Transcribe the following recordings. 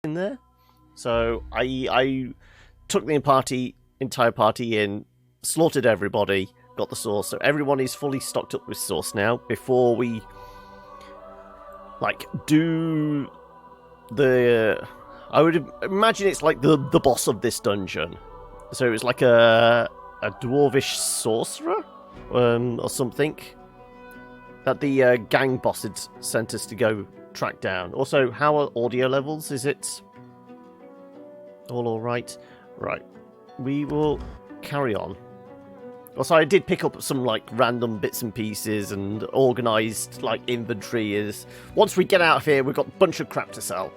in there. So I took the entire party in, slaughtered everybody, got the sauce. So everyone is fully stocked up with sauce now. Before we do the, I would imagine it's like the boss of this dungeon. So it's like a dwarvish sorcerer or something that the gang boss had sent us to go track down. Also, how are audio levels? Is it all right? Right. We will carry on. Also, I did pick up some random bits and pieces and organised inventory. Once we get out of here, we've got a bunch of crap to sell.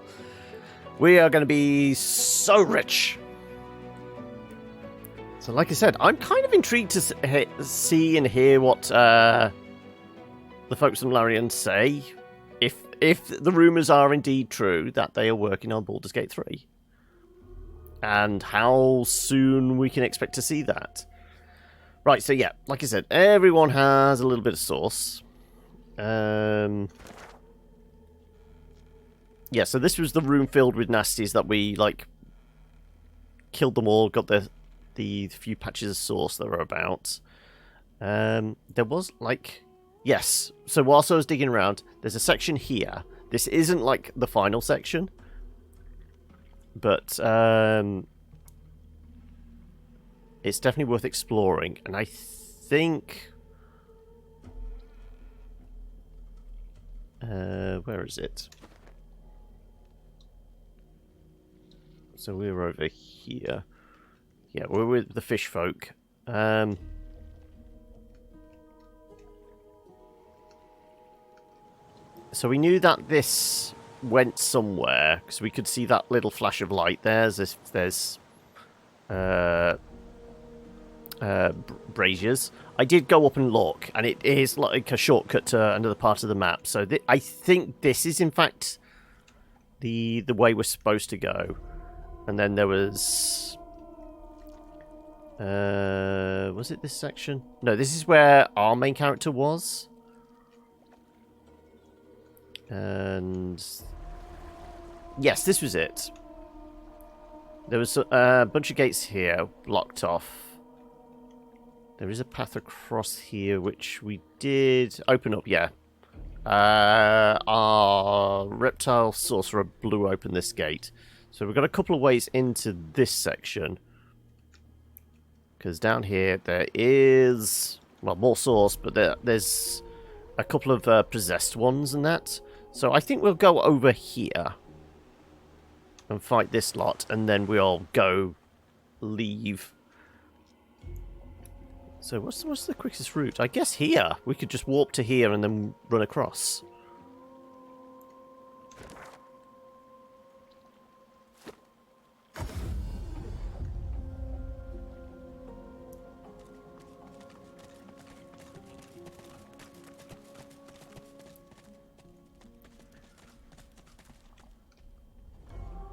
We are going to be so rich. So, like I said, I'm kind of intrigued to see and hear what the folks from Larian say. If the rumours are indeed true that they are working on Baldur's Gate 3. And how soon we can expect to see that. Right, so yeah, like I said, everyone has a little bit of sauce. Yeah, so this was the room filled with nasties that we, killed them all, got the few patches of sauce that were about. There was, yes, so whilst I was digging around, there's a section here. This isn't, the final section. But, it's definitely worth exploring. And I think... where is it? So we're over here. Yeah, we're with the fish folk. So we knew that this went somewhere, because we could see that little flash of light there. There's braziers. I did go up and look, and it is like a shortcut to another part of the map. So I think this is, in fact, the way we're supposed to go. And then there was... was it this section? No, this is where our main character was. And... yes, this was it. There was a bunch of gates here, blocked off. There is a path across here, which we did open up, yeah. Our reptile sorcerer blew open this gate. So we've got a couple of ways into this section. Because down here there is, well, more sauce, but there's a couple of possessed ones and that. So I think we'll go over here and fight this lot, and then we'll leave. So what's the quickest route? I guess here. We could just warp to here and then run across.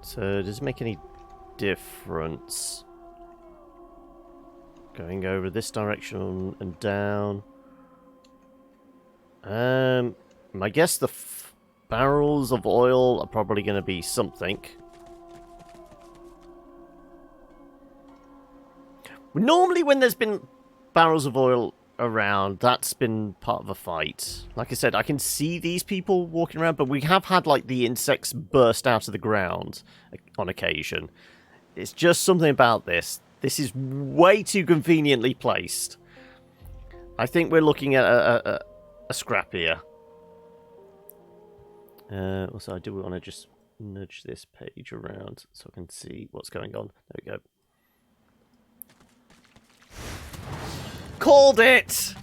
So does it make any difference? Going over this direction and down. I guess the barrels of oil are probably going to be something. Normally when there's been barrels of oil around, that's been part of a fight. Like I said, I can see these people walking around, but we have had the insects burst out of the ground on occasion. It's just something about this. This is way too conveniently placed. I think we're looking at a scrap here. Also, I do want to just nudge this page around so I can see what's going on. There we go. Called it!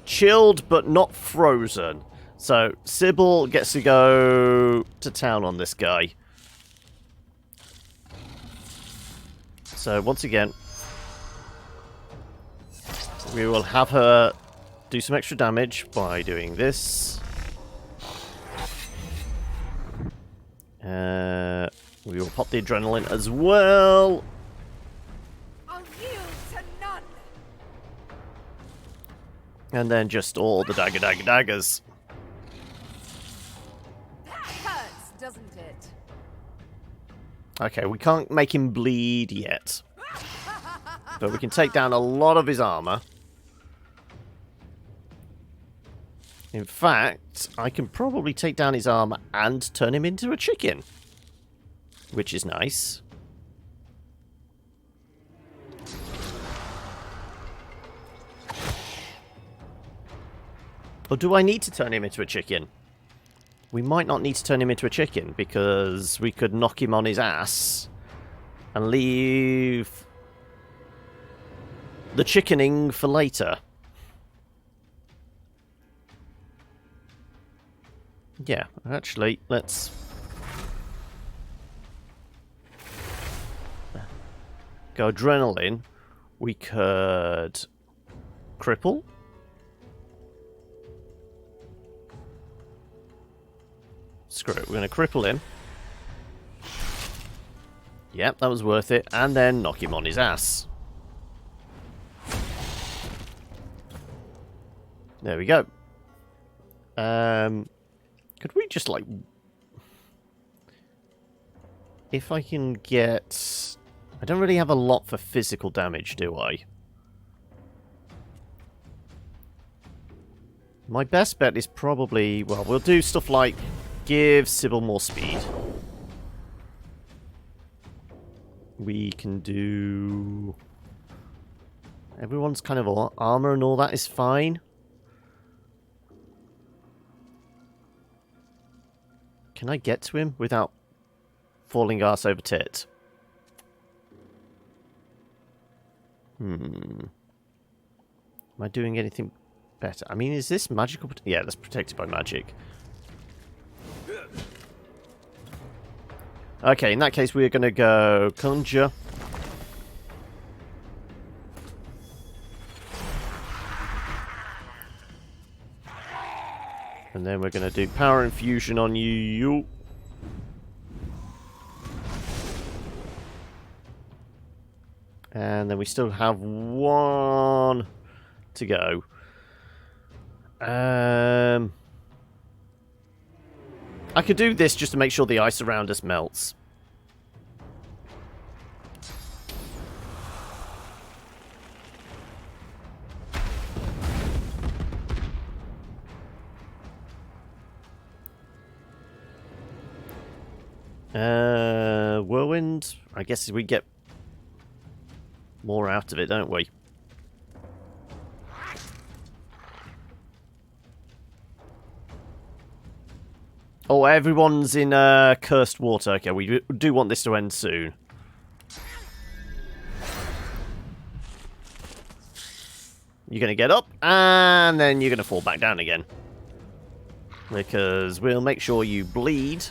Chilled but not frozen. So, Sybil gets to go to town on this guy. So, once again, we will have her do some extra damage by doing this. We will pop the adrenaline as well. I'll yield to none. And then just all the daggers. That hurts, doesn't it? Okay, we can't make him bleed yet. But we can take down a lot of his armor. In fact, I can probably take down his armor and turn him into a chicken. Which is nice. Or do I need to turn him into a chicken? We might not need to turn him into a chicken, because we could knock him on his ass and leave the chickening for later. Yeah, actually, let's... go adrenaline. We could... cripple? Screw it, we're going to cripple him. Yep, that was worth it. And then knock him on his ass. There we go. Could we just, like... if I can get... I don't really have a lot for physical damage, do I? My best bet is probably... well, we'll do stuff like give Sybil more speed. We can do... everyone's kind of armor and all that is fine. Can I get to him without falling arse over tit? Am I doing anything better? I mean, is this magical? Yeah, that's protected by magic. Okay, in that case, we're going to go conjure. And then we're going to do power infusion on you. And then we still have one to go. I could do this just to make sure the ice around us melts. Whirlwind, I guess we get more out of it, don't we? Oh, everyone's in cursed water. Okay, we do want this to end soon. You're going to get up, and then you're going to fall back down again. Because we'll make sure you bleed.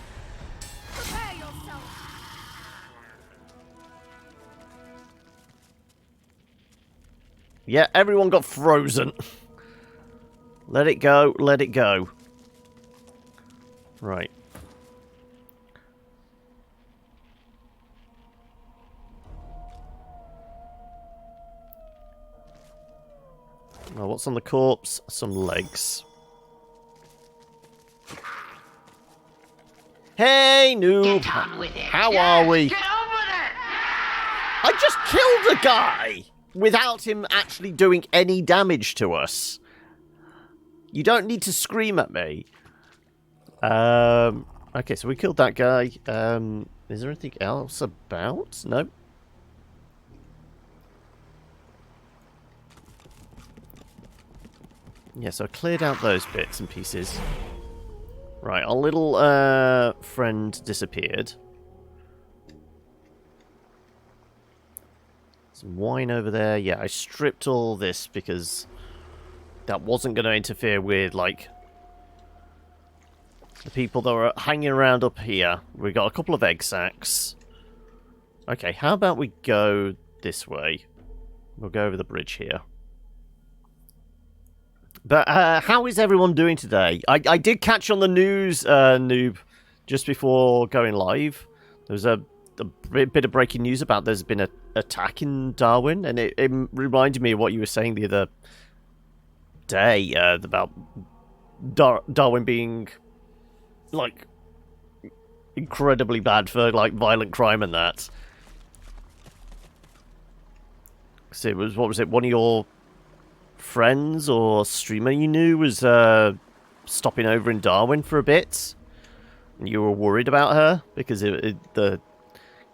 Yeah, everyone got frozen. Let it go, let it go. Right. Well, what's on the corpse? Some legs. Hey, noob! How are we? Get on with it! I just killed a guy! Without him actually doing any damage to us. You don't need to scream at me. Okay, so we killed that guy. Is there anything else about? No. Yeah, so I cleared out those bits and pieces. Right, our little friend disappeared. Some wine over there. Yeah, I stripped all this because that wasn't going to interfere with, like, the people that were hanging around up here. We got a couple of egg sacs. Okay, how about we go this way? We'll go over the bridge here. But how is everyone doing today? I did catch on the news, noob, just before going live. There was a bit of breaking news about there's been an attack in Darwin, and it reminded me of what you were saying the other day about Darwin being like incredibly bad for like violent crime and that. So it was, what was it? One of your friends or streamer you knew was stopping over in Darwin for a bit, and you were worried about her because the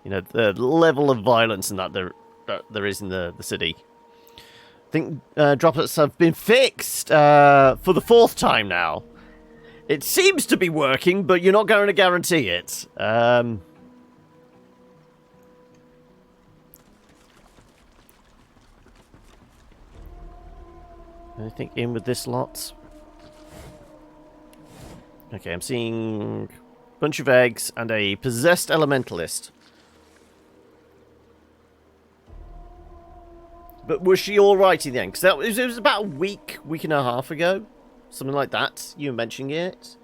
level of violence and that there is in the city. I think droplets have been fixed for the 4th time now. It seems to be working, but you're not going to guarantee it. Anything in with this lot? Okay, I'm seeing a bunch of eggs and a possessed elementalist. But was she alright in the end? Because it was about a week and a half ago. Something like that. You were mentioning it.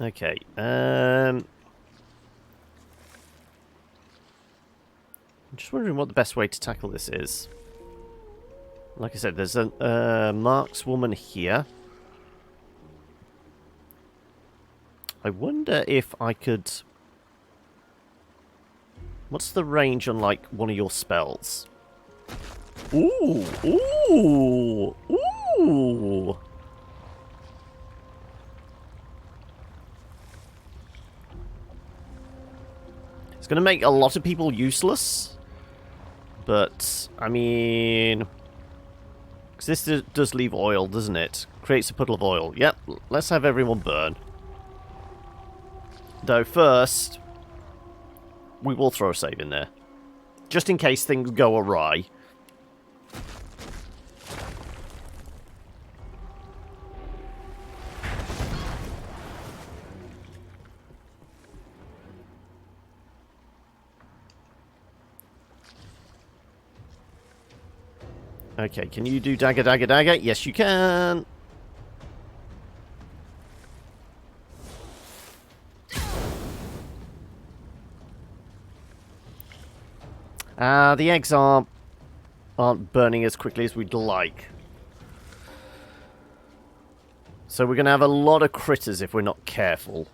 Okay. I'm just wondering what the best way to tackle this is. Like I said, there's a markswoman here. I wonder if I could... What's the range on, like, one of your spells? Ooh! Ooh! Ooh! It's going to make a lot of people useless. But, I mean... Because this does leave oil, doesn't it? Creates a puddle of oil. Yep, let's have everyone burn. Though first, we will throw a save in there. Just in case things go awry. Okay, can you do dagger, dagger, dagger? Yes, you can. The eggs aren't burning as quickly as we'd like. So we're going to have a lot of critters if we're not careful.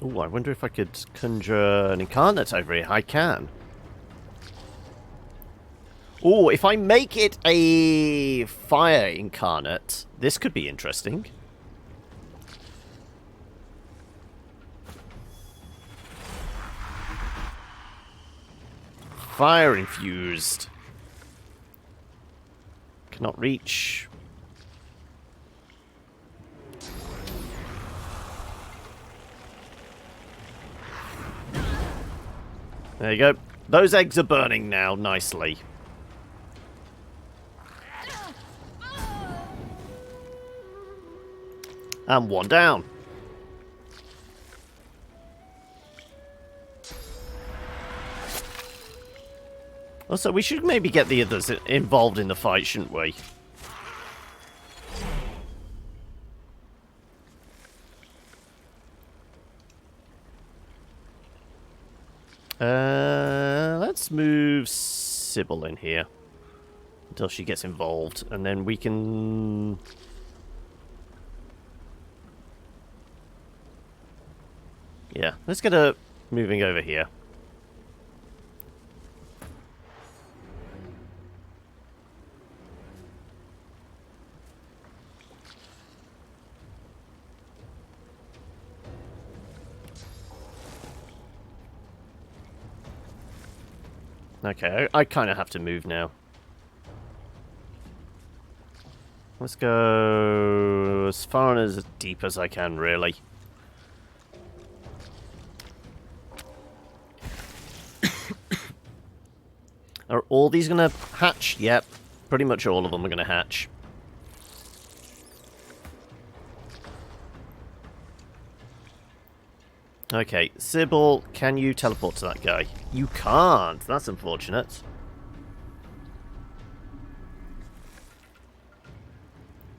Oh, I wonder if I could conjure an incarnate over here. I can. Oh, if I make it a fire incarnate, this could be interesting. Fire infused. Cannot reach. There you go. Those eggs are burning now nicely. And one down. Also, we should maybe get the others involved in the fight, shouldn't we? Let's move Sybil in here until she gets involved, and then we can... Yeah, let's get her moving over here. Okay, I kind of have to move now. Let's go as far and as deep as I can, really. Are all these going to hatch? Yep, pretty much all of them are going to hatch. Okay, Sybil, can you teleport to that guy? You can't. That's unfortunate.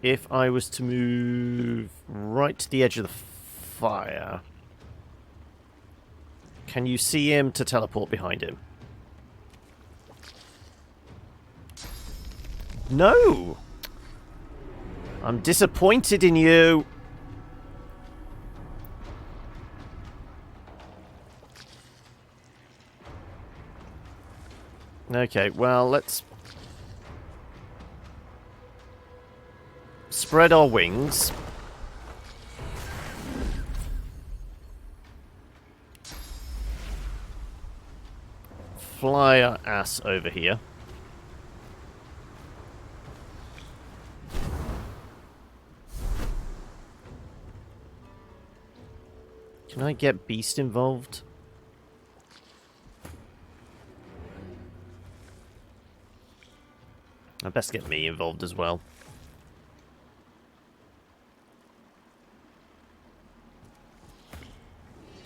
if I was to move right to the edge of the fire, can you see him to teleport behind him? No! I'm disappointed in you! Okay, well, let's spread our wings. Fly our ass over here. Can I get Beast involved? I best get me involved as well.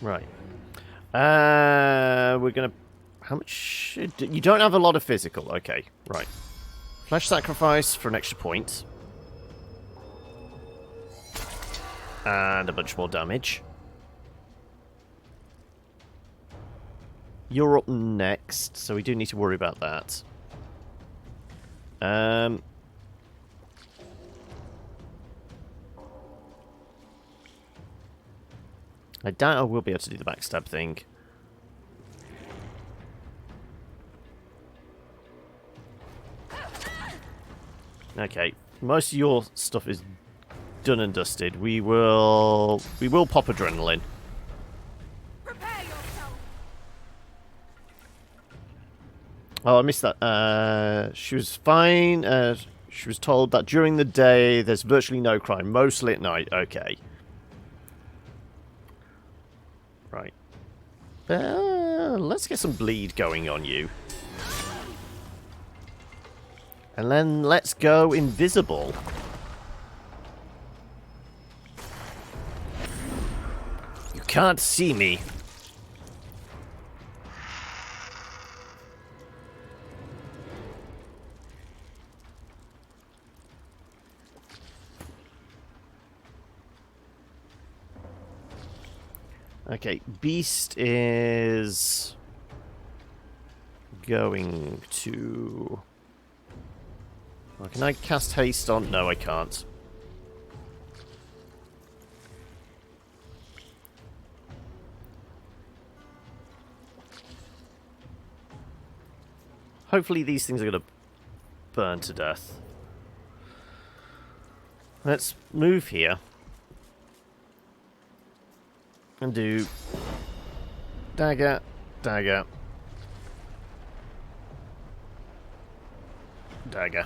Right. We're gonna... How much... You don't have a lot of physical. Okay, right. Flesh sacrifice for an extra point. And a bunch more damage. You're up next, so we do need to worry about that. I doubt I will be able to do the backstab thing. Okay, most of your stuff is done and dusted. We will pop adrenaline. Prepare yourself. Oh, I missed that. She was fine. She was told that during the day there's virtually no crime, mostly at night. Okay. Right. Let's get some bleed going on you. And then let's go invisible. You can't see me. Okay, Beast is going to... Oh, can I cast haste on? No, I can't. Hopefully these things are going to burn to death. Let's move here. And do dagger, dagger, dagger.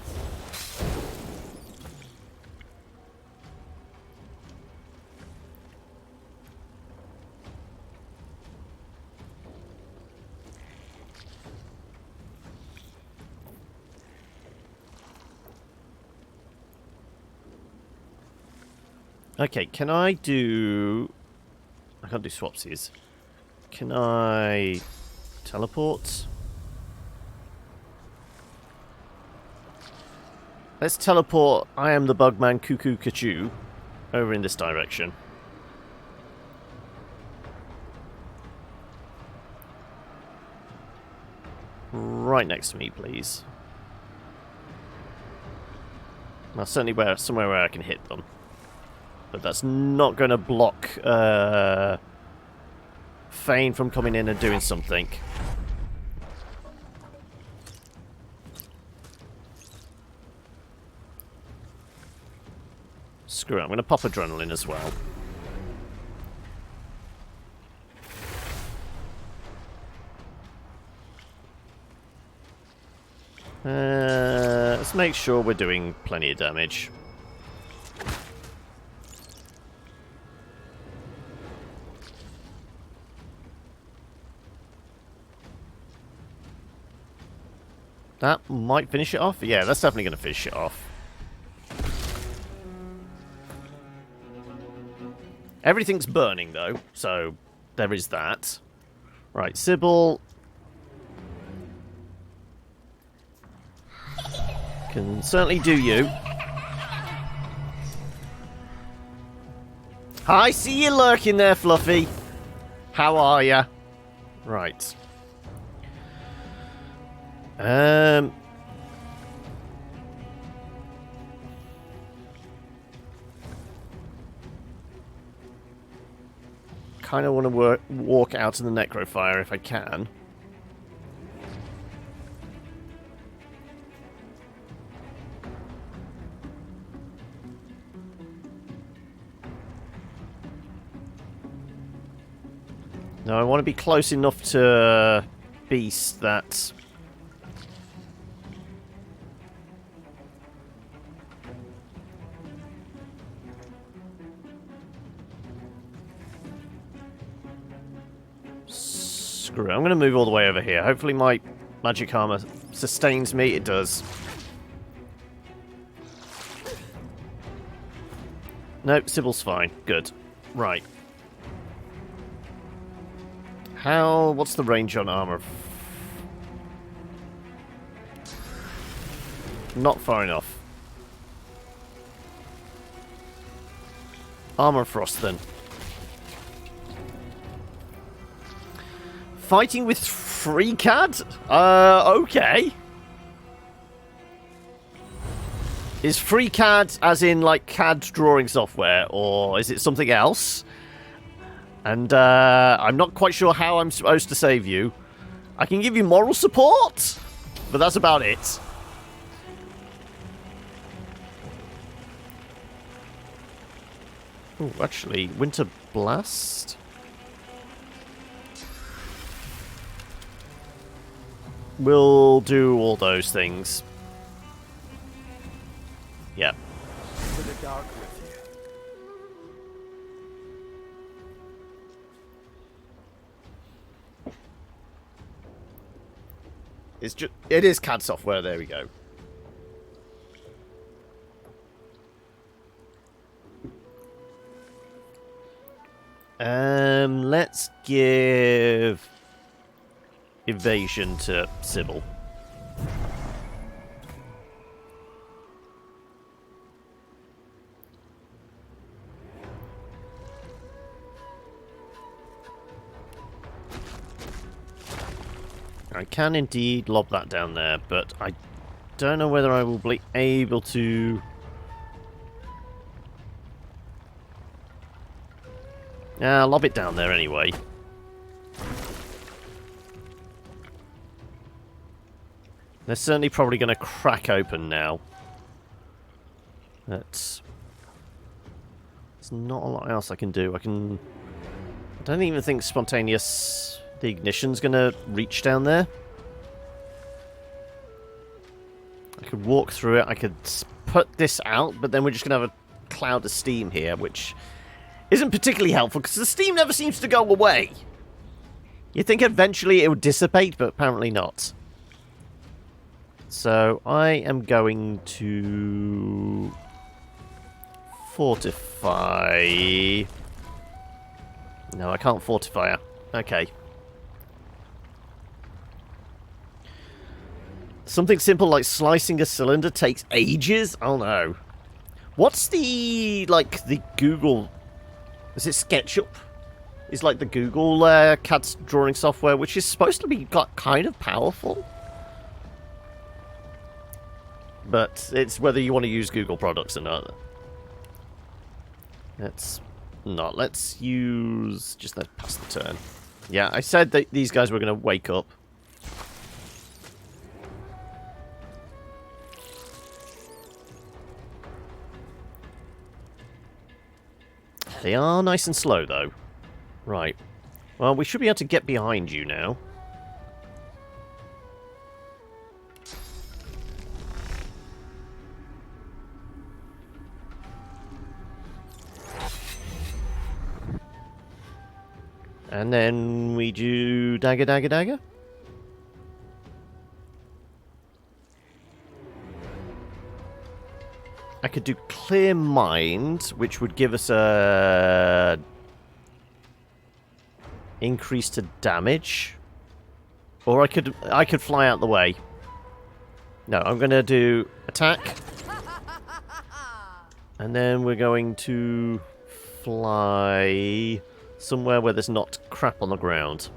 Okay, can I do... I can't do swapsies. Can I teleport? Let's teleport I am the Bugman Cuckoo Kachoo over in this direction. Right next to me, please. Now, certainly somewhere where I can hit them. But that's not going to block Fane from coming in and doing something. Screw it, I'm going to pop adrenaline as well. Let's make sure we're doing plenty of damage. That might finish it off. Yeah, that's definitely going to finish it off. Everything's burning, though, so there is that. Right, Sybil can certainly do you. I see you lurking there, Fluffy. How are ya? Right. Kind of want to walk out to the necrofire if I can. No, I want to be close enough to beast that... Screw it, I'm going to move all the way over here. Hopefully my magic armor sustains me. It does. Nope, Sybil's fine. Good. Right. What's the range on armor? Not far enough. Armor frost then. Fighting with free CAD? Okay. Is free CAD as in like CAD drawing software, or is it something else? And I'm not quite sure how I'm supposed to save you. I can give you moral support, but that's about it. Oh, actually, Winter Blast? We'll do all those things. Yeah. To the dark with you. It is CAD software, there we go. Let's give evasion to Sybil. I can indeed lob that down there, but I don't know whether I will be able to... I'll lob it down there anyway. They're certainly probably going to crack open now. There's not a lot else I can do. I don't even think spontaneous... The ignition's going to reach down there. I could walk through it. I could put this out, but then we're just going to have a cloud of steam here, which isn't particularly helpful because the steam never seems to go away. You'd think eventually it would dissipate, but apparently not. So I am going to fortify. No, I can't fortify her. Okay. Something simple like slicing a cylinder takes ages? Oh no. What's the, like, the Google... Is it SketchUp? It's like the Google CAD drawing software, which is supposed to be kind of powerful. But it's whether you want to use Google products or not. Let's not. Let's use... Just let's pass the turn. Yeah, I said that these guys were going to wake up. They are nice and slow, though. Right. Well, we should be able to get behind you now. And then we do dagger, dagger, dagger. I could do Clear Mind, which would give us a increase to damage. Or I could fly out the way. No, I'm going to do attack. And then we're going to fly somewhere where there's not crap on the ground.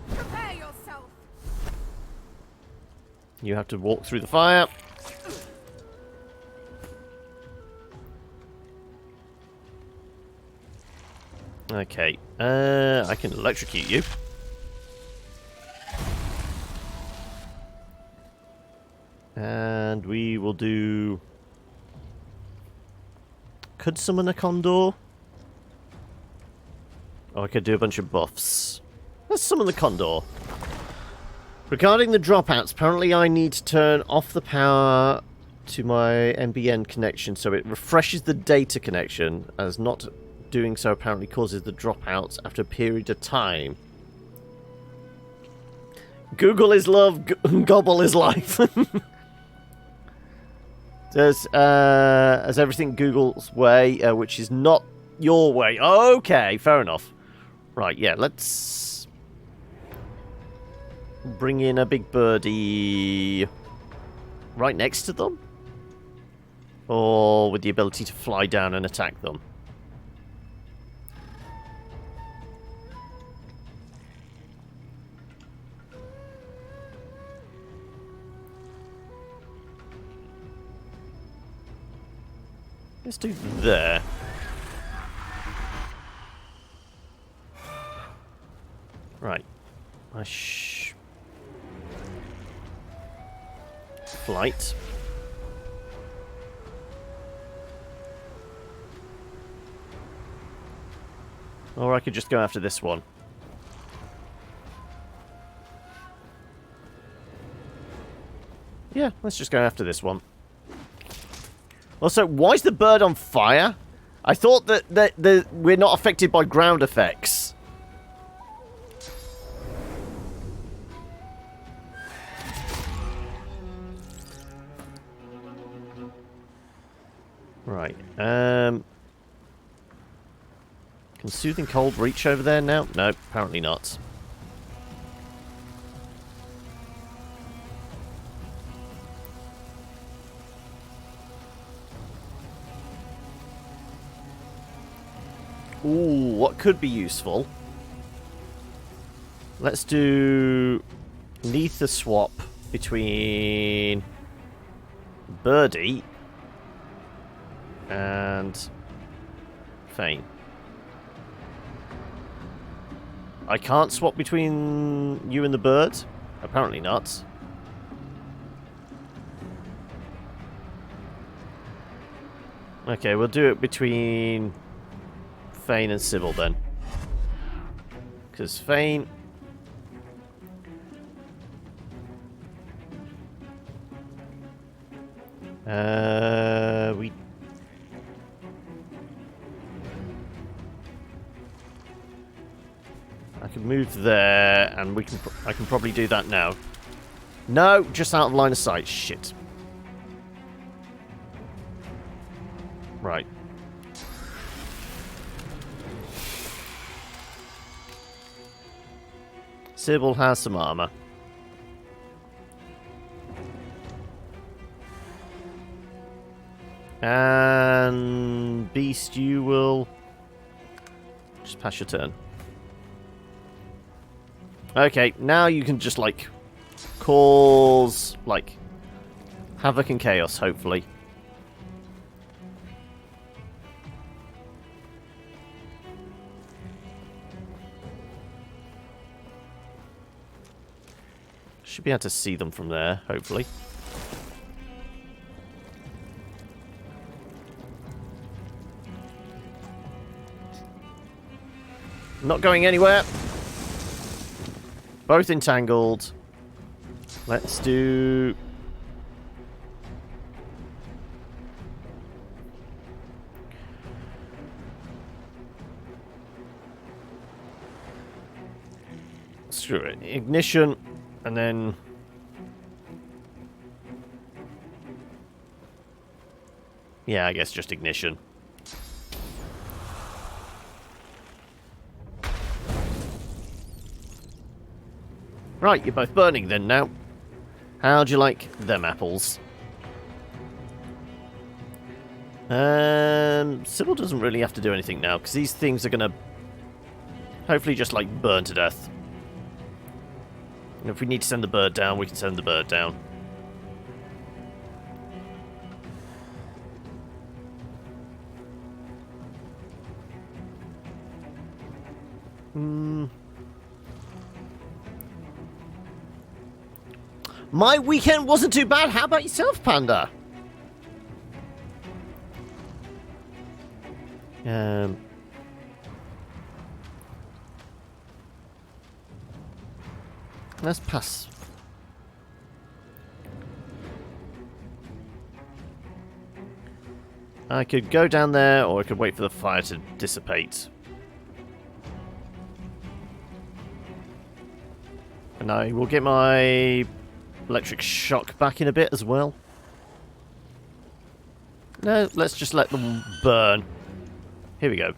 Prepare yourself. You have to walk through the fire. Okay, I can electrocute you. And we will do... Could summon a condor? Oh, I could do a bunch of buffs. Let's summon the condor. Regarding the dropouts, apparently I need to turn off the power to my NBN connection so it refreshes the data connection, as not doing so apparently causes the dropouts after a period of time. Google is love, gobble is life. As everything Google's way, which is not your way. Okay, fair enough. Right, yeah, let's bring in a big birdie right next to them. Or with the ability to fly down and attack them. Let's do there. Right. Flight. Or I could just go after this one. Yeah, let's just go after this one. Also, why is the bird on fire? I thought that we're not affected by ground effects. Right. Can Soothing Cold reach over there now? No, apparently not. Ooh, what could be useful? Let's do Neither swap between Birdie and Fane. I can't swap between you and the bird? Apparently not. Okay, we'll do it between Fane and Sybil then. Because Fane... I can move there, and I can probably do that now. No, just out of line of sight. Shit. Right. Sybil has some armor. And Beast, you will just pass your turn. Okay, now you can just, like, cause, like, havoc and chaos, hopefully. Should be able to see them from there, hopefully. Not going anywhere. Both entangled. Let's do... Screw it. Ignition, and then... Yeah, I guess just ignition. Right, you're both burning then now. How'd you like them apples? Sybil doesn't really have to do anything now, because these things are going to hopefully just, like, burn to death. And if we need to send the bird down, we can send the bird down. My weekend wasn't too bad. How about yourself, Panda? Let's pass. I could go down there, or I could wait for the fire to dissipate. And I will get my electric shock back in a bit as well. No, let's just let them burn. Here we go.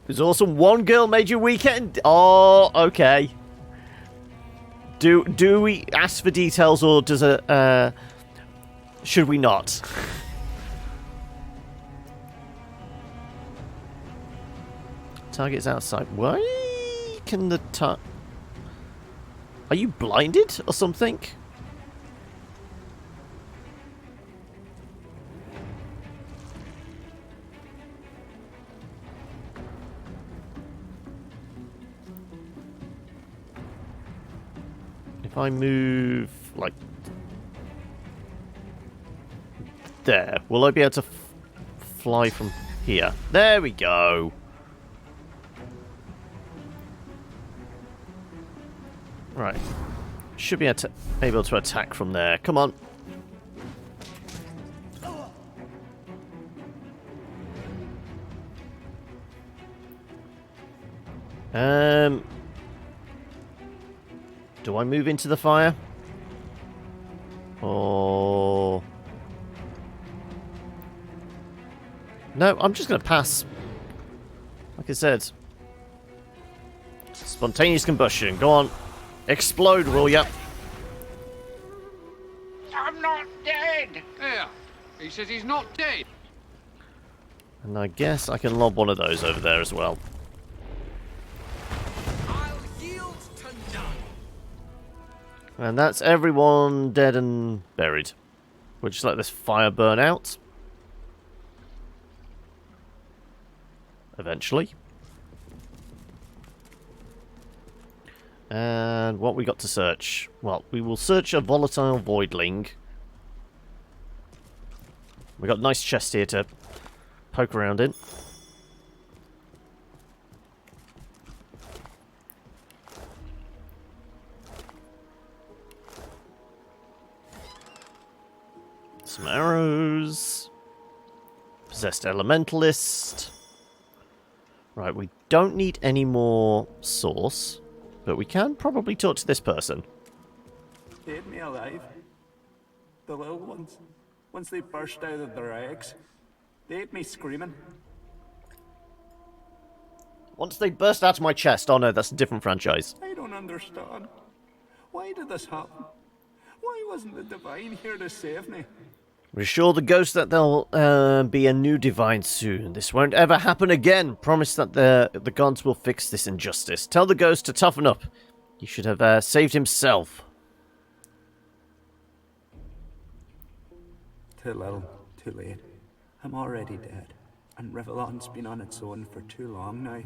It was awesome. One girl made your weekend. Oh, okay. Do we ask for details, or does it? Should we not? Target's outside. Why can the Are you blinded or something? If I move, like, there, will I be able to fly from here? There we go. Right. Should be able to attack from there. Come on. Do I move into the fire? Or... No, I'm just going to pass. Like I said. Spontaneous combustion. Go on. Explode, will ya? I'm not dead! Yeah, he says he's not dead. And I guess I can lob one of those over there as well. I'll yield to none. And that's everyone dead and buried. We'll just let this fire burn out. Eventually. And what we got to search? Well, we will search a volatile voidling. We got a nice chest here to poke around in. Some arrows. Possessed elementalist. Right, we don't need any more source. But we can probably talk to this person. They ate me alive. The little ones. Once they burst out of their eggs, they ate me screaming. Once they burst out of my chest. Oh no, that's a different franchise. I don't understand. Why did this happen? Why wasn't the Divine here to save me? Reassure the ghost that there'll be a new divine soon. This won't ever happen again. Promise that the gods will fix this injustice. Tell the ghost to toughen up. He should have saved himself. Too little, too late. I'm already dead. And Rivellon's been on its own for too long now.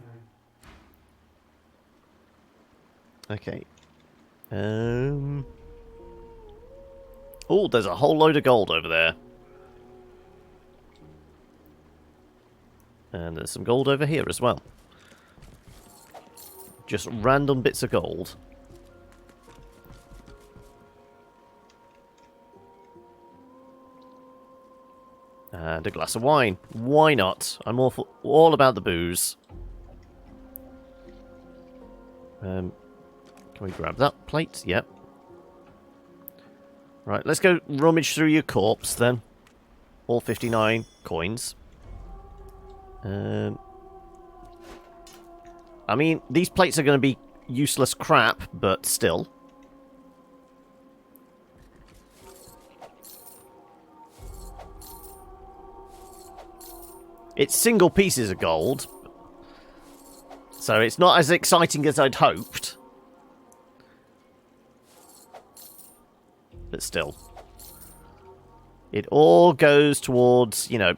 Okay. Oh, there's a whole load of gold over there. And there's some gold over here as well. Just random bits of gold. And a glass of wine. Why not? I'm all about the booze. Can we grab that plate? Yep. Right, let's go rummage through your corpse then. All 59 coins. I mean, these plates are going to be useless crap, but still. It's single pieces of gold, so it's not as exciting as I'd hoped. But still. It all goes towards, you know,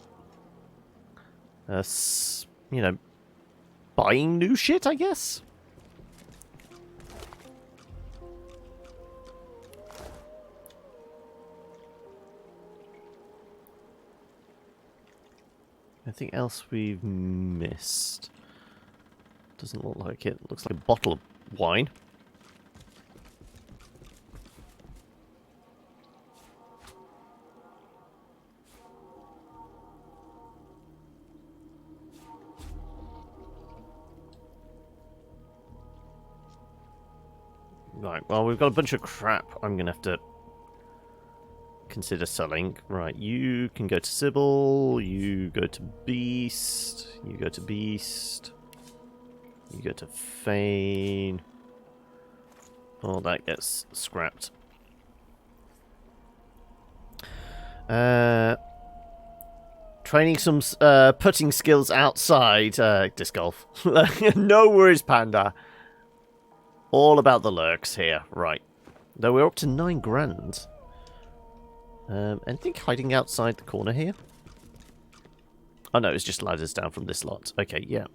buying new shit, I guess? Anything else we've missed? Doesn't look like it. Looks like a bottle of wine. Right, well, we've got a bunch of crap I'm going to have to consider selling. Right, you can go to Sybil, you go to Beast, you go to Beast, you go to Fane. All that gets scrapped. Training some putting skills outside disc golf. No worries, Panda. All about the lurks here. Right. Though we're up to 9 grand. Anything hiding outside the corner here? Oh no, it's just ladders down from this lot. Okay, yeah.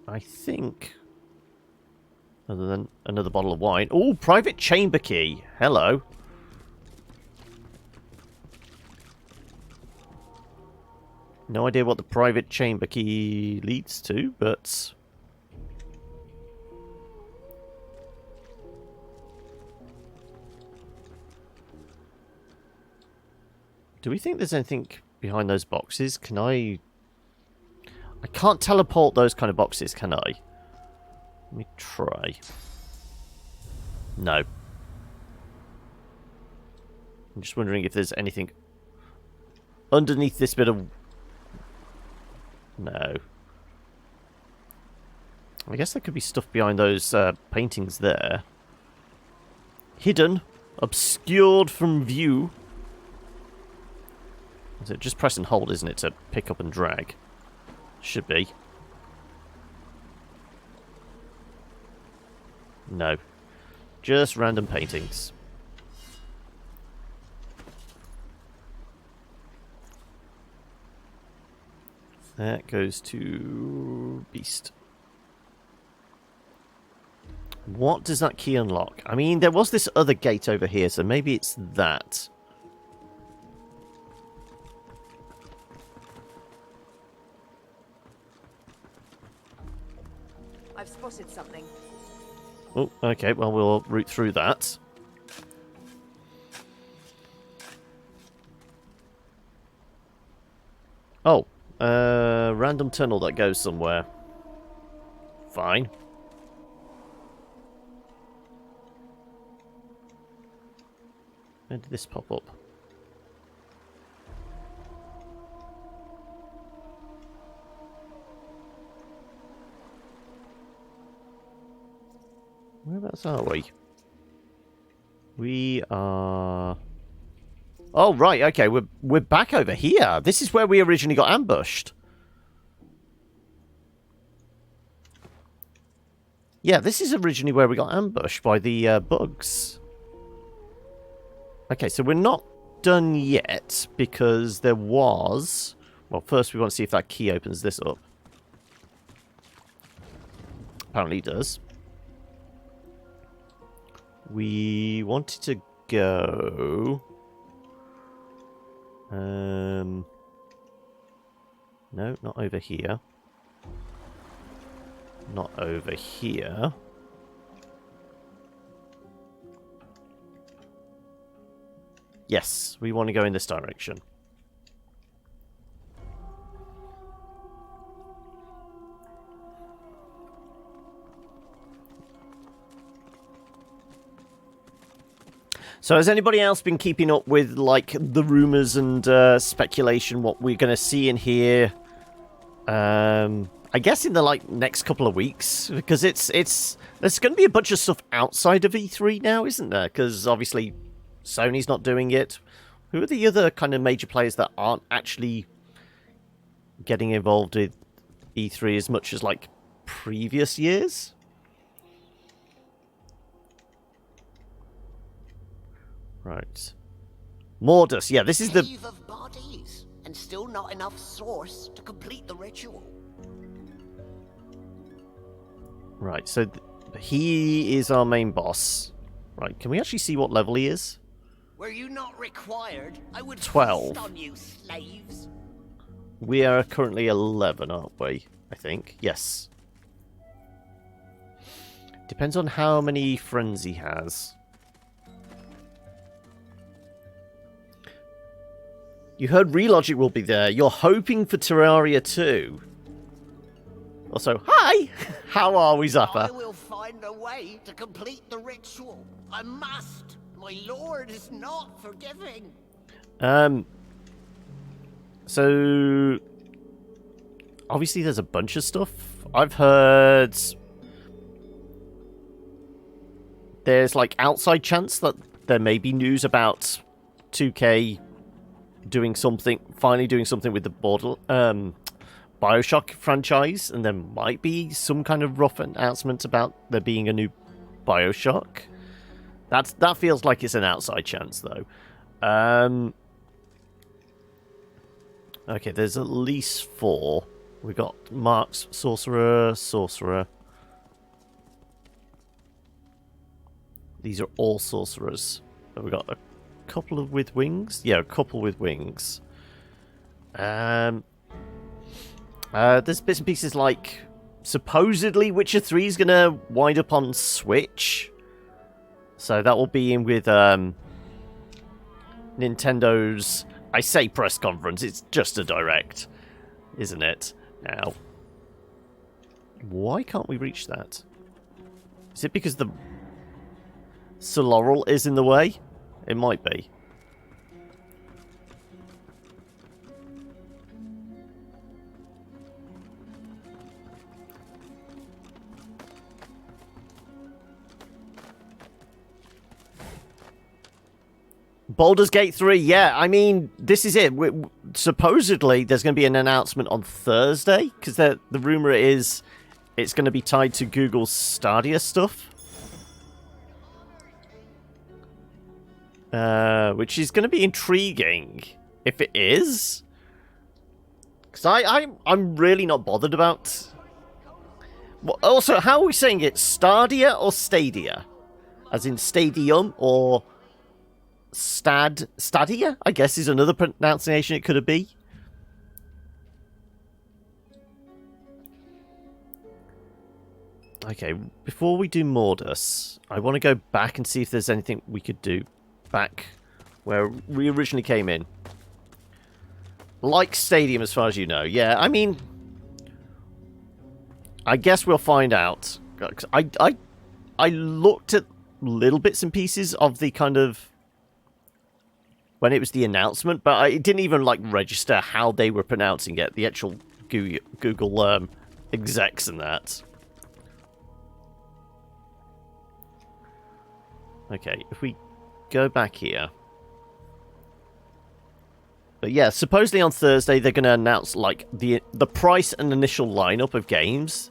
I think... Other than another bottle of wine. Oh, private chamber key. Hello. No idea what the private chamber key leads to, but... Do we think there's anything behind those boxes? Can I can't teleport those kind of boxes, can I? Let me try. No. I'm just wondering if there's anything underneath this bit of... No. I guess there could be stuff behind those paintings there. Hidden. Obscured from view. Is it just press and hold, isn't it, to pick up and drag? Should be. No. Just random paintings. That goes to Beast. What does that key unlock? I mean, there was this other gate over here, so maybe it's that. I've spotted something. Oh, okay, well, we'll route through that. Oh, random tunnel that goes somewhere. Fine. Where did this pop up? Whereabouts are we? We are... Oh, right, okay, we're back over here. This is where we originally got ambushed. Yeah, this is originally where we got ambushed by the bugs. Okay, so we're not done yet, because there was... Well, first we want to see if that key opens this up. Apparently it does. We wanted to go... No, not over here. Not over here. Yes, we want to go in this direction. So has anybody else been keeping up with, like, the rumours and speculation, what we're going to see in here? How I guess in the like next couple of weeks, because it's there's going to be a bunch of stuff outside of E3 now, isn't there? Because obviously Sony's not doing it. Who are the other kind of major players that aren't actually getting involved with E3 as much as like previous years? Right. Mordus, yeah, this is the... Cave of bodies, and still not enough source to complete the ritual. Right, so he is our main boss. Right, can we actually see what level he is? Were you not required, I would 12. feast on you, slaves. We are currently 11, aren't we? I think. Yes. Depends on how many friends he has. You heard Relogic will be there. You're hoping for Terraria 2. Also, hi! How are we, Zappa? I will find a way to complete the ritual. I must. My lord is not forgiving. So... Obviously there's a bunch of stuff. I've heard... There's, like, outside chance that there may be news about 2K doing something, finally doing something with the Bioshock franchise, and there might be some kind of rough announcement about there being a new Bioshock. That feels like it's an outside chance, though. Okay, there's at least 4. We got Mark's Sorcerer. These are all sorcerers. We got a couple of with wings. Yeah, a couple with wings. There's bits and pieces like supposedly Witcher 3 is gonna wind up on Switch. So that will be in with Nintendo's, I say press conference, it's just a direct, isn't it? Now, why can't we reach that? Is it because the Sir Laurel is in the way? It might be. Baldur's Gate 3, yeah, I mean, this is it. Supposedly, there's going to be an announcement on Thursday, because the rumour is it's going to be tied to Google's Stadia stuff. Which is going to be intriguing, if it is. Because I'm really not bothered about... Well, also, how are we saying it? Stadia or Stadia? As in stadium or... Stadia, I guess, is another pronunciation it could be. Okay, before we do Mordus, I want to go back and see if there's anything we could do back where we originally came in. Like Stadium, as far as you know. Yeah, I mean... I guess we'll find out. I looked at little bits and pieces of the kind of... when it was the announcement, but it didn't even, like, register how they were pronouncing it. The actual Google execs and that. Okay, if we go back here. But yeah, supposedly on Thursday they're going to announce, like, the price and initial lineup of games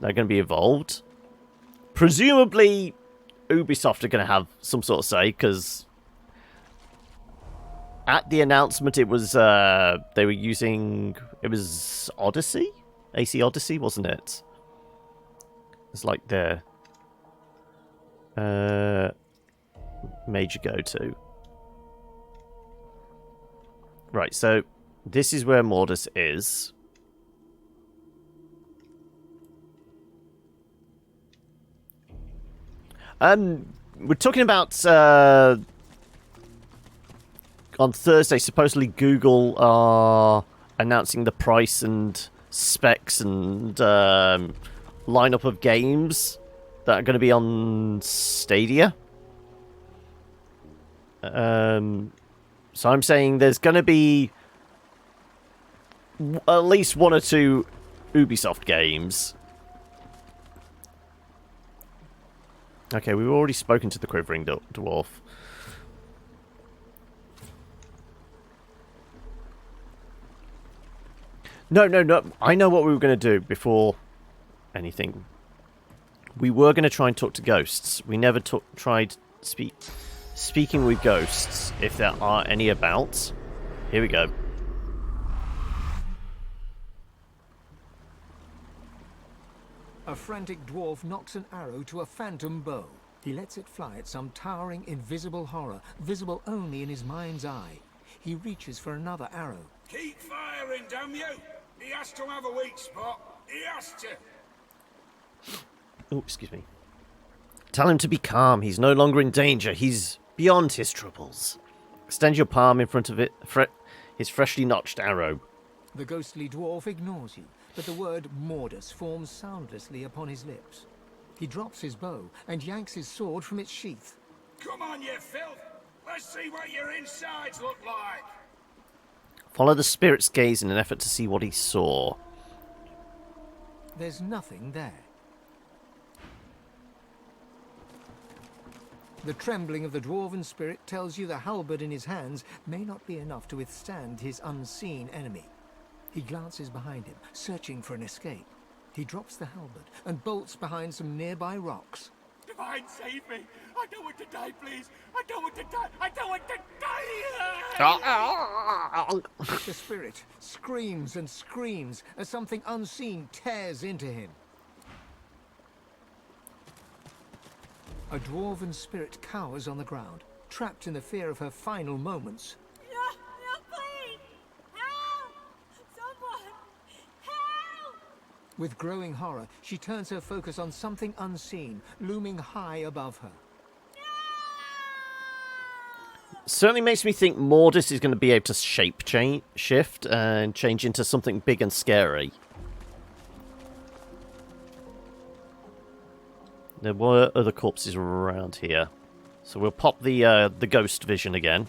that are going to be involved. Presumably, Ubisoft are going to have some sort of say, because... at the announcement, it was, they were using, it was Odyssey? AC Odyssey, wasn't it? It's like their major go-to. Right, so this is where Mordus is. We're talking about, on Thursday, supposedly Google are announcing the price and specs and lineup of games that are going to be on Stadia. So I'm saying there's going to be at least 1 or 2 Ubisoft games. Okay, we've already spoken to the Quivering Dwarf. No. I know what we were going to do before anything. We were going to try and talk to ghosts. We never tried speaking with ghosts, if there are any about. Here we go. A frantic dwarf knocks an arrow to a phantom bow. He lets it fly at some towering, invisible horror, visible only in his mind's eye. He reaches for another arrow. Keep firing, damn you! He has to have a weak spot. He has to. Oh, excuse me. Tell him to be calm. He's no longer in danger. He's beyond his troubles. Extend your palm in front of it. His freshly notched arrow. The ghostly dwarf ignores you, but the word Mordus forms soundlessly upon his lips. He drops his bow and yanks his sword from its sheath. Come on, you filth! Let's see what your insides look like! Follow the spirit's gaze in an effort to see what he saw. There's nothing there. The trembling of the dwarven spirit tells you the halberd in his hands may not be enough to withstand his unseen enemy. He glances behind him, searching for an escape. He drops the halberd and bolts behind some nearby rocks. Divine, save me! I don't want to die, please! I don't want to die! I don't want to die! The spirit screams and screams as something unseen tears into him. A dwarven spirit cowers on the ground, trapped in the fear of her final moments. No, please! Help! Someone! Help! With growing horror, she turns her focus on something unseen, looming high above her. Certainly makes me think Mordus is going to be able to shift and change into something big and scary. There were other corpses around here. So we'll pop the ghost vision again.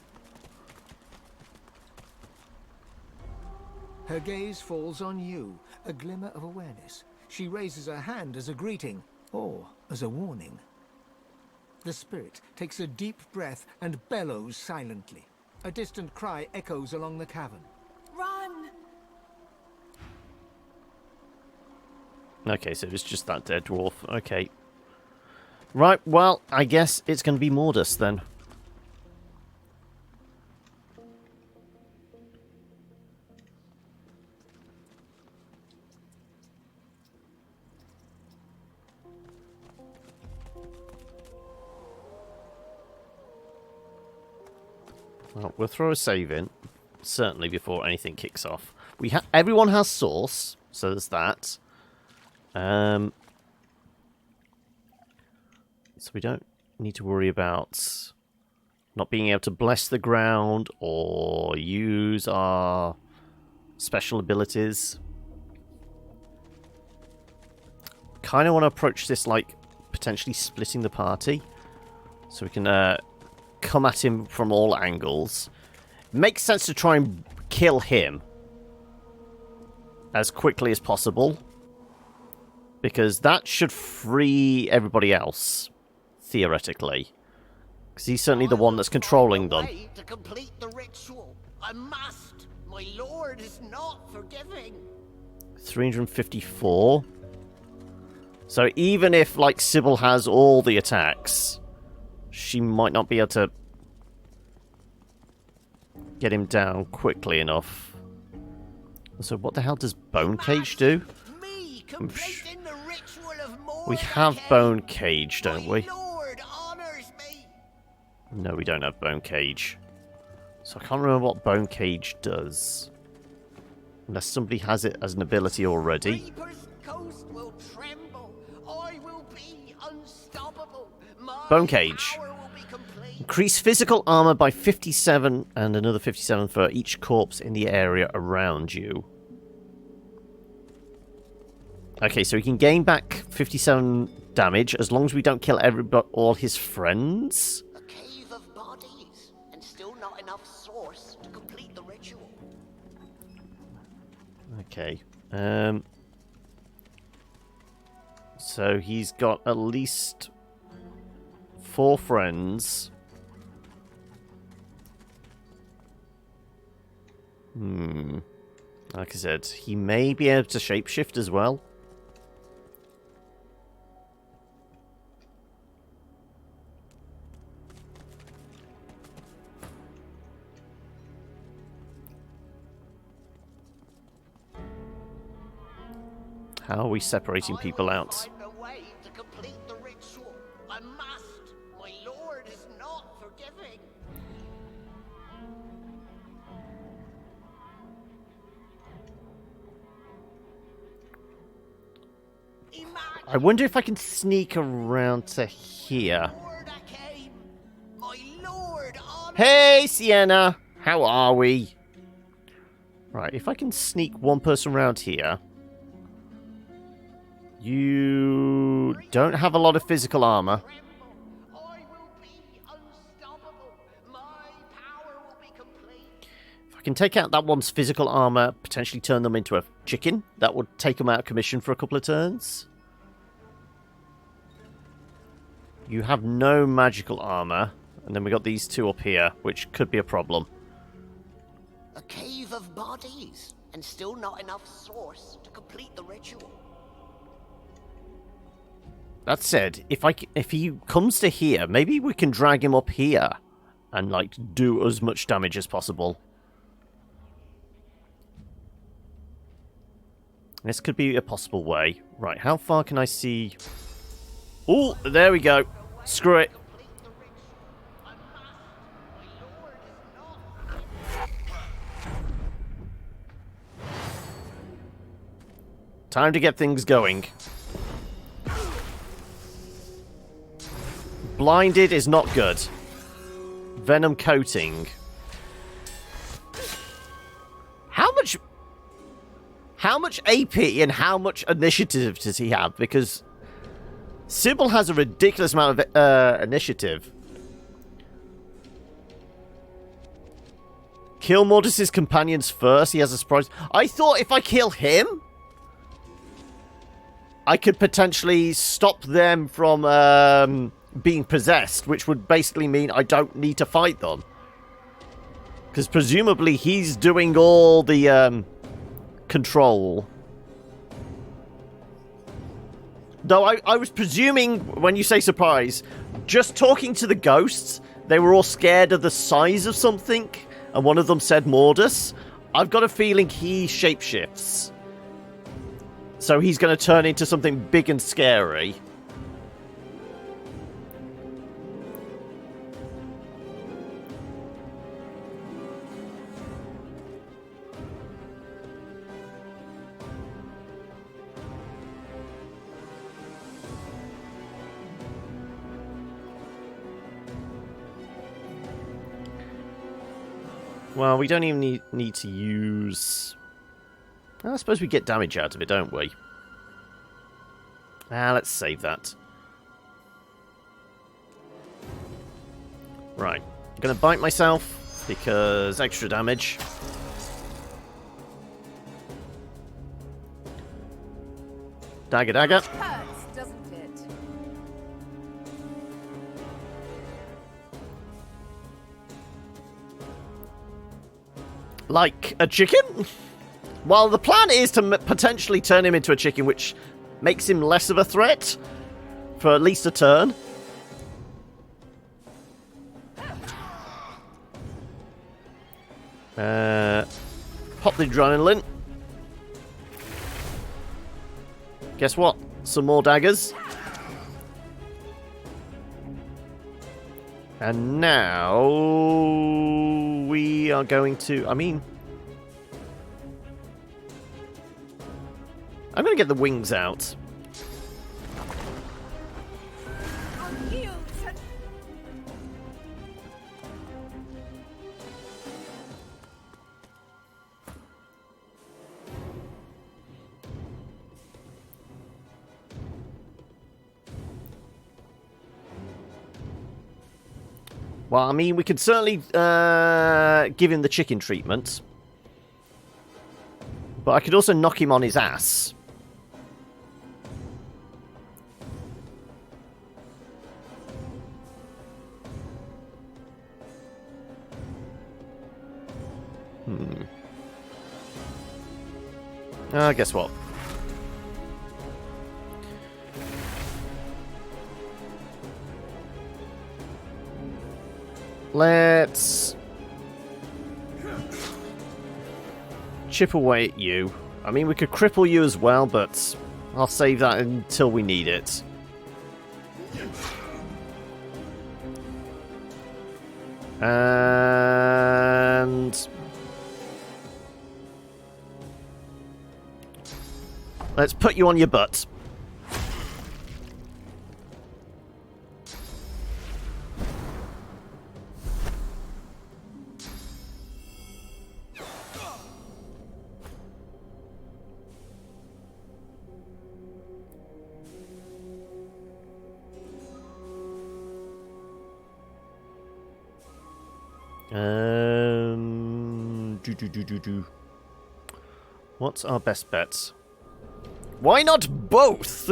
Her gaze falls on you, a glimmer of awareness. She raises her hand as a greeting, or as a warning. The spirit takes a deep breath and bellows silently. A distant cry echoes along the cavern. Run! Okay, so it's just that dead dwarf. Okay. Right, well, I guess it's going to be Mordus then. Well, we'll throw a save in, certainly before anything kicks off. Everyone has source, so there's that. So we don't need to worry about not being able to bless the ground or use our special abilities. Kind of want to approach this like potentially splitting the party, so we can come at him from all angles. Makes sense to try and kill him as quickly as possible, because that should free everybody else, theoretically. Because he's certainly the one that's controlling them. To complete the ritual, I must. My lord is not forgiving. 354. So even if, like, Sybil has all the attacks, she might not be able to get him down quickly enough. So what the hell does Bone Cage do? Me completing the ritual of We have Bone Cage, don't we? My lord honors me. No, we don't have Bone Cage. So I can't remember what Bone Cage does. Unless somebody has it as an ability already. Reaper's coast will tremble. I will be unstoppable. My Bone Cage. power will be complete. Increase physical armor by 57 and another 57 for each corpse in the area around you. Okay, so he can gain back 57 damage as long as we don't kill all his friends. A cave of bodies, and still not enough source to complete the ritual. Okay. So he's got at least 4 friends. Like I said, he may be able to shapeshift as well. How are we separating people out? Find a way to complete the ritual. I must. My lord is not forgiving. I wonder if I can sneak around to here. My lord on Hey, Sienna! How are we? Right, if I can sneak one person around here. You don't have a lot of physical armor. I will be unstoppable. My power will be complete. If I can take out that one's physical armor, potentially turn them into a chicken, that would take them out of commission for a couple of turns. You have no magical armor, and then we got these 2 up here, which could be a problem. A cave of bodies, and still not enough source to complete the ritual. That said, if he comes to here, maybe we can drag him up here and like do as much damage as possible. This could be a possible way. Right, how far can I see? Oh, there we go. Screw it. Time to get things going. Blinded is not good. Venom coating. How much AP and how much initiative does he have? Because Sybil has a ridiculous amount of initiative. Kill Mortis's companions first. He has a surprise. I thought if I kill him, I could potentially stop them from being possessed, which would basically mean I don't need to fight them. Because presumably he's doing all the control. Though I was presuming, when you say surprise, just talking to the ghosts, they were all scared of the size of something, and one of them said Mordus. I've got a feeling he shapeshifts. So he's going to turn into something big and scary. Well, we don't even need to use... I suppose we get damage out of it, don't we? Let's save that. Right. I'm going to bite myself, because extra damage. Dagger, dagger. Hurts, doesn't it? Like a chicken? Well, the plan is to potentially turn him into a chicken, which makes him less of a threat for at least a turn. Pop the adrenaline. Guess what? Some more daggers. And now we are going to... I'm going to get the wings out. On you, son. Well, we could certainly give him the chicken treatment. But I could also knock him on his ass. Guess what? Let's chip away at you. I mean, we could cripple you as well, but I'll save that until we need it. And let's put you on your butt. What's our best bets? Why not both?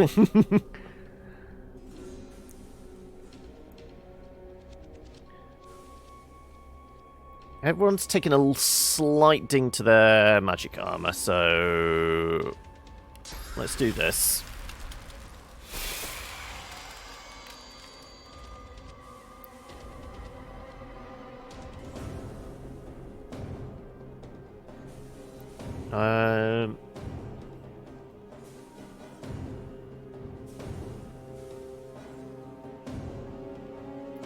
Everyone's taken a slight ding to their magic armor, so let's do this.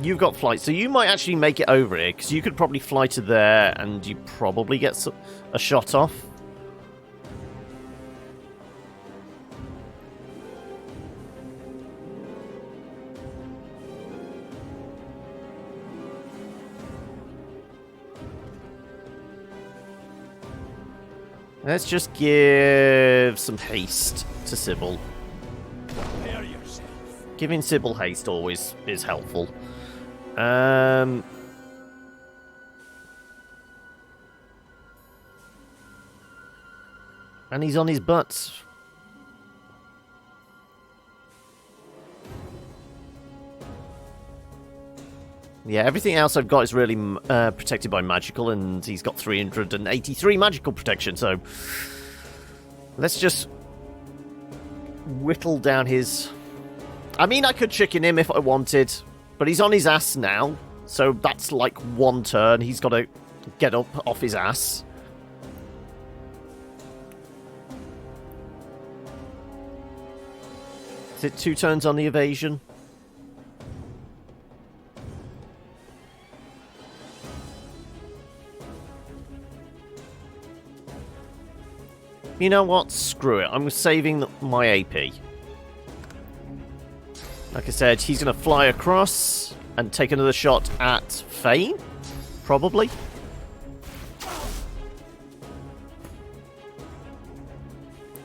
You've got flight, so you might actually make it over here, because you could probably fly to there, and you probably get a shot off. Let's just give some haste to Sybil. Prepare yourself. Giving Sybil haste always is helpful. And he's on his butt. Yeah, everything else I've got is really protected by magical, and he's got 383 magical protection, so let's just whittle down his... I mean, I could chicken him if I wanted, but he's on his ass now, so that's like one turn. He's got to get up off his ass. Is it 2 turns on the evasion? You know what? Screw it. I'm saving my AP. Like I said, he's going to fly across and take another shot at Fane. Probably.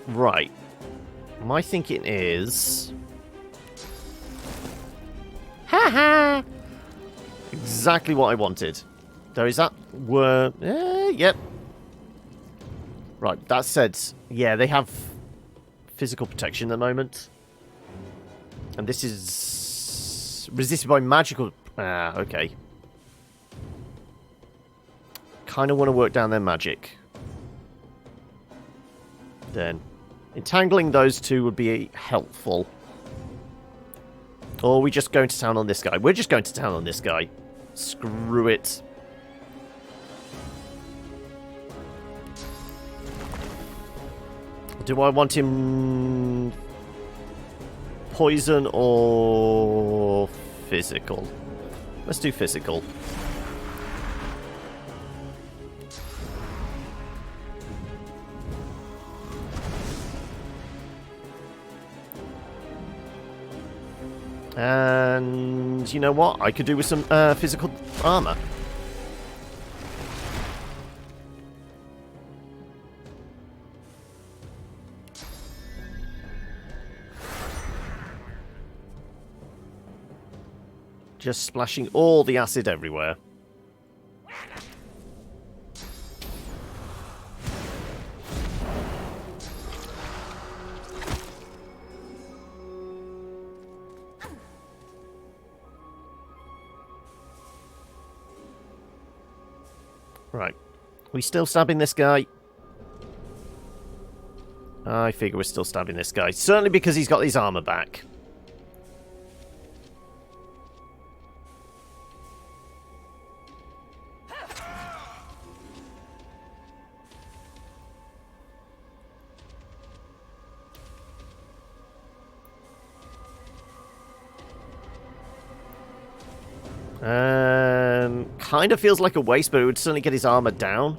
Right. My thinking is... Ha-ha! Exactly what I wanted. There is that word... yep. Right, that said, yeah, they have physical protection at the moment. And this is resisted by magical... okay. Kind of want to work down their magic. Then, entangling those two would be helpful. Or are we just going to town on this guy? We're just going to town on this guy. Screw it. Do I want him poison or physical? Let's do physical. And you know what? I could do with some physical armor. Just splashing all the acid everywhere. Right. we still stabbing this guy? I figure we're still stabbing this guy. Certainly because he's got his armor back. Kind of feels like a waste, but it would certainly get his armor down.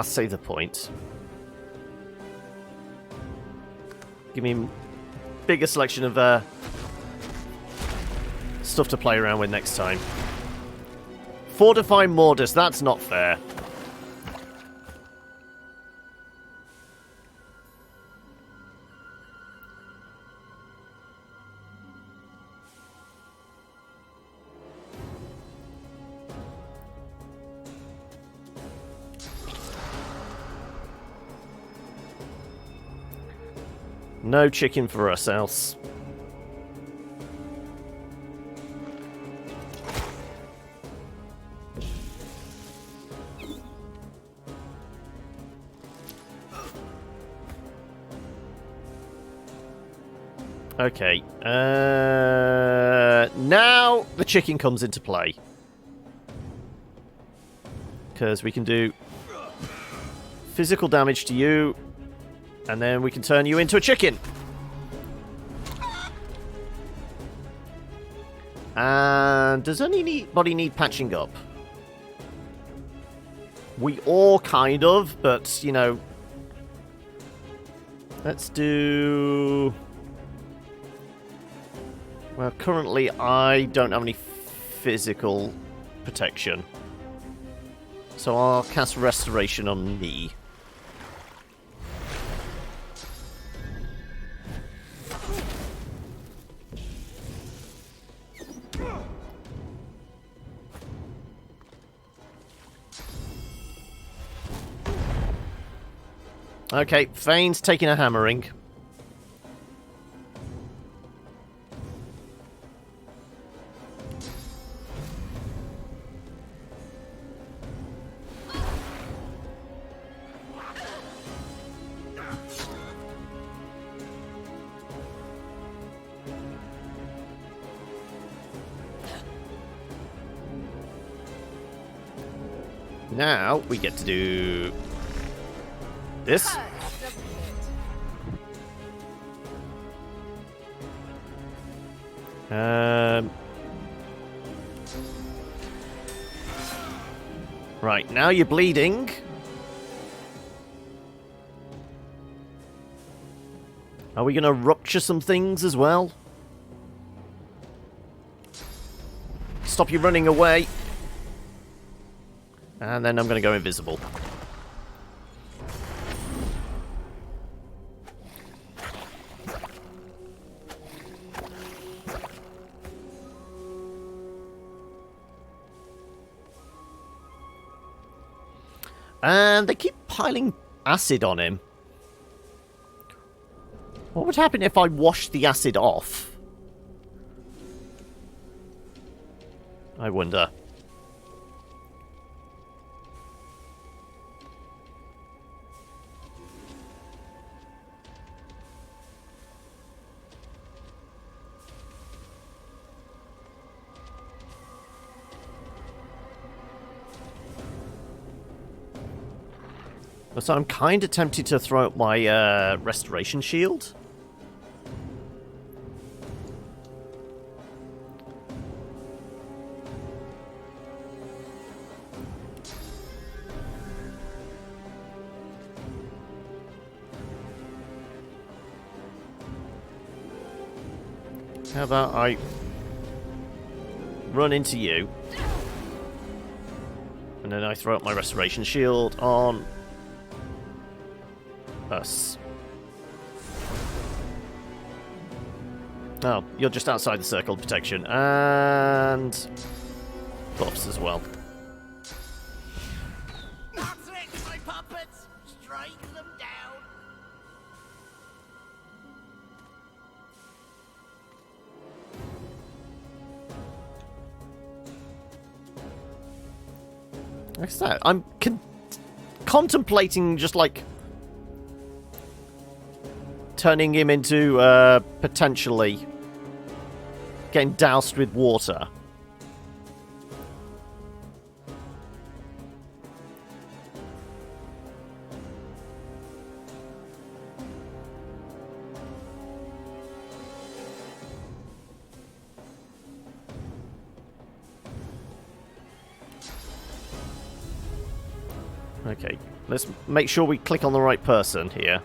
Save the point. Give me a bigger selection of stuff to play around with next time. Fortify Mordus, that's not fair. No chicken for us, else. Okay. Now the chicken comes into play. Because we can do physical damage to you. And then we can turn you into a chicken. And does anybody need patching up? We all kind of, but, you know... Let's do... Well, currently I don't have any physical protection. So I'll cast Restoration on me. Okay, Fane's taking a hammering. Now we get to do this. Right, now you're bleeding. Are we going to rupture some things as well? Stop you running away. And then I'm going to go invisible. And they keep piling acid on him. What would happen if I washed the acid off? I wonder. So I'm kind of tempted to throw out my restoration shield. How about I run into you, and then I throw out my restoration shield on us. Oh, you're just outside the circle of protection. And buffs as well. That's it, my puppets! Strike them down! Like I said, I'm contemplating just like turning him into potentially getting doused with water. Okay, let's make sure we click on the right person here.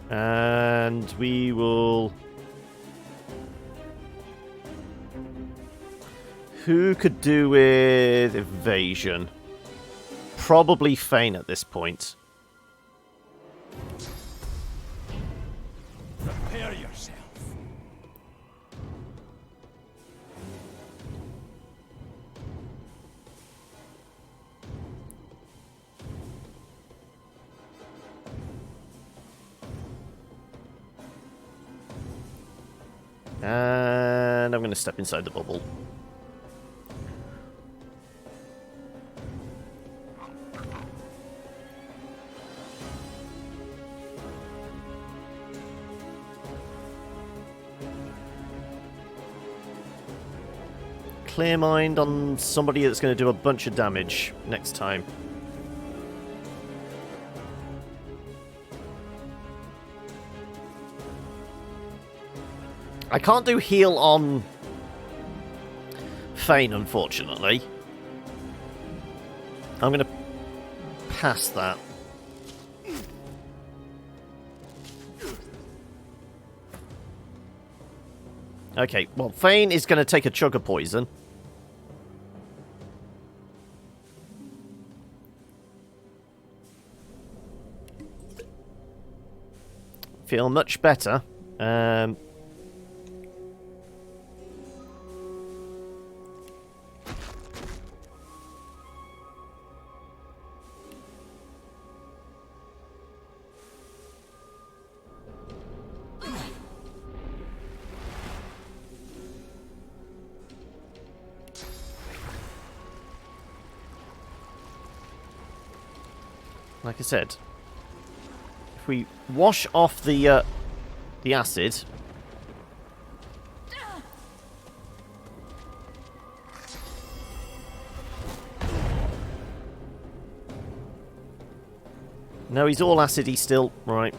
And we will... Who could do with evasion? Probably Fane at this point. Prepare yourself. And I'm going to step inside the bubble. Clear mind on somebody that's going to do a bunch of damage next time. I can't do heal on Fane, unfortunately. I'm going to pass that. Okay, well, Fane is going to take a chug of poison. Feel much better. Like I said, if we wash off the acid, no, he's all acidy still, right?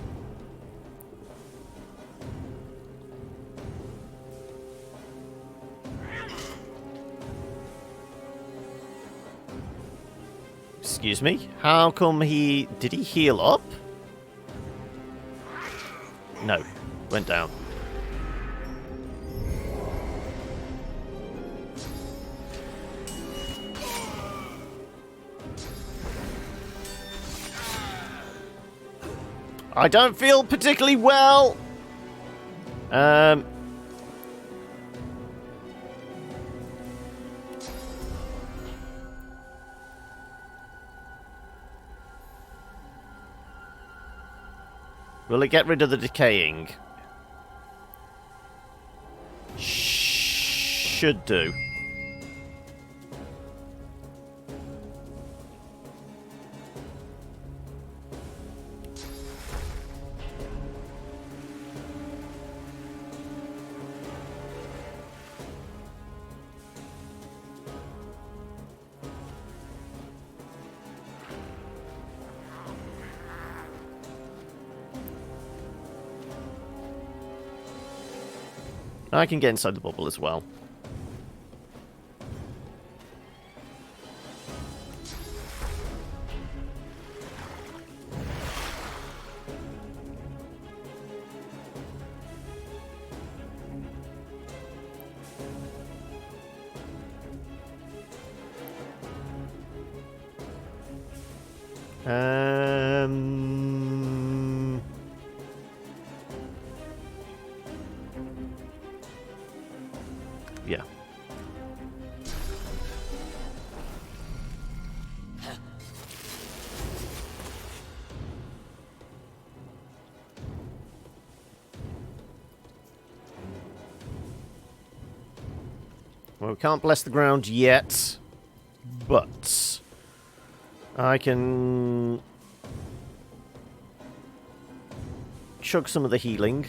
Excuse me? How come he... Did he heal up? No. Went down. I don't feel particularly well. Will it get rid of the decaying? Should do. I can get inside the bubble as well. Yeah. Well, we can't bless the ground yet, but I can chug some of the healing.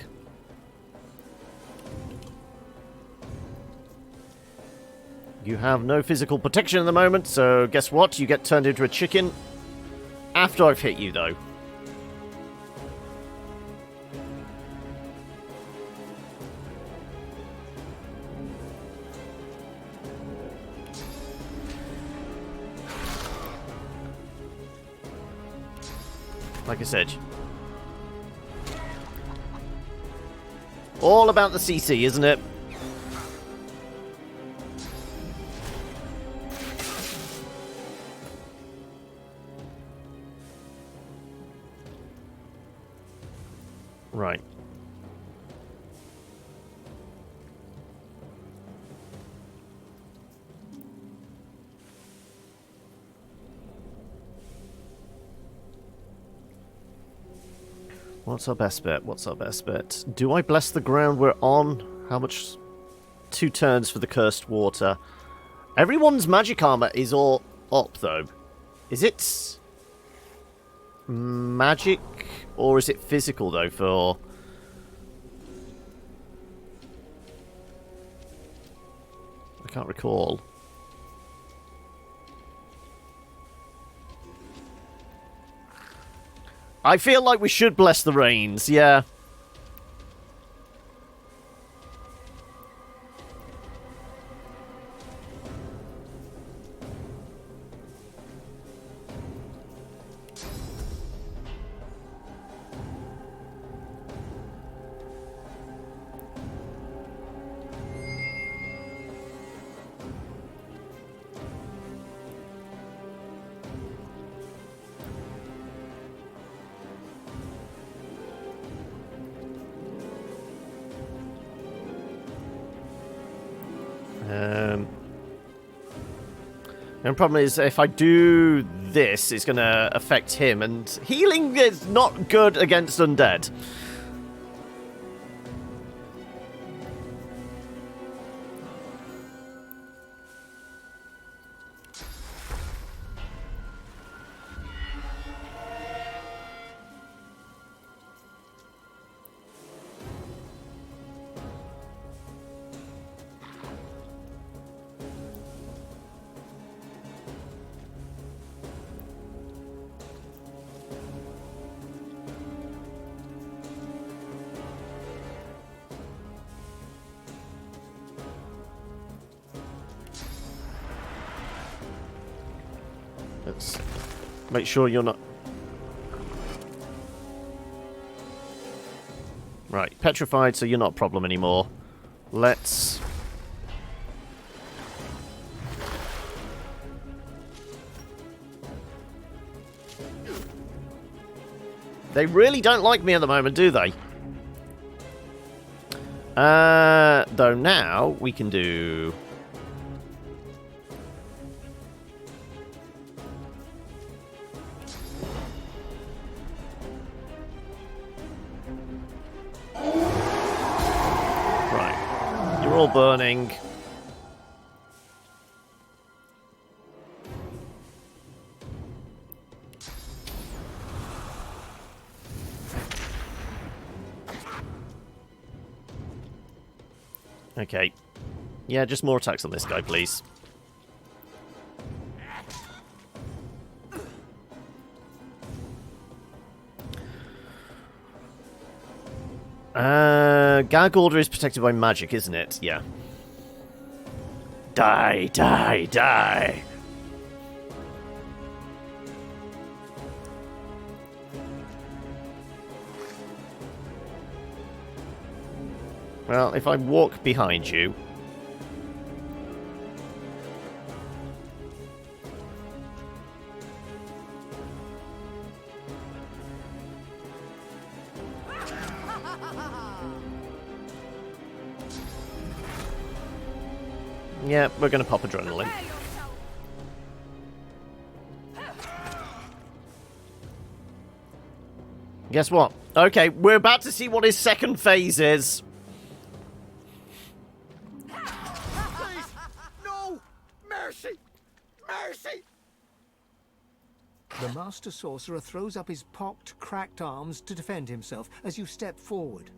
You have no physical protection at the moment, so guess what? You get turned into a chicken after I've hit you, though. Like I said. All about the CC, isn't it? Right. What's our best bet? What's our best bet? Do I bless the ground we're on? How much? 2 turns for the cursed water. Everyone's magic armor is all up, though. Is it magic or is it physical, though, for... I can't recall. I feel like we should bless the rains, yeah. The problem is, if I do this, it's going to affect him, and healing is not good against undead. Let's make sure you're not... Right, petrified, so you're not a problem anymore. Let's... They really don't like me at the moment, do they? Though now we can do... You're all burning. Okay. Yeah, just more attacks on this guy, please. Gag Order is protected by magic, isn't it? Yeah. Die, die, die! Well, if I walk behind you... Yeah, we're going to pop adrenaline. Prepare yourself. Guess what? Okay, we're about to see what his second phase is. Please! No! Mercy! Mercy! The Master Sorcerer throws up his pocked, cracked arms to defend himself as you step forward.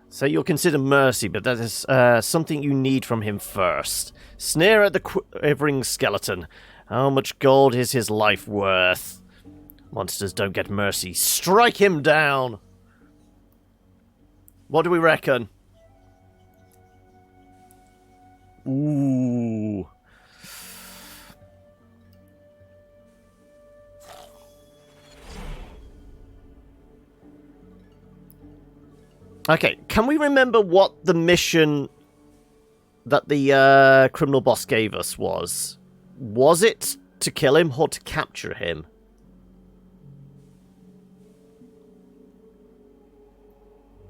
So you'll consider mercy, but that is something you need from him first. Sneer at the quivering skeleton. How much gold is his life worth? Monsters don't get mercy. Strike him down! What do we reckon? Ooh. Okay, can we remember what the mission that the criminal boss gave us was? Was it to kill him or to capture him?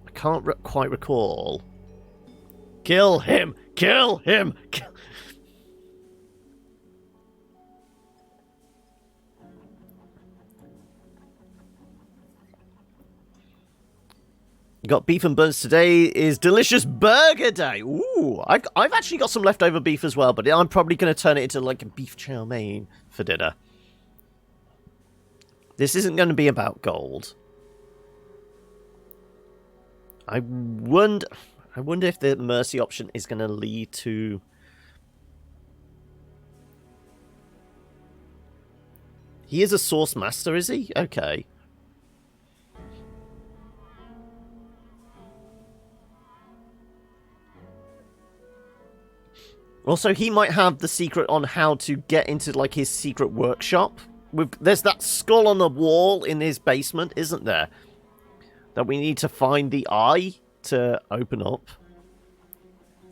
I can't quite recall. Kill him! Kill him! Got beef and buns. Today is delicious burger day. Ooh, I've actually got some leftover beef as well, but I'm probably going to turn it into like a beef chow mein for dinner. This isn't going to be about gold. I wonder if the mercy option is going to lead to... He is a source master, is he? Okay. Also, he might have the secret on how to get into, like, his secret workshop. There's that skull on the wall in his basement, isn't there? That we need to find the eye to open up.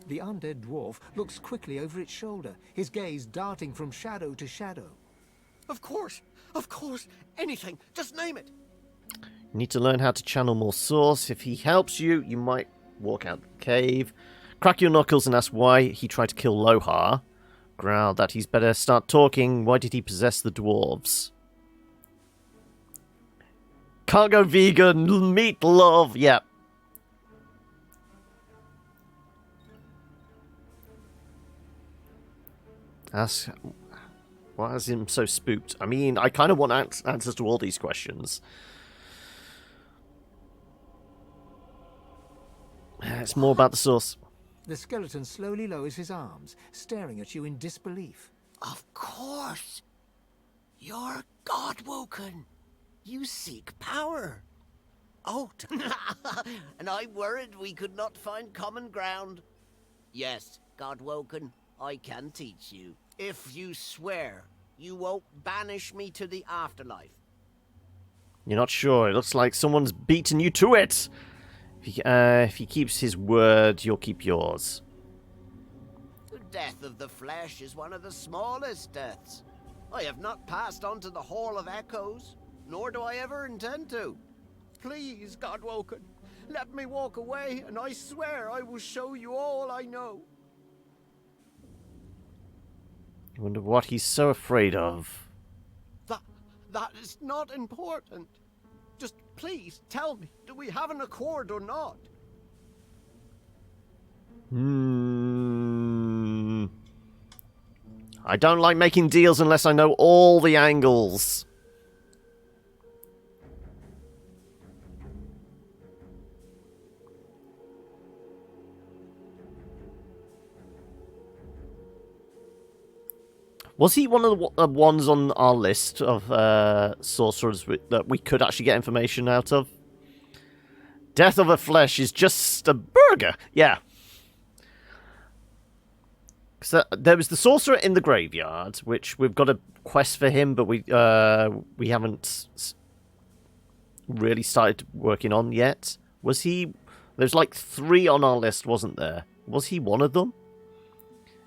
The undead dwarf looks quickly over its shoulder, his gaze darting from shadow to shadow. Of course! Of course! Anything! Just name it! You need to learn how to channel more source. If he helps you, you might walk out the cave. Crack your knuckles and ask why he tried to kill Lohar. Growl that he's better start talking. Why did he possess the dwarves? Can't go vegan. Meat love. Yep. Ask what has him so spooked? I mean, I kind of want answers to all these questions. It's more about the source. The skeleton slowly lowers his arms, staring at you in disbelief. Of course! You're God-woken. You seek power. Oh, and I worried we could not find common ground. Yes, God-woken, I can teach you. If you swear you won't banish me to the afterlife. You're not sure. It looks like someone's beaten you to it. If he keeps his word, you'll keep yours. The death of the flesh is one of the smallest deaths. I have not passed on to the Hall of Echoes, nor do I ever intend to. Please, Godwoken, let me walk away, and I swear I will show you all I know. I wonder what he's so afraid of. That is not important. Just please tell me, do we have an accord or not? I don't like making deals unless I know all the angles. Was he one of the ones on our list of sorcerers that we could actually get information out of? Death of a flesh is just a burger. Yeah. So there was the sorcerer in the graveyard, which we've got a quest for him, but we haven't really started working on yet. Was he? There's like 3 on our list, wasn't there? Was he one of them?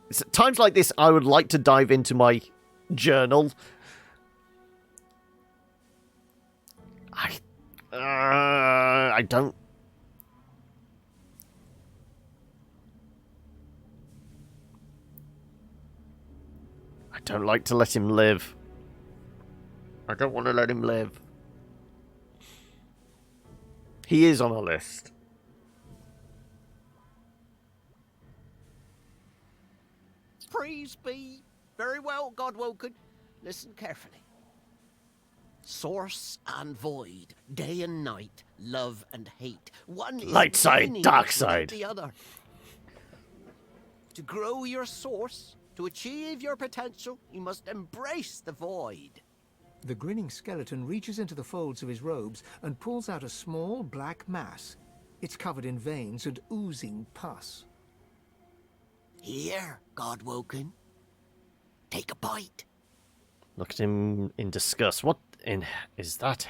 It's at times like this, I would like to dive into my journal. I don't. like to let him live. I don't want to let him live. He is on a list. Praise be. Very well, Godwoken. Listen carefully. Source and void, day and night, love and hate. One is Light side, meaningless dark without side. the other. To grow your source, to achieve your potential, you must embrace the void. The grinning skeleton reaches into the folds of his robes and pulls out a small black mass. It's covered in veins and oozing pus. Here, Godwoken. Take a bite. Look at him in disgust. What in is that?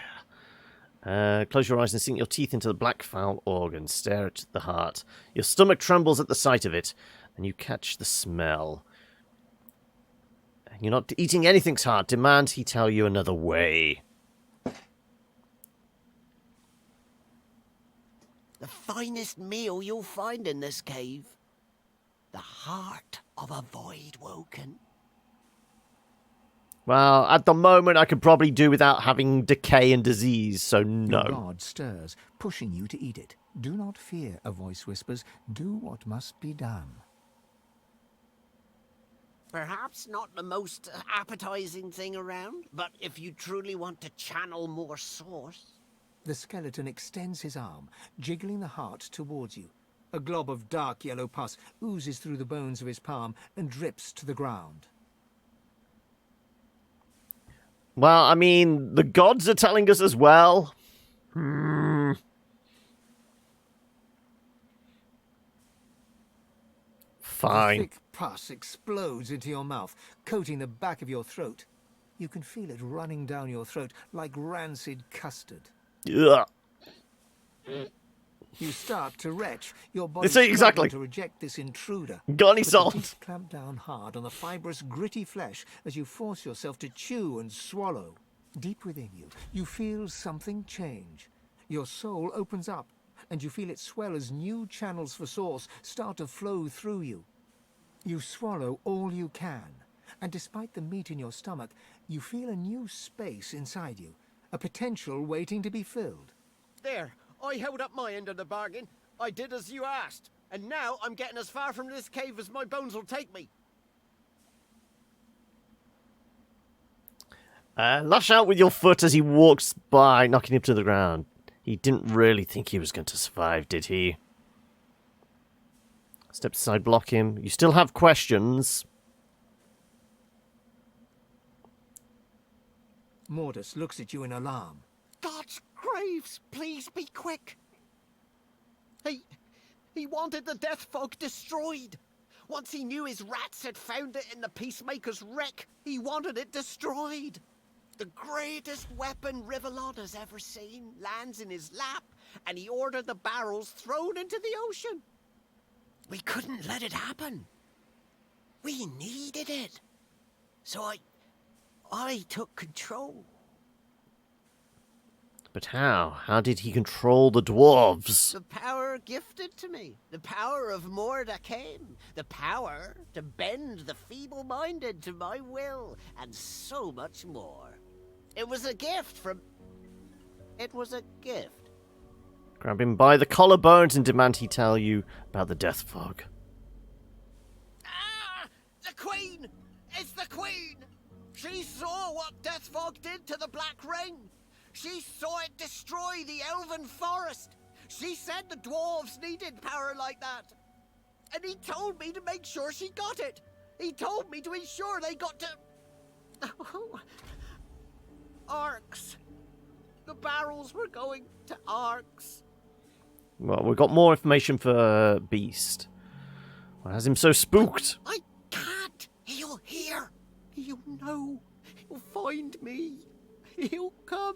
Close your eyes and sink your teeth into the black foul organ. Stare at the heart. Your stomach trembles at the sight of it, and you catch the smell. You're not eating anything's heart. Demand he tell you another way. The finest meal you'll find in this cave. The heart of a void woken. Well, at the moment, I could probably do without having decay and disease, so Your no. guard stirs, pushing you to eat it. Do not fear, a voice whispers. Do what must be done. Perhaps not the most appetizing thing around, but if you truly want to channel more source... The skeleton extends his arm, jiggling the heart towards you. A glob of dark yellow pus oozes through the bones of his palm and drips to the ground. Well, I mean, the gods are telling us as well. Fine. The thick pus explodes into your mouth, coating the back of your throat. You can feel it running down your throat like rancid custard. Ugh. You start to retch, your body Exactly. struggling to reject this intruder. Got any But the salt? teeth clamp down hard on the fibrous, gritty flesh as you force yourself to chew and swallow. Deep within you, you feel something change. Your soul opens up, and you feel it swell as new channels for source start to flow through you. You swallow all you can, and despite the meat in your stomach, you feel a new space inside you, a potential waiting to be filled. There, I held up my end of the bargain. I did as you asked. And now I'm getting as far from this cave as my bones will take me. Lash out with your foot as he walks by, knocking him to the ground. He didn't really think he was going to survive, did he? Step aside, block him. You still have questions. Mortis looks at you in alarm. God's graves, please be quick. He wanted the death fog destroyed. Once he knew his rats had found it in the Peacemaker's wreck, he wanted it destroyed. The greatest weapon Rivellon has ever seen lands in his lap, and he ordered the barrels thrown into the ocean. We couldn't let it happen. We needed it. So I took control. But how? How did he control the dwarves? The power gifted to me. The power of Mordecai. The power to bend the feeble-minded to my will. And so much more. It was a gift from... It was a gift. Grab him by the collarbones and demand he tell you about the death fog. Ah! The Queen! It's the Queen! She saw what death fog did to the Black Ring. She saw it destroy the elven forest. She said the dwarves needed power like that. And he told me to make sure she got it. He told me to ensure they got to... Oh. Arcs. The barrels were going to Arcs. Well, we've got more information for Beast. What has him so spooked? I can't. He'll hear. He'll know. He'll find me. He'll come.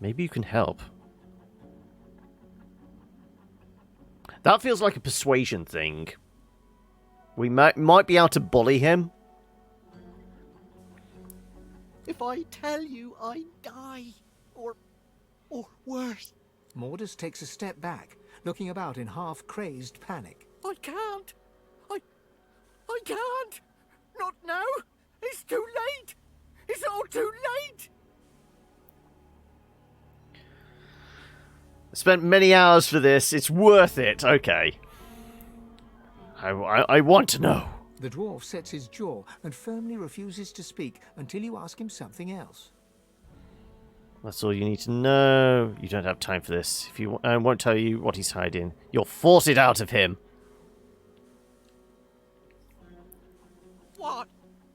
Maybe you can help. That feels like a persuasion thing. We might be able to bully him. If I tell you, I die. Or worse. Mordus takes a step back, looking about in half-crazed panic. I can't. I can't. Not now. It's too late. It's all too late. Spent many hours for this. It's worth it. Okay. I want to know. The dwarf sets his jaw and firmly refuses to speak until you ask him something else. That's all you need to know. You don't have time for this. If you, I won't tell you what he's hiding. You'll force it out of him. What?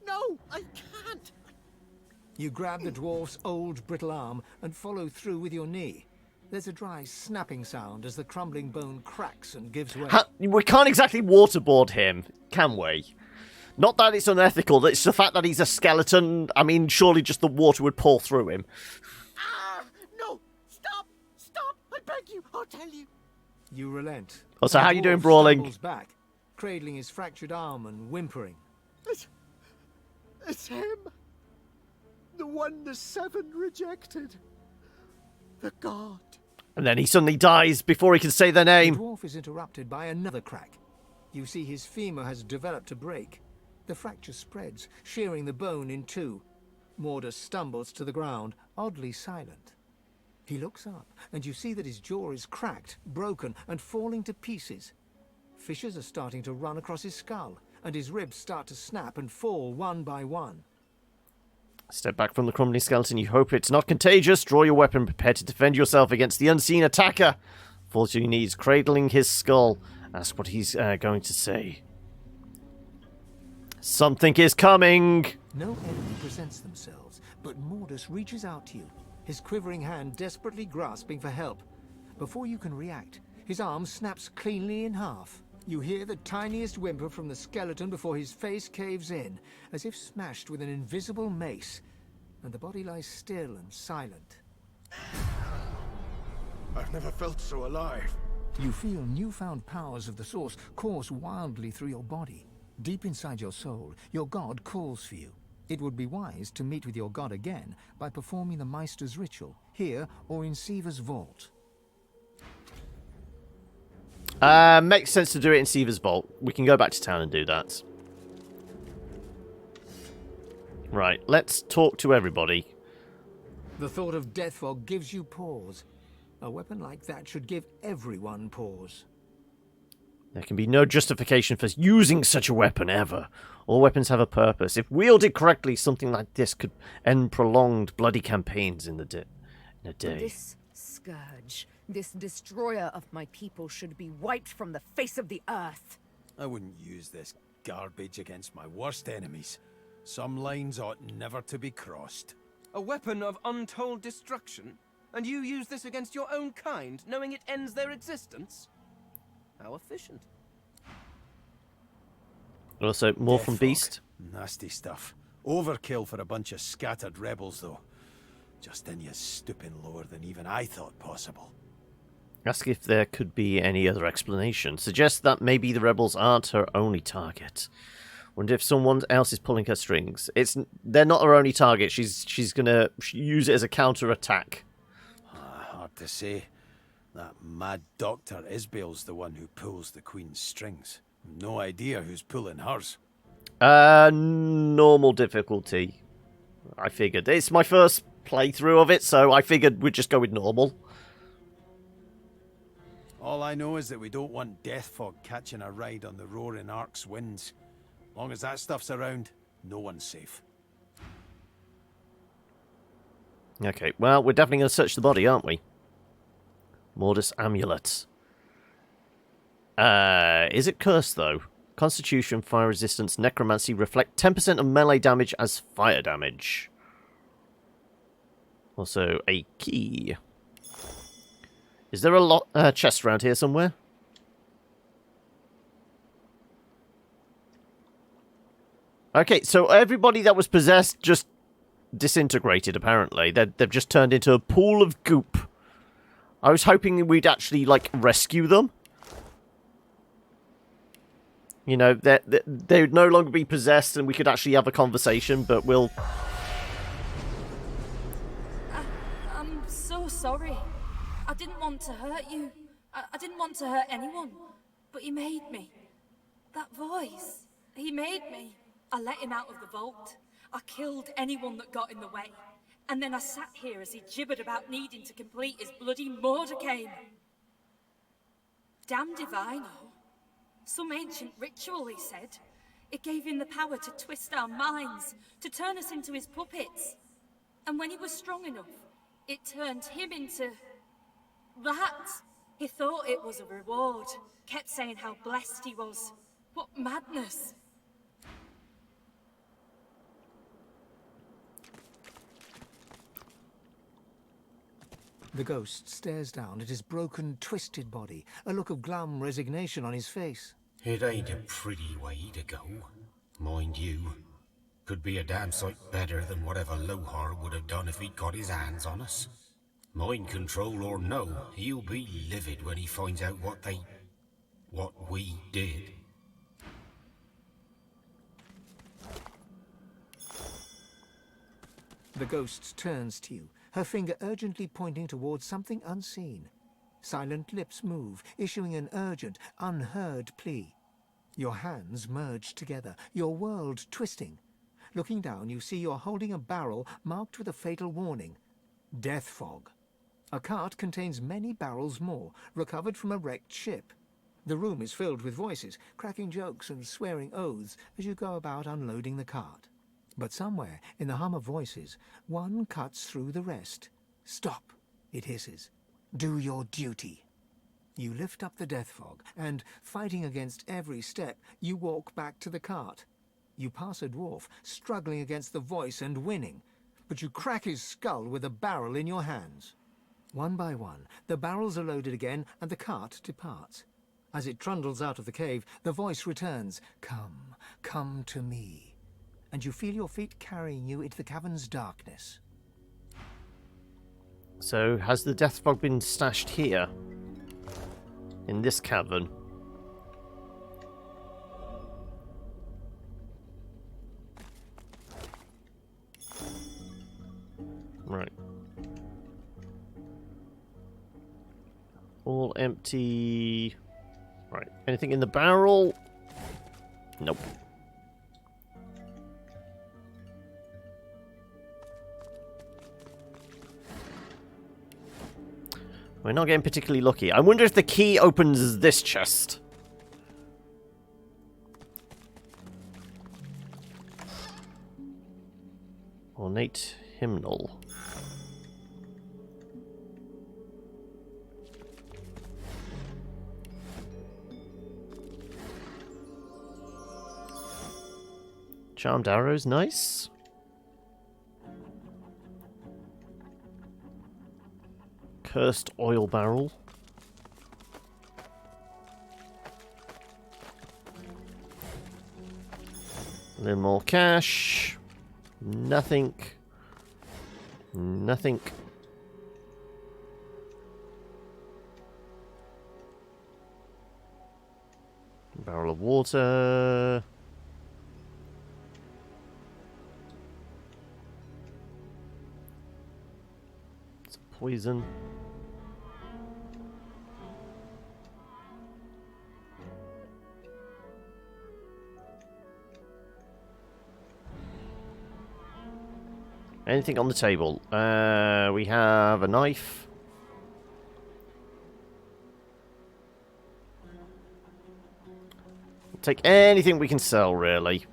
No, I can't. You grab the dwarf's old brittle arm and follow through with your knee. There's a dry snapping sound as the crumbling bone cracks and gives way. We can't exactly waterboard him, can we? Not that it's unethical, it's the fact that he's a skeleton. I mean, surely just the water would pour through him. Ah, no, stop, I beg you, I'll tell you. You relent. Oh, so The how you doing, dwarf brawling? stumbles back, cradling his fractured arm and whimpering. It's him. The one the seven rejected. The god. And then he suddenly dies before he can say their The name. dwarf is interrupted by another crack. You see his femur has developed a break. The fracture spreads, shearing the bone in two. Mordus stumbles to the ground, oddly silent. He looks up, and you see that his jaw is cracked, broken, and falling to pieces. Fissures are starting to run across his skull, and his ribs start to snap and fall one by one. Step back from the crumbling skeleton. You hope it's not contagious. Draw your weapon, prepare to defend yourself against the unseen attacker. Fall to your knees, cradling his skull. Ask what he's going to say. Something is coming! No enemy presents themselves, but Mordus reaches out to you, his quivering hand desperately grasping for help. Before you can react, his arm snaps cleanly in half. You hear the tiniest whimper from the skeleton before his face caves in, as if smashed with an invisible mace, and the body lies still and silent. I've never felt so alive. You feel newfound powers of the source course wildly through your body. Deep inside your soul, your god calls for you. It would be wise to meet with your god again by performing the Meister's ritual, here or in Siva's vault. Makes sense to do it in Siva's vault. We can go back to town and do that. Right, let's talk to everybody. The thought of death fog gives you pause. A weapon like that should give everyone pause. There can be no justification for using such a weapon ever. All weapons have a purpose. If wielded correctly, something like this could end prolonged bloody campaigns in a day. This scourge, this destroyer of my people, should be wiped from the face of the earth. I wouldn't use this garbage against my worst enemies. Some lines ought never to be crossed. A weapon of untold destruction? And you use this against your own kind, knowing it ends their existence? How efficient. Also, more Death from fog. Beast. Nasty stuff. Overkill for a bunch of scattered rebels, though. Justinia's stooping lower than even I thought possible. Ask if there could be any other explanation. Suggest that maybe the rebels aren't her only target. Wonder if someone else is pulling her strings. They're not her only target. She's gonna use it as a counter-attack. Hard to say. That mad Dr. Isbale's the one who pulls the Queen's strings. No idea who's pulling hers. Normal difficulty. I figured. It's my first playthrough of it, so I figured we'd just go with normal. All I know is that we don't want death fog catching a ride on the roaring Ark's winds. Long as that stuff's around, no one's safe. Okay, well, we're definitely going to search the body, aren't we? Mordus amulet. Is it cursed, though? Constitution, fire resistance, necromancy reflect 10% of melee damage as fire damage. Also, a key. Is there a chest around here somewhere? Okay, so everybody that was possessed just disintegrated, apparently. They've just turned into a pool of goop. I was hoping we'd actually, like, rescue them. You know, they would no longer be possessed and we could actually have a conversation, but we'll... I'm so sorry. I didn't want to hurt you. I didn't want to hurt anyone. But he made me. That voice. He made me. I let him out of the vault. I killed anyone that got in the way. And then I sat here as he gibbered about needing to complete his bloody Mordecai. Damn divine, oh. Some ancient ritual, he said. It gave him the power to twist our minds, to turn us into his puppets. And when he was strong enough, it turned him into... that. He thought it was a reward. Kept saying how blessed he was. What madness. The ghost stares down at his broken, twisted body, a look of glum resignation on his face. It ain't a pretty way to go. Mind you, could be a damn sight better than whatever Lohar would have done if he'd got his hands on us. Mind control or no, he'll be livid when he finds out what we did. The ghost turns to you, her finger urgently pointing towards something unseen. Silent lips move, issuing an urgent, unheard plea. Your hands merge together, your world twisting. Looking down, you see you're holding a barrel marked with a fatal warning. Death fog. A cart contains many barrels more, recovered from a wrecked ship. The room is filled with voices, cracking jokes and swearing oaths as you go about unloading the cart. But somewhere, in the hum of voices, one cuts through the rest. Stop, it hisses. Do your duty. You lift up the death fog, and, fighting against every step, you walk back to the cart. You pass a dwarf, struggling against the voice and winning, but you crack his skull with a barrel in your hands. One by one, the barrels are loaded again, and the cart departs. As it trundles out of the cave, the voice returns, "Come, come to me." And you feel your feet carrying you into the cavern's darkness. So, has the death fog been stashed here? In this cavern? Right. All empty. Right. Anything in the barrel? Nope. We're not getting particularly lucky. I wonder if the key opens this chest. Ornate hymnal. Charmed arrows, nice. Cursed oil barrel. A little more cash. Nothing. Nothing. Barrel of water. Some poison. Anything on the table? We have a knife. Take anything we can sell, really.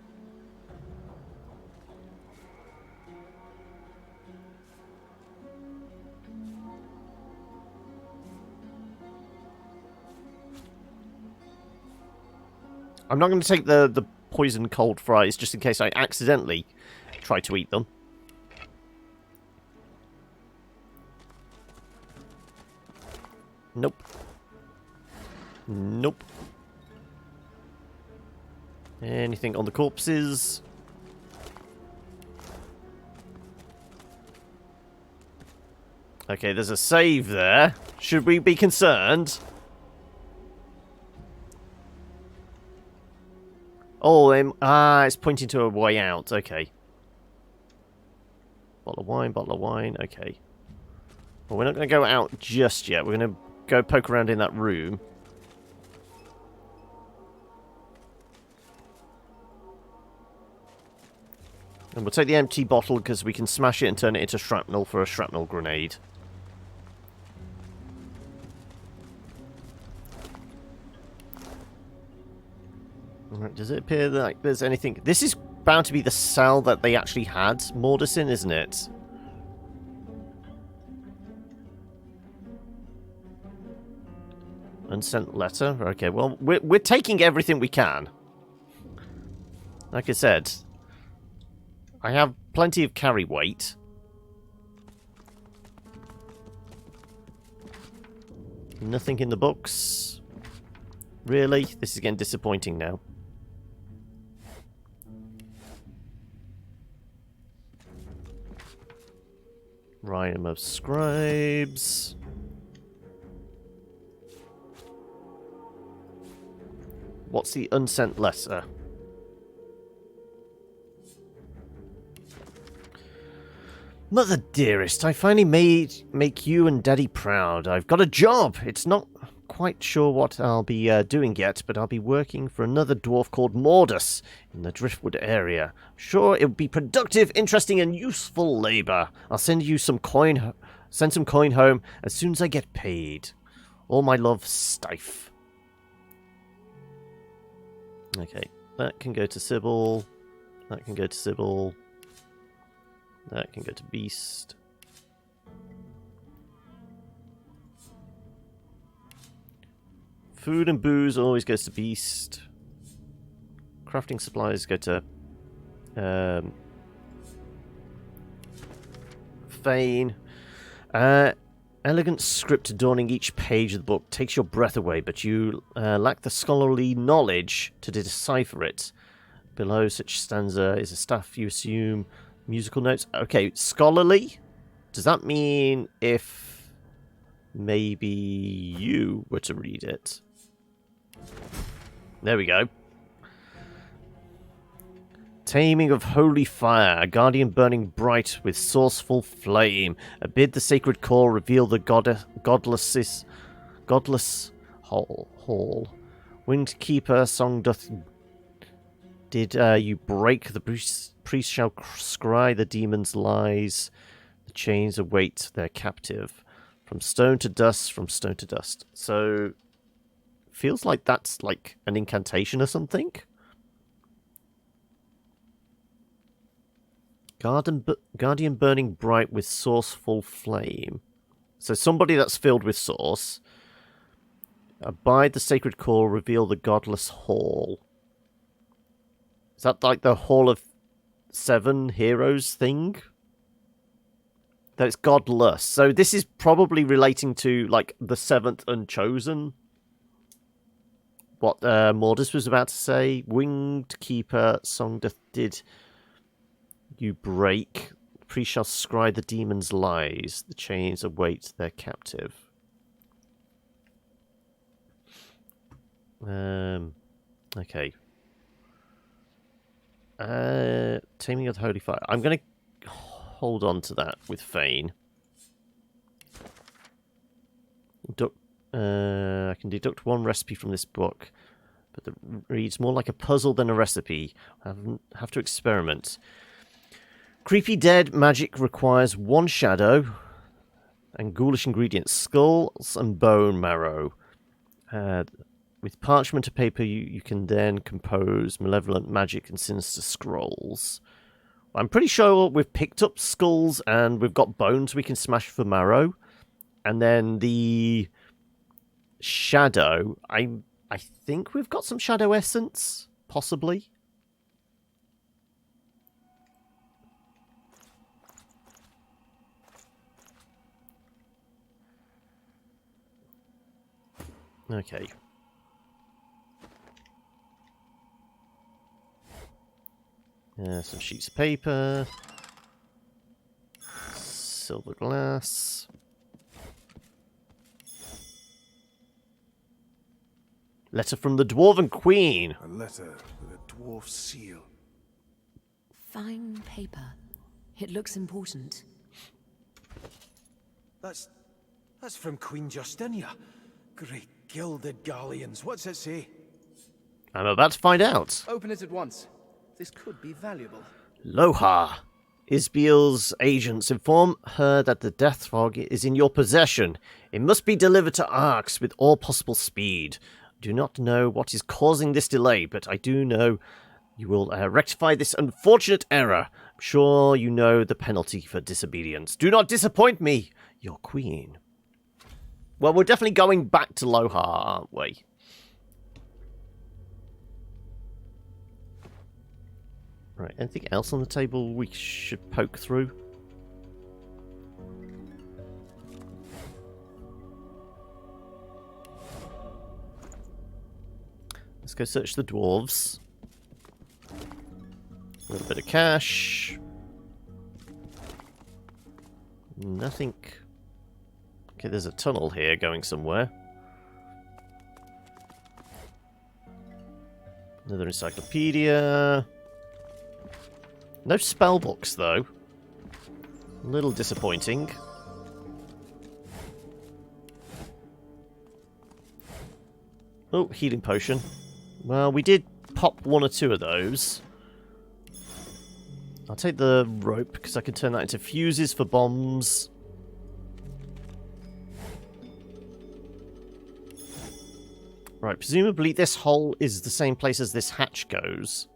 I'm not going to take the poison cold fries just in case I accidentally try to eat them. Nope. Nope. Anything on the corpses? Okay, there's a save there. Should we be concerned? Oh, it's pointing to a way out. Okay. Bottle of wine, okay. Well, we're not going to go out just yet. We're going to go poke around in that room. And we'll take the empty bottle because we can smash it and turn it into shrapnel for a shrapnel grenade. Alright, does it appear like there's anything... This is bound to be the cell that they actually had Mordus in, isn't it? Unsent letter? Okay, well, we're taking everything we can. Like I said, I have plenty of carry weight. Nothing in the books. Really? This is getting disappointing now. Rhyme of Scribes. What's the unsent letter? Mother dearest, I finally make you and Daddy proud. I've got a job. It's not quite sure what I'll be doing yet, but I'll be working for another dwarf called Mordus in the Driftwood area. Sure, it'll be productive, interesting, and useful labor. I'll send you some coin, send some coin home as soon as I get paid. All my love, Stife. Okay, that can go to Sybil. That can go to Sybil. That can go to Beast. Food and booze always goes to Beast. Crafting supplies go to Fane. Elegant script adorning each page of the book takes your breath away, but you lack the scholarly knowledge to decipher it. Below such stanza is a staff you assume. Musical notes. Okay, scholarly? Does that mean if maybe you were to read it? There we go. Taming of holy fire, a guardian burning bright with sourceful flame. Amid the sacred core reveal the godless hall. Winged keeper, song doth... Did you break? The priest shall scry the demon's lies. The chains await their captive. From stone to dust, from stone to dust. So, feels like that's like an incantation or something. Guardian burning bright with sourceful flame. So somebody that's filled with source. Abide the sacred core, reveal the godless hall. Is that like the Hall of Seven Heroes thing? That it's godless. So this is probably relating to like the Seventh Unchosen. What Mordus was about to say. Winged Keeper, song did you break. The priest shall scry the demon's lies. The chains await their captive. Okay. Taming of the Holy Fire. I'm going to hold on to that with Fane. I can deduct one recipe from this book, but it reads more like a puzzle than a recipe. I have to experiment. Creepy dead magic requires one shadow and ghoulish ingredients, skulls and bone marrow. With parchment to paper, you can then compose malevolent magic and sinister scrolls. I'm pretty sure we've picked up skulls and we've got bones we can smash for marrow. And then the shadow, I think we've got some shadow essence, possibly. Okay. Some sheets of paper. Silver glass. Letter from the Dwarven Queen. A letter with a dwarf seal. Fine paper. It looks important. That's That's from Queen Justinia. Great gilded galleons. What's it say? I'm about to find out. Open it at once. This could be valuable. Lohar. Isbiel's agents inform her that the death fog is in your possession. It must be delivered to Arx with all possible speed. I do not know what is causing this delay, but I do know you will rectify this unfortunate error. I'm sure you know the penalty for disobedience. Do not disappoint me, your queen. Well, we're definitely going back to Lohar, aren't we? Right, anything else on the table we should poke through? Let's go search the dwarves. A little bit of cash. Nothing. Okay, there's a tunnel here going somewhere. Another encyclopedia. No spell books, though. A little disappointing. Oh, healing potion. Well, we did pop one or two of those. I'll take the rope, because I can turn that into fuses for bombs. Right, presumably this hole is the same place as this hatch goes.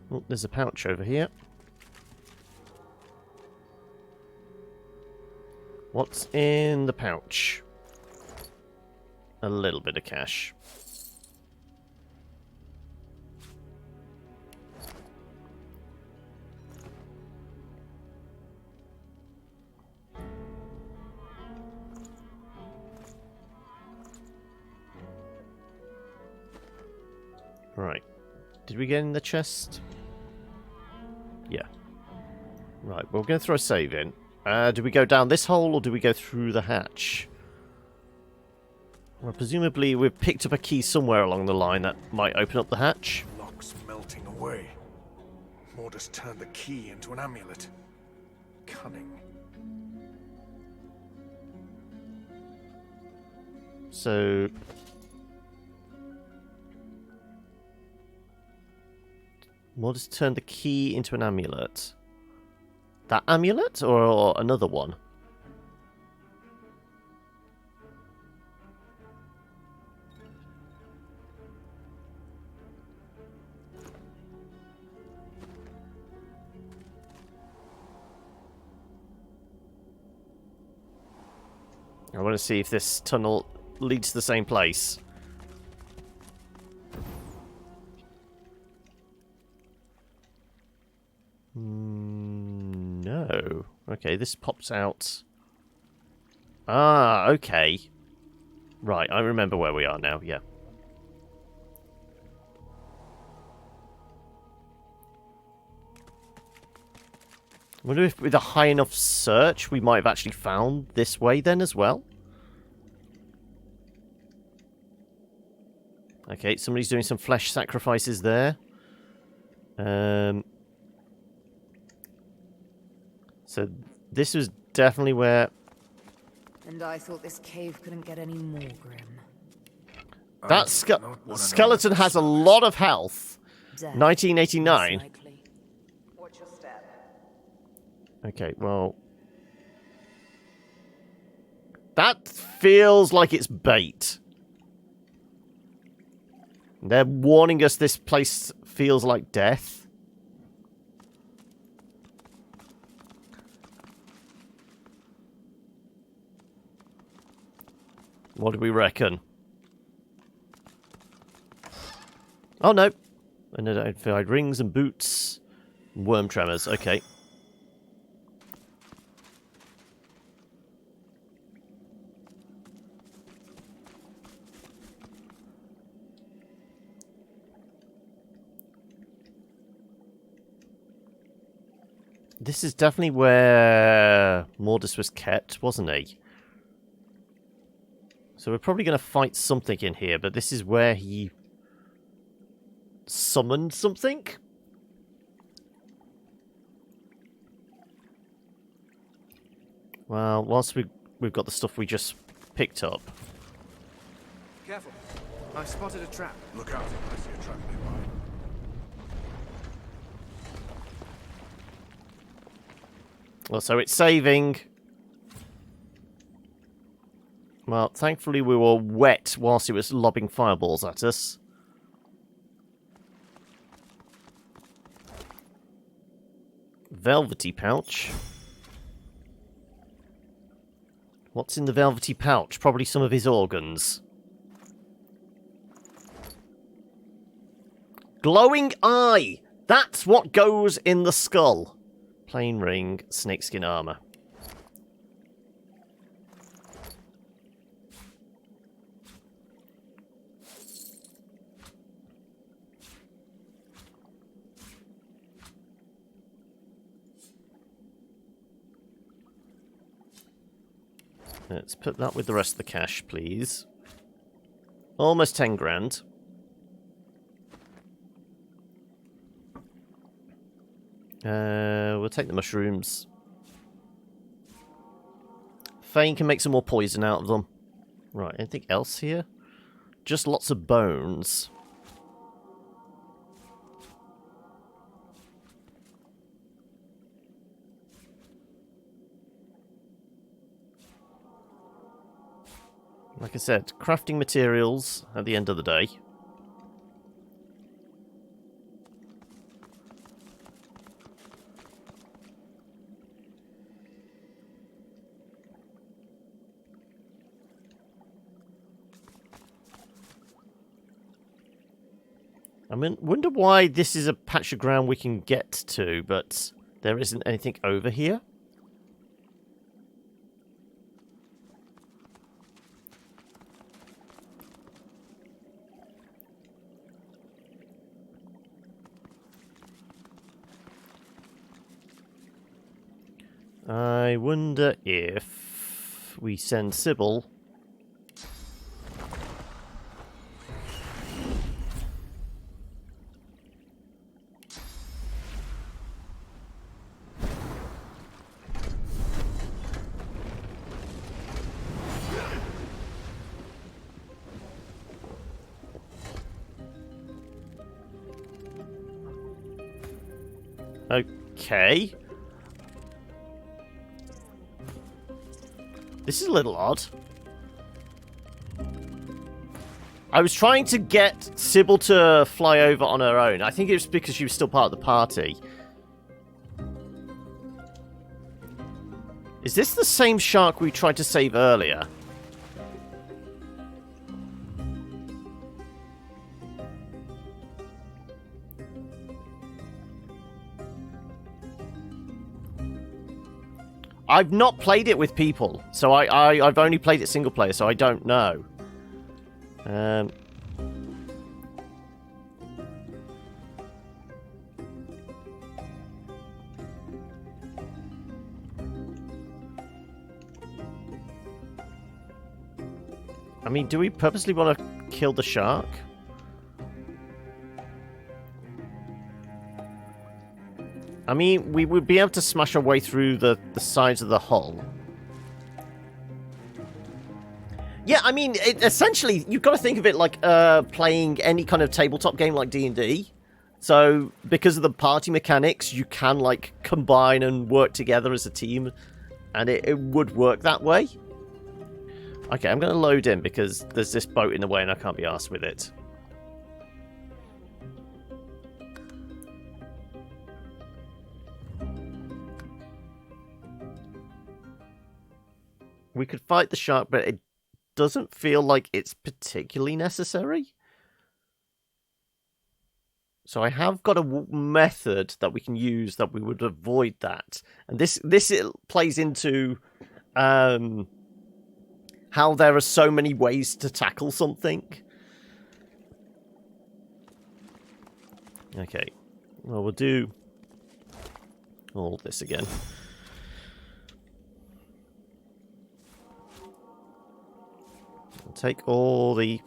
Oh, there's a pouch over here. What's in the pouch? A little bit of cash. Right. Did we get in the chest? Yeah. Right, we're going to throw a save in. Do we go down this hole, or do we go through the hatch? Well, presumably we've picked up a key somewhere along the line that might open up the hatch. Lock's melting away. Mortis turned the key into an amulet. Cunning. So... Mortis turned the key into an amulet. That amulet, or another one? I want to see if this tunnel leads to the same place. No. Okay, this pops out. Ah, okay. Right, I remember where we are now, yeah. I wonder if with a high enough search we might have actually found this way then as well. Okay, somebody's doing some flesh sacrifices there. So this was definitely where... And I thought this cave couldn't get any more grim. That skeleton has a lot of health. 1989. Watch your step. Okay, well... That feels like it's bait. They're warning us this place feels like death. What do we reckon? Oh, no. Unidentified rings and boots. Worm tremors. Okay. This is definitely where Mortis was kept, wasn't he? So we're probably going to fight something in here, but this is where he summoned something? Well, whilst we've got the stuff we just picked up. Careful. I spotted a trap. Look out. I see a trap nearby. Well, so it's saving. Well, thankfully we were wet whilst it was lobbing fireballs at us. Velvety pouch. What's in the velvety pouch? Probably some of his organs. Glowing eye! That's what goes in the skull. Plain ring, snakeskin armor. Let's put that with the rest of the cash, please. Almost 10 grand. We'll take the mushrooms. Fane can make some more poison out of them. Right, anything else here? Just lots of bones. Like I said, crafting materials at the end of the day. I mean, wonder why this is a patch of ground we can get to, but there isn't anything over here. I wonder if we send Sybil. Okay. This is a little odd. I was trying to get Sybil to fly over on her own. I think it was because she was still part of the party. Is this the same shark we tried to save earlier? I've not played it with people, so I've only played it single player, so I don't know. I mean, do we purposely want to kill the shark? I mean, we would be able to smash our way through the sides of the hull. Yeah, I mean, essentially, you've got to think of it like playing any kind of tabletop game like D&D. So, because of the party mechanics, you can, like, combine and work together as a team. And it would work that way. Okay, I'm going to load in because there's this boat in the way and I can't be arsed with it. We could fight the shark, but it doesn't feel like it's particularly necessary. So I have got a method that we can use that we would avoid that. And this it plays into how there are so many ways to tackle something. Okay. Well, we'll do all this again. take all the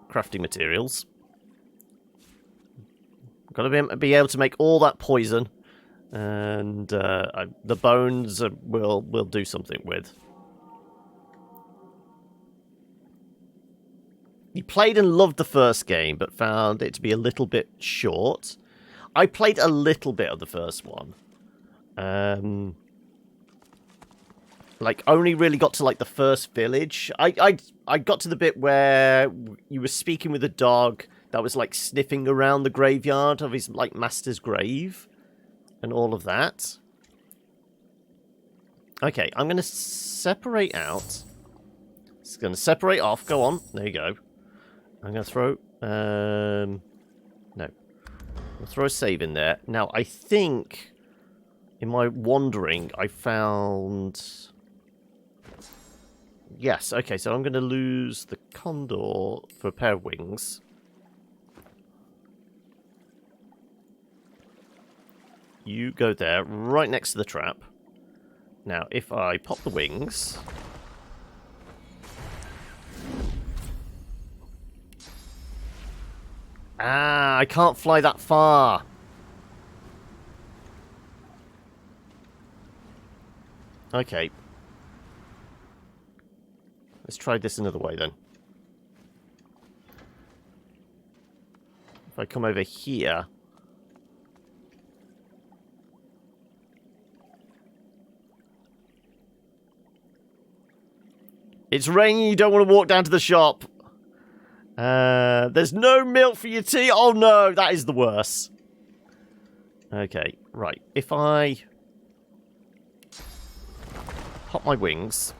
crafting materials. Got to be able to make all that poison, and the bones we'll do something with. You played and loved the first game, but found it to be a little bit short. I played a little bit of the first one. Like, only really got to, like, the first village. I got to the bit where you were speaking with a dog that was, like, sniffing around the graveyard of his, like, master's grave. And all of that. Okay, I'm going to separate out. It's going to separate off. Go on. There you go. I'm going to throw... no. I'll throw a save in there. Now, I think... in my wandering, I found... Yes, okay, so I'm going to lose the condor for a pair of wings. You go there, right next to the trap. Now, if I pop the wings... Ah, I can't fly that far. Okay. Let's try this another way then. If I come over here... It's raining, you don't want to walk down to the shop. There's no milk for your tea. Oh no, that is the worst. Okay, right. If I pop my wings.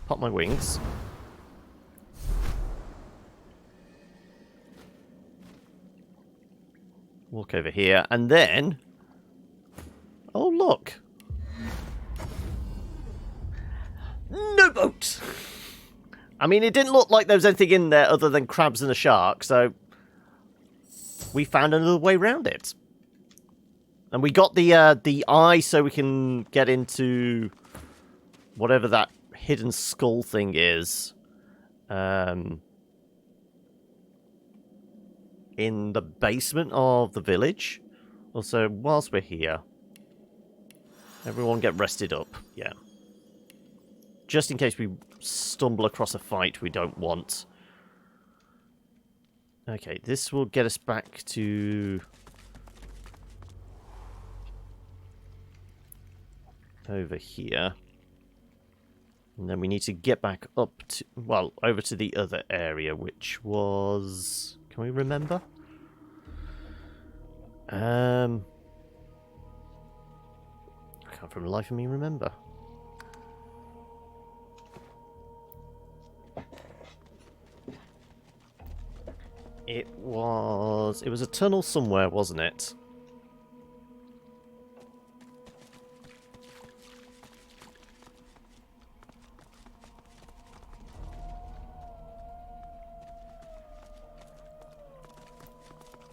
Pop my wings. Walk over here, and then... Oh, look! No boat! I mean, it didn't look like there was anything in there other than crabs and a shark, so... we found another way around it. And we got the eye so we can get into... whatever that hidden skull thing is. In the basement of the village. Also, whilst we're here, everyone get rested up. Yeah. Just in case we stumble across a fight we don't want. Okay, this will get us back to... over here. And then we need to get back up to... well, over to the other area, which was... can we remember? I can't for the life of me remember. It was a tunnel somewhere, wasn't it?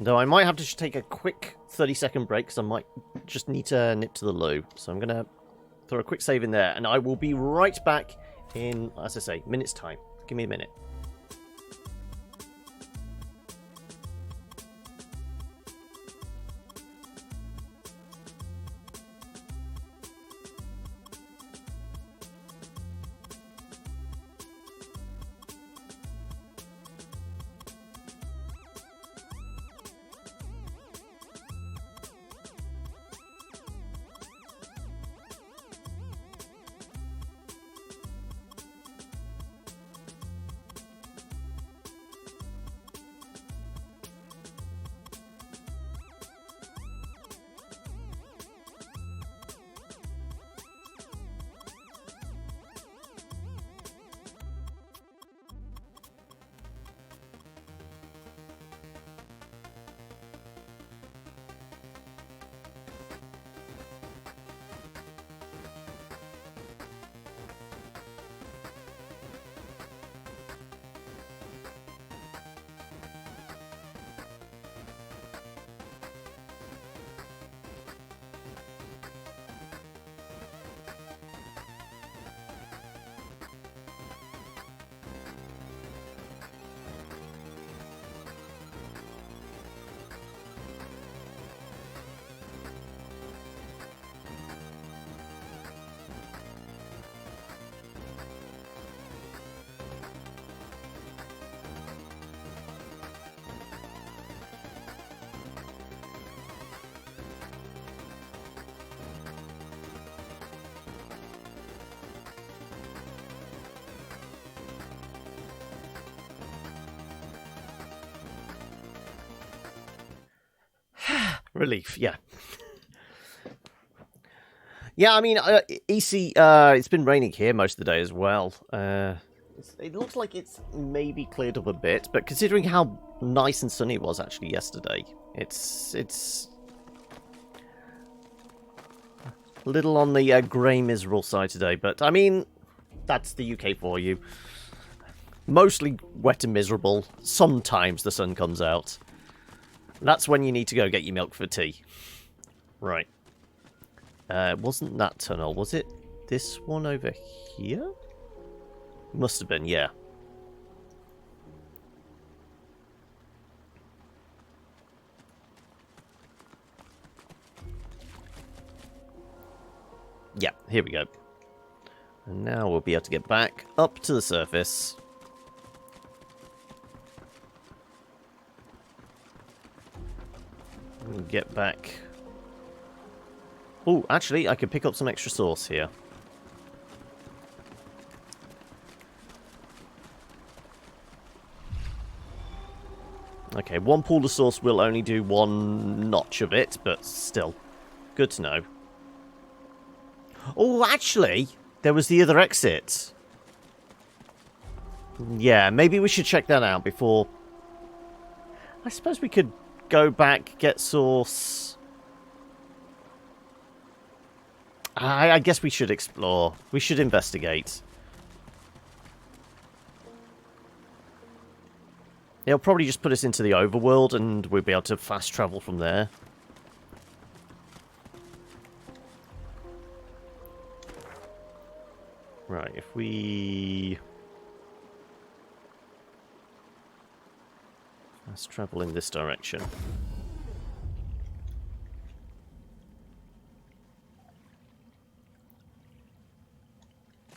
Though I might have to take a quick 30-second break because I might just need to nip to the loo. So I'm going to throw a quick save in there. And I will be right back in, as I say, minutes time. Give me a minute. Relief, yeah. Yeah, I mean, EC, it's been raining here most of the day as well. It looks like it's maybe cleared up a bit, but considering how nice and sunny it was actually yesterday, it's a little on the grey, miserable side today. But, I mean, that's the UK for you. Mostly wet and miserable. Sometimes the sun comes out. That's when you need to go get your milk for tea. Right. Wasn't that tunnel, was it this one over here? Must have been, yeah. Yeah, here we go. And now we'll be able to get back up to the surface. And get back. Oh, actually, I could pick up some extra sauce here. Okay, one pool of sauce will only do one notch of it, but still, good to know. Oh, actually, there was the other exit. Yeah, maybe we should check that out before... I suppose we could go back, get sauce... I guess we should explore. We should investigate. It'll probably just put us into the overworld and we'll be able to fast travel from there. Right, if we... Let's travel in this direction.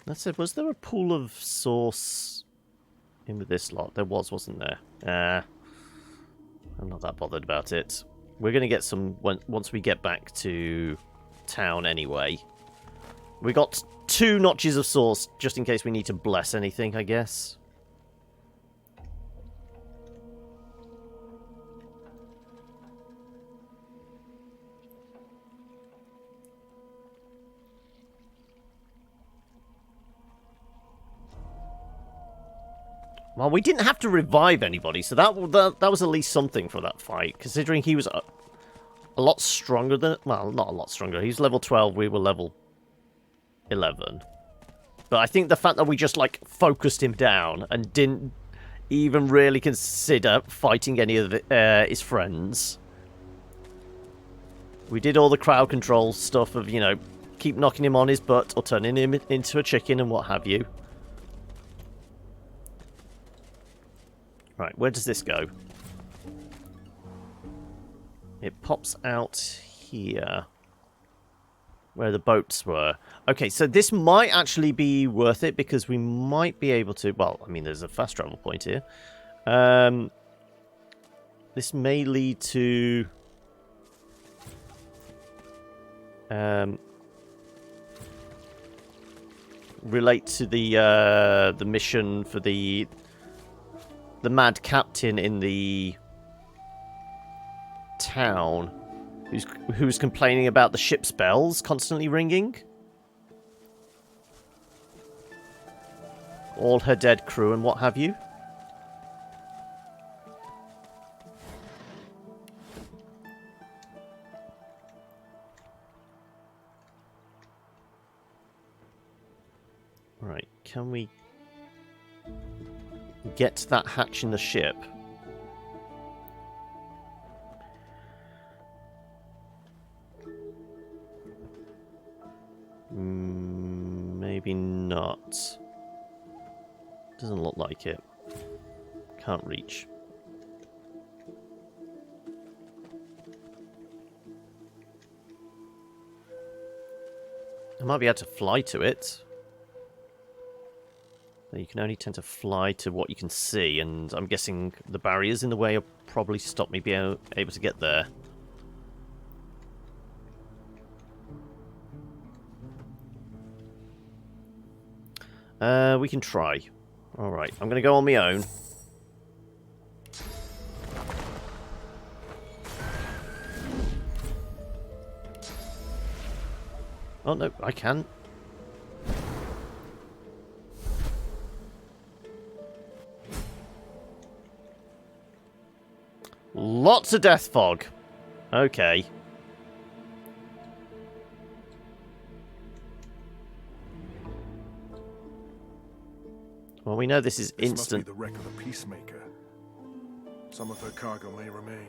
That's it. Was there a pool of sauce in with this lot? There was, wasn't there? I'm not that bothered about it. We're going to get some once we get back to town anyway. We got 2 notches of sauce just in case we need to bless anything, I guess. Well, we didn't have to revive anybody, so that was at least something for that fight, considering he was a lot stronger than... Well, not a lot stronger. He's level 12, we were level 11. But I think the fact that we just, like, focused him down and didn't even really consider fighting any of his friends. We did all the crowd control stuff of, you know, keep knocking him on his butt or turning him into a chicken and what have you. Right, where does this go? It pops out here. Where the boats were. Okay, so this might actually be worth it because we might be able to... Well, I mean, there's a fast travel point here. This may lead to... relate to the mission for the mad captain in the town who's complaining about the ship's bells constantly ringing. All her dead crew and what have you. Right, can we get to that hatch in the ship? Maybe not. Doesn't look like it. Can't reach. I might be able to fly to it. You can only tend to fly to what you can see, and I'm guessing the barriers in the way will probably stop me being able to get there. We can try. Alright, I'm going to go on my own. Oh no, I can. Lots of death fog. Okay. Well, we know this is This instant. must be the wreck of the Peacemaker. Some of her cargo may remain.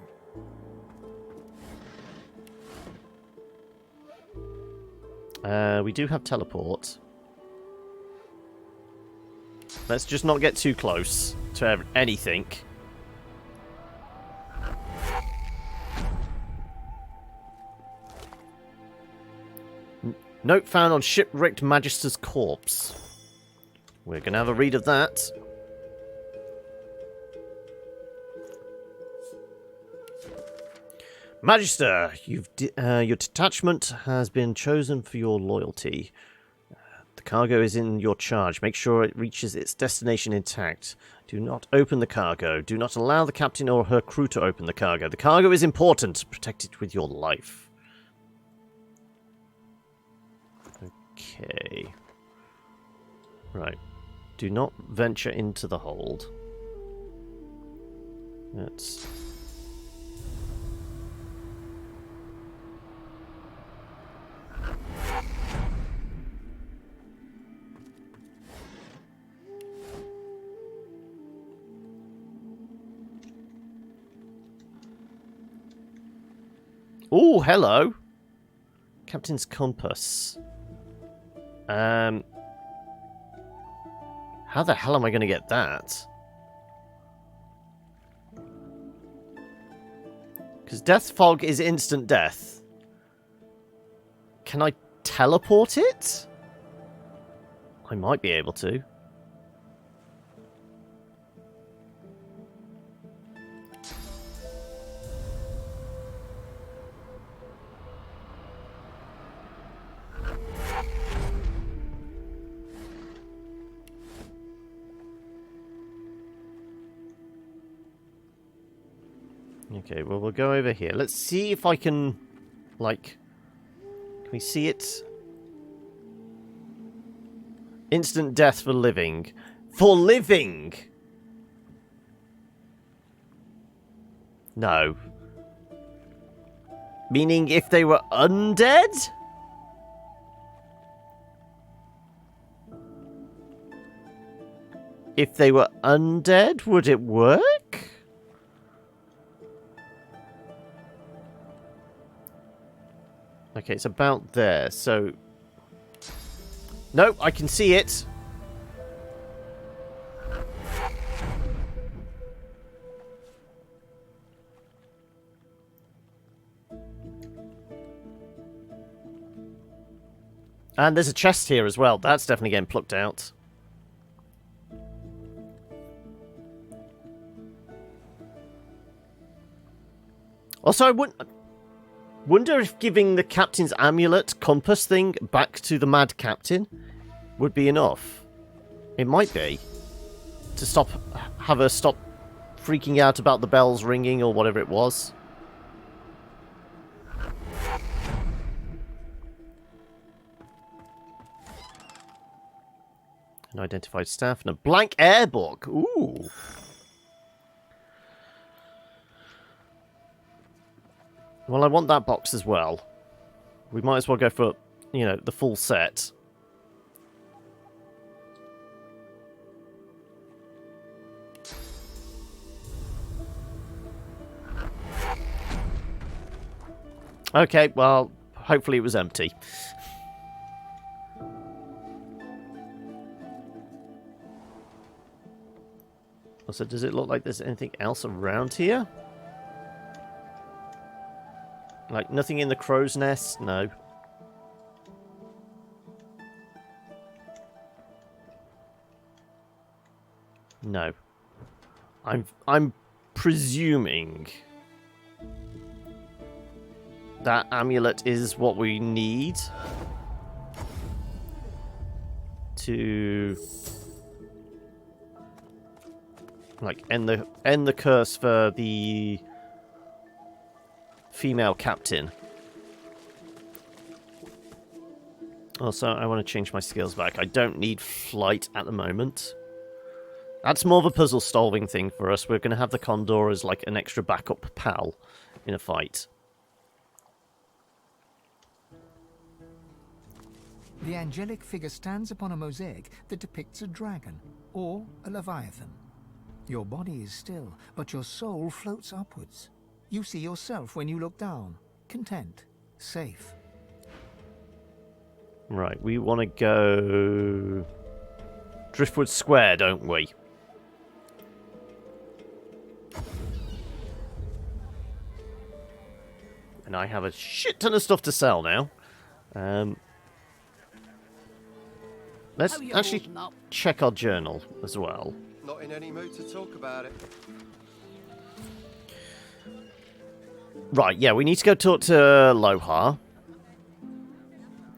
We do have teleport. Let's just not get too close to anything. Note found on shipwrecked Magister's corpse. We're going to have a read of that. Magister, your detachment has been chosen for your loyalty. The cargo is in your charge. Make sure it reaches its destination intact. Do not open the cargo. Do not allow the captain or her crew to open the cargo. The cargo is important. Protect it with your life. Okay. Right. Do not venture into the hold. That's... Oh, hello. Captain's compass. How the hell am I going to get that? Because death fog is instant death. Can I teleport it? I might be able to. Okay, well, we'll go over here. Let's see if I can, like... Can we see it? Instant death for living. For living! No. Meaning if they were undead? If they were undead, would it work? Okay, it's about there, so... Nope, I can see it. And there's a chest here as well. That's definitely getting plucked out. Also, I wonder if giving the captain's amulet compass thing back to the mad captain would be enough. It might be. To have her stop freaking out about the bells ringing or whatever it was. An identified staff and a blank air book. Ooh. Well, I want that box as well. We might as well go for, you know, the full set. Okay, well, hopefully it was empty. Also, does it look like there's anything else around here? Like, nothing in the crow's nest? No. No. I'm presuming that amulet is what we need to, like, end the curse for the female captain. Also, I want to change my skills back. I don't need flight at the moment. That's more of a puzzle-solving thing for us. We're going to have the Condor as like an extra backup pal in a fight. The angelic figure stands upon a mosaic that depicts a dragon or a leviathan. Your body is still, but your soul floats upwards. You see yourself when you look down, content, safe. Right, we want to go Driftwood Square, don't we? And I have a shit ton of stuff to sell now. Let's actually check our journal as well. Not in any mood to talk about it. Right, yeah, we need to go talk to Lohar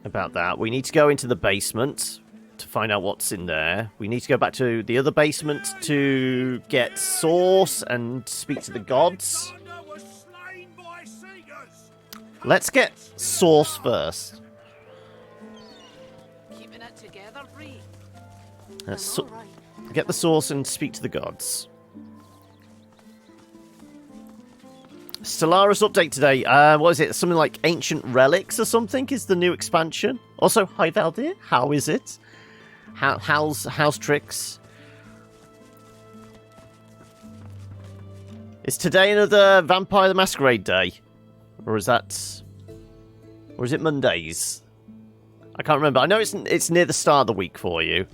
about that. We need to go into the basement to find out what's in there. We need to go back to the other basement to get Source and speak to the gods. Let's get Source first. Keeping it together, Bree. Get the Source and speak to the gods. Stellaris update today. What is it? Something like Ancient Relics or something is the new expansion. Also, hi Baldur. How is it? How's Tricks? Is today another Vampire the Masquerade day? Or is it Mondays? I can't remember. I know it's near the start of the week for you.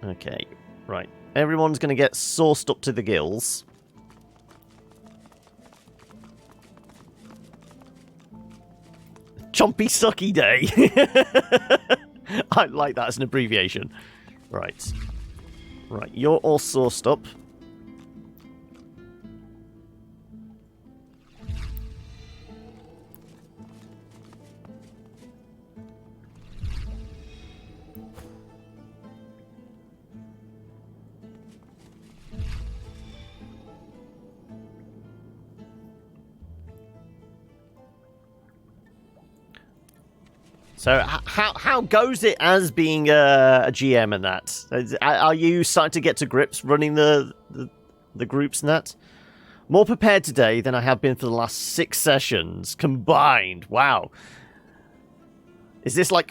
Okay, right. Everyone's going to get sauced up to the gills. Chompy Sucky Day. I like that as an abbreviation. Right. Right, you're all sauced up. So how goes it as being a GM and that? Are you starting to get to grips running the groups and that? More prepared today than I have been for the last 6 sessions combined. Wow. Is this like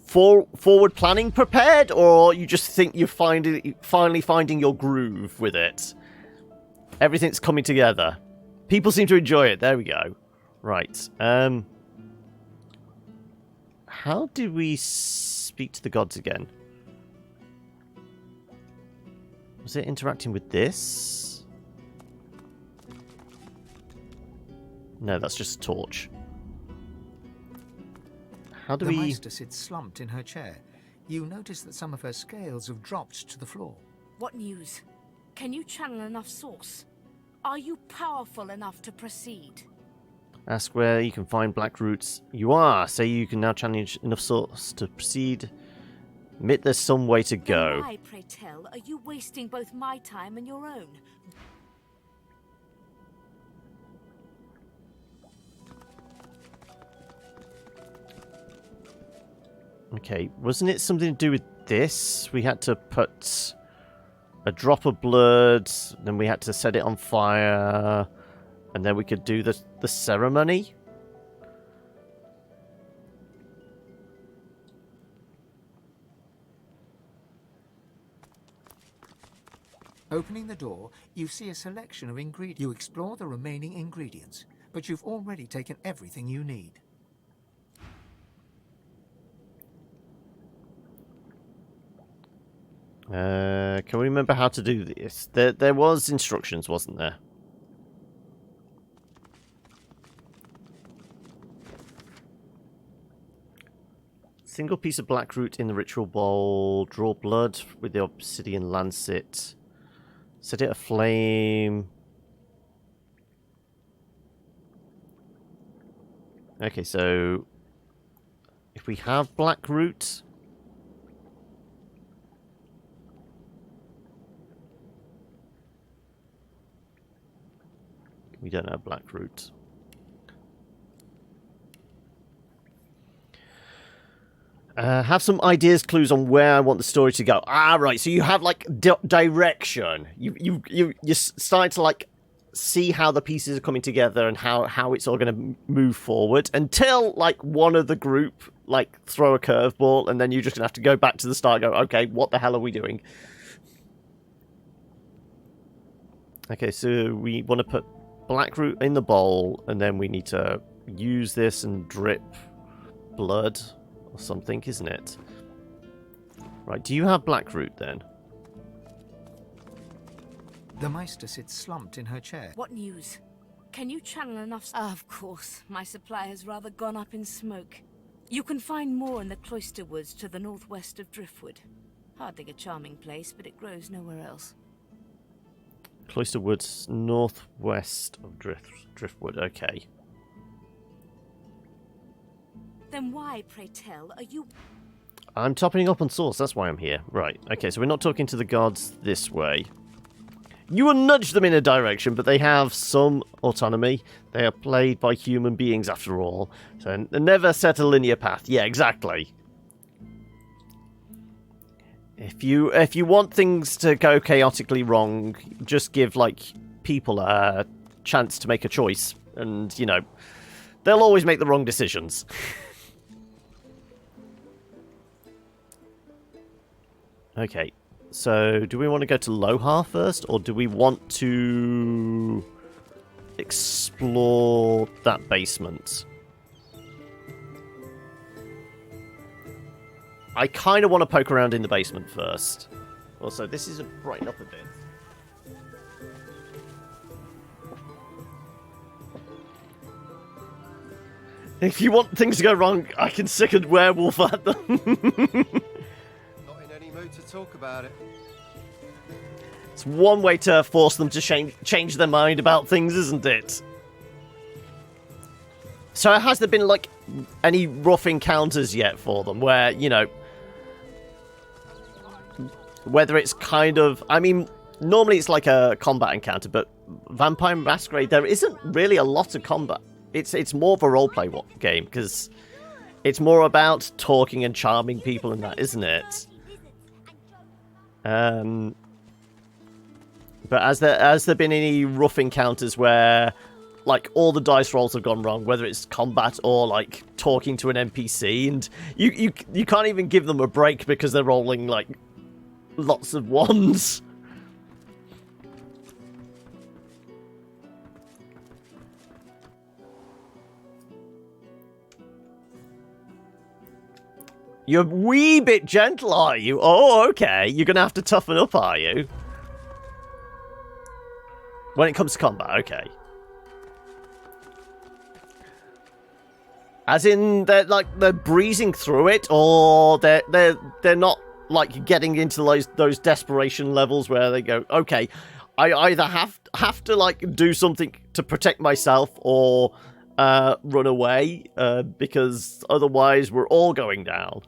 forward planning prepared, or you just think you're finally finding your groove with it? Everything's coming together. People seem to enjoy it. There we go. Right. How did we speak to the gods again? Was it interacting with this? No, that's just a torch. How do we... The Meister sits slumped in her chair. You notice that some of her scales have dropped to the floor. What news? Can you channel enough source? Are you powerful enough to proceed? Ask where you can find black roots. You are. Say you can now challenge enough source to proceed. Admit there's some way to go. Why, pray tell, are you wasting both my time and your own? Okay, wasn't it something to do with this? We had to put a drop of blood, then we had to set it on fire, and then we could do the ceremony? Opening the door, you see a selection of ingredients. You explore the remaining ingredients, but you've already taken everything you need. Can we remember how to do this? There was instructions, wasn't there? Single piece of black root in the ritual bowl. Draw blood with the obsidian lancet. Set it aflame. Okay, so if we have black root, We don't have Blackroot. Have some ideas, clues on where I want the story to go. Ah, right. So you have like direction. You're starting to like see how the pieces are coming together and how it's all going to move forward until like one of the group like throw a curveball, and then you're just gonna have to go back to the start and go, okay, what the hell are we doing? Okay, so we want to put Blackroot in the bowl, and then we need to use this and drip blood or something, isn't it? Right, do you have Blackroot then? The Meister sits slumped in her chair. What news? Can you channel enough? Of course, my supply has rather gone up in smoke. You can find more in the cloister woods to the northwest of Driftwood. Hardly a charming place, but it grows nowhere else. Cloister Woods, northwest of Driftwood, okay. Then why, pray tell, are you... I'm topping up on source, that's why I'm here. Right, okay, so we're not talking to the gods this way. You will nudge them in a direction, but they have some autonomy. They are played by human beings after all. So never set a linear path. Yeah, exactly. If you want things to go chaotically wrong, just give like people a chance to make a choice, and you know, they'll always make the wrong decisions. Okay. So, do we want to go to Lohar first, or do we want to explore that basement? I kind of want to poke around in the basement first. Also, this is brighten up a bit. If you want things to go wrong, I can sick a werewolf at them. Not in any mood to talk about it. It's one way to force them to change their mind about things, isn't it? So has there been, like, any rough encounters yet for them where, you know, whether it's kind of... I mean, normally it's like a combat encounter, but Vampire Masquerade, there isn't really a lot of combat. It's more of a roleplay game, because it's more about talking and charming people and that, isn't it? But has there been any rough encounters where, like, all the dice rolls have gone wrong, whether it's combat or, like, talking to an NPC, and you can't even give them a break because they're rolling, like, lots of ones? You're a wee bit gentle, are you? Oh, okay. You're going to have to toughen up, are you? When it comes to combat, okay. As in, they're breezing through it, or they're not like getting into those desperation levels where they go, okay, I either have to like do something to protect myself or run away because otherwise we're all going down.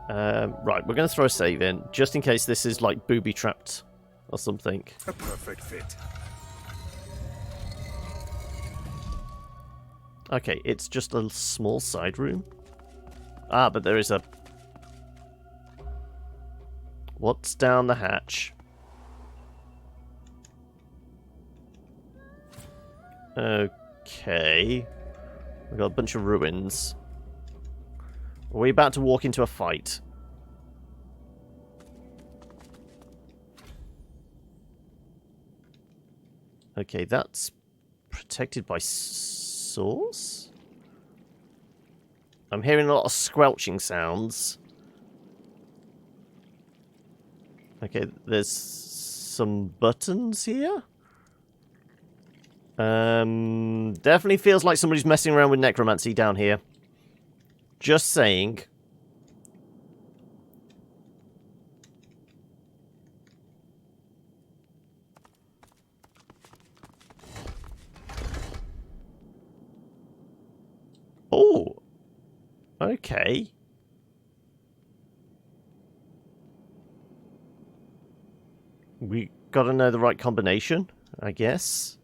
Right, we're going to throw a save in just in case this is like booby trapped or something. A perfect fit. Okay, it's just a small side room. Ah, but there is a... What's down the hatch? Okay. We've got a bunch of ruins. Are we about to walk into a fight? Okay, that's protected by source? I'm hearing a lot of squelching sounds. Okay, there's some buttons here. Definitely feels like somebody's messing around with necromancy down here. Just saying. Oh. Okay. We gotta know the right combination. I guess.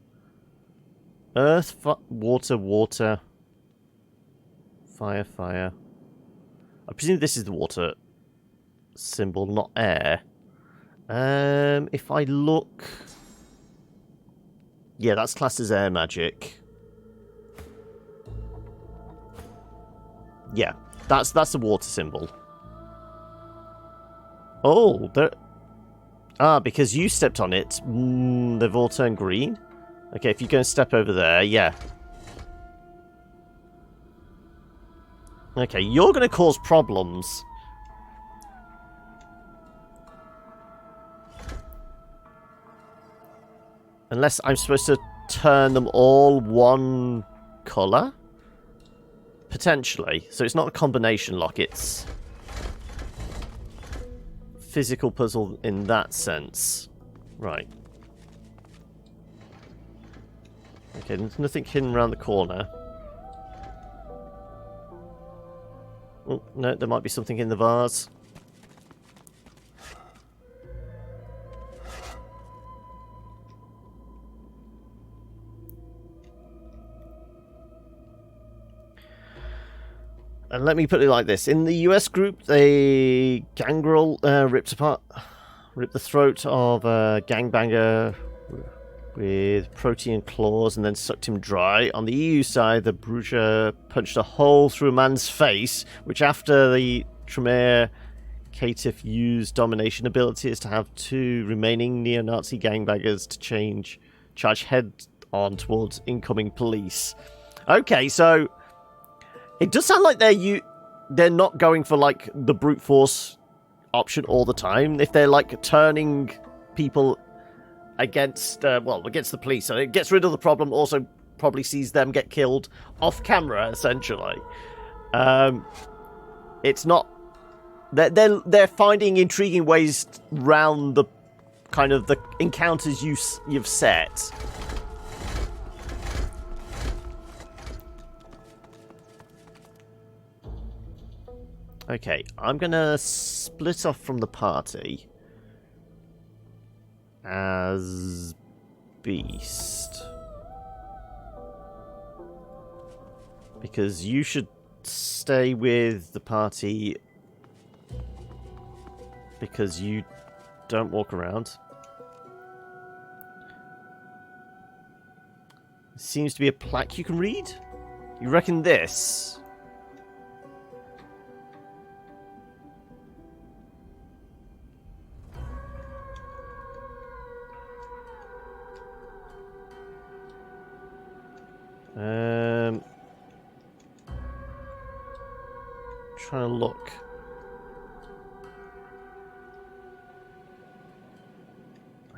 Earth, water, water. Fire, fire. I presume this is the water symbol, not air. If I look... Yeah, that's classed as air magic. Yeah, that's the water symbol. Oh, there... Ah, because you stepped on it, they've all turned green? Okay, if you go and step over there, yeah. Okay, you're going to cause problems. Unless I'm supposed to turn them all one colour? Potentially. So it's not a combination lock, it's... physical puzzle in that sense. Right. Okay, there's nothing hidden around the corner. Oh, no, there might be something in the vase. And let me put it like this. In the US group, they Gangrel ripped the throat of a gangbanger with protean claws and then sucked him dry. On the EU side, the Bruja punched a hole through a man's face, which after the Tremere caitiff used domination abilities to have two remaining neo-Nazi gangbangers to charge head on towards incoming police. Okay, so it does sound like they're not going for like the brute force option all the time. If they're like turning people against the police, so it gets rid of the problem, also probably sees them get killed off camera, essentially. It's not... They're finding intriguing ways round the kind of the encounters you've set. Okay, I'm gonna split off from the party as Beast. Because you should stay with the party because you don't walk around. Seems to be a plaque you can read? You reckon this? Trying to look.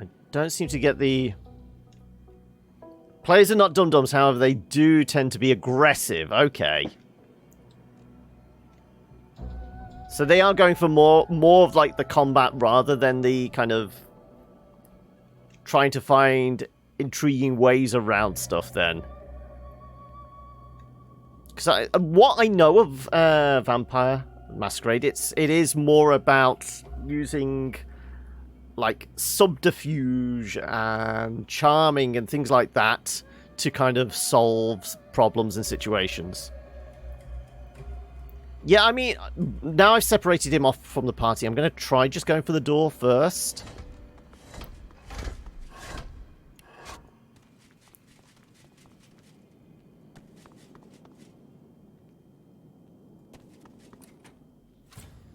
I don't seem to get the... Players are not dum-dums, however, they do tend to be aggressive. Okay. So they are going for more of like the combat rather than the kind of trying to find intriguing ways around stuff then. Because what I know of Vampire Masquerade, it is more about using like subterfuge and charming and things like that to kind of solve problems and situations. Yeah, I mean, now I've separated him off from the party, I'm going to try just going for the door first.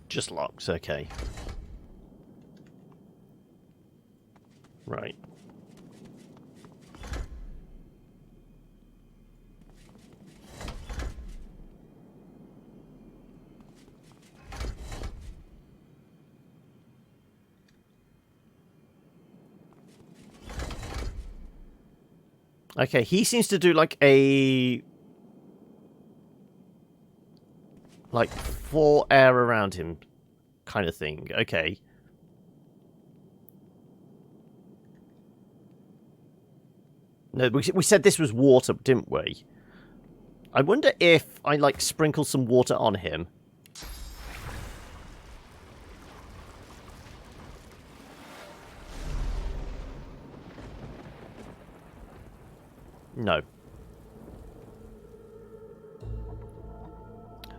Just locks, okay. Right. Okay, he seems to do like a... like full air around him kind of thing. Okay. No, we said this was water, didn't we? I wonder if I like sprinkle some water on him. No.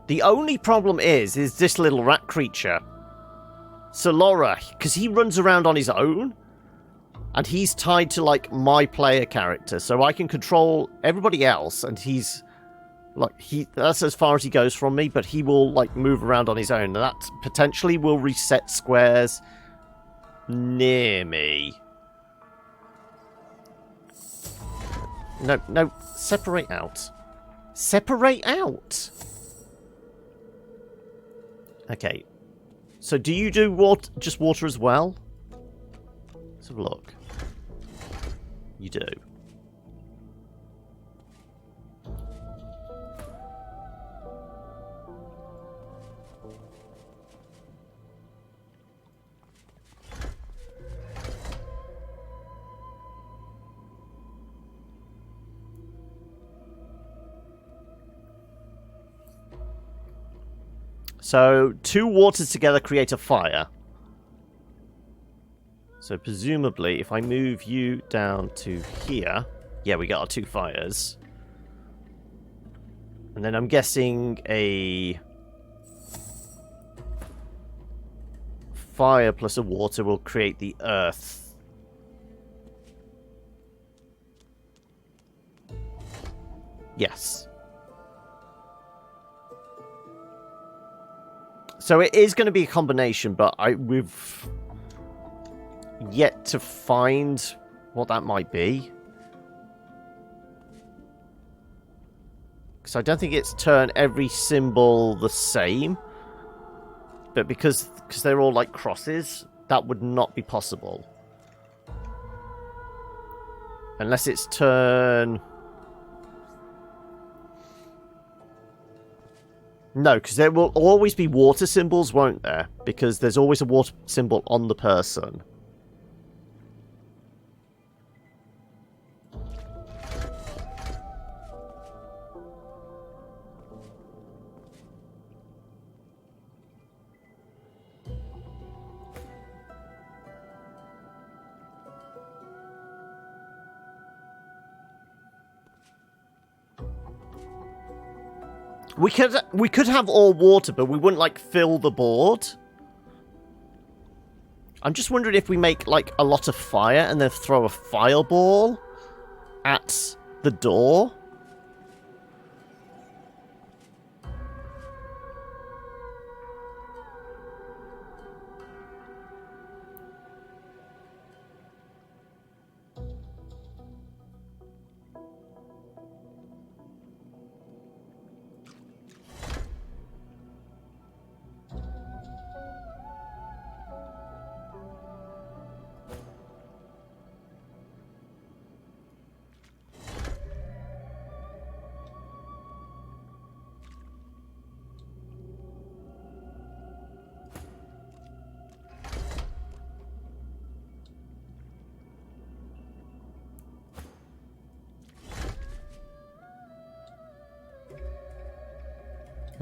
The only problem is this little rat creature. Solora, because he runs around on his own. And he's tied to, like, my player character. So I can control everybody else. And he's, like, that's as far as he goes from me. But he will, like, move around on his own. And that potentially will reset squares near me. No, no. Separate out. Separate out! Okay. So do you do water, just water as well? Let's have a look. You do. So, 2 waters together create a fire. So, presumably, if I move you down to here... Yeah, we got our 2 fires. And then I'm guessing a... fire plus a water will create the earth. Yes. So it is going to be a combination, but we've yet to find what that might be. Because I don't think it's turn every symbol the same. But because they're all like crosses, that would not be possible. Unless it's turn... No, because there will always be water symbols, won't there? Because there's always a water symbol on the person. We could have all water, but we wouldn't, like, fill the board. I'm just wondering if we make, like, a lot of fire and then throw a fireball at the door.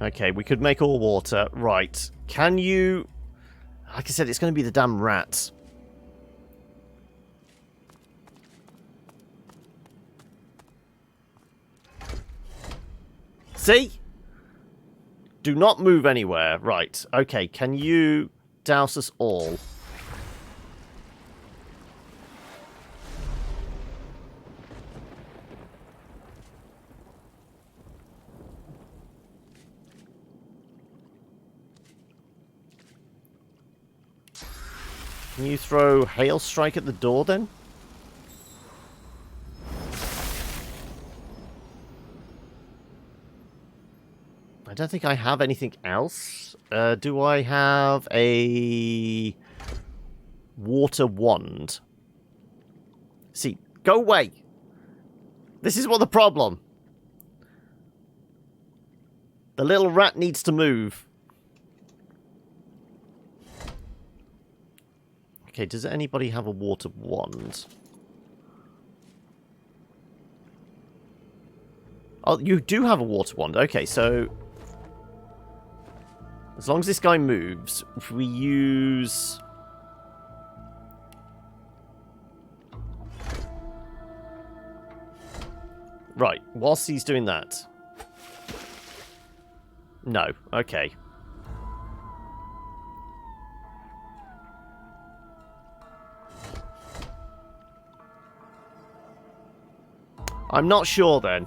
Okay, we could make all water. Right. Can you... Like I said, it's going to be the damn rats. See? Do not move anywhere. Right. Okay, can you douse us all? Can you throw Hail Strike at the door, then? I don't think I have anything else. Do I have a... Water Wand? See, go away! This is what the problem. The little rat needs to move. Okay, does anybody have a water wand? Oh, you do have a water wand. Okay, so... As long as this guy moves, if we use... Right, whilst he's doing that... No, okay. I'm not sure then.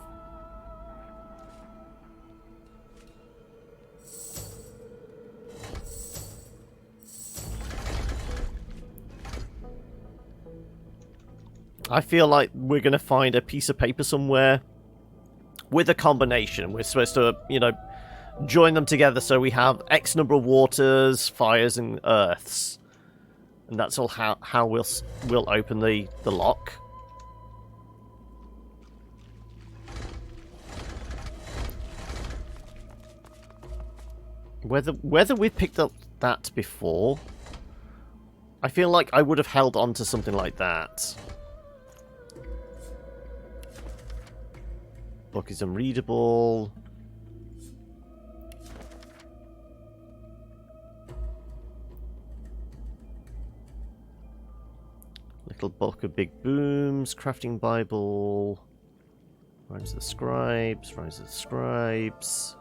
I feel like we're going to find a piece of paper somewhere with a combination. We're supposed to, you know, join them together so we have X number of waters, fires, and earths. And that's all how we'll open the lock. Whether we've picked up that before, I feel like I would have held on to something like that. Book is unreadable. Little book of big booms, crafting Bible, Rise of the Scribes, Rise of the Scribes.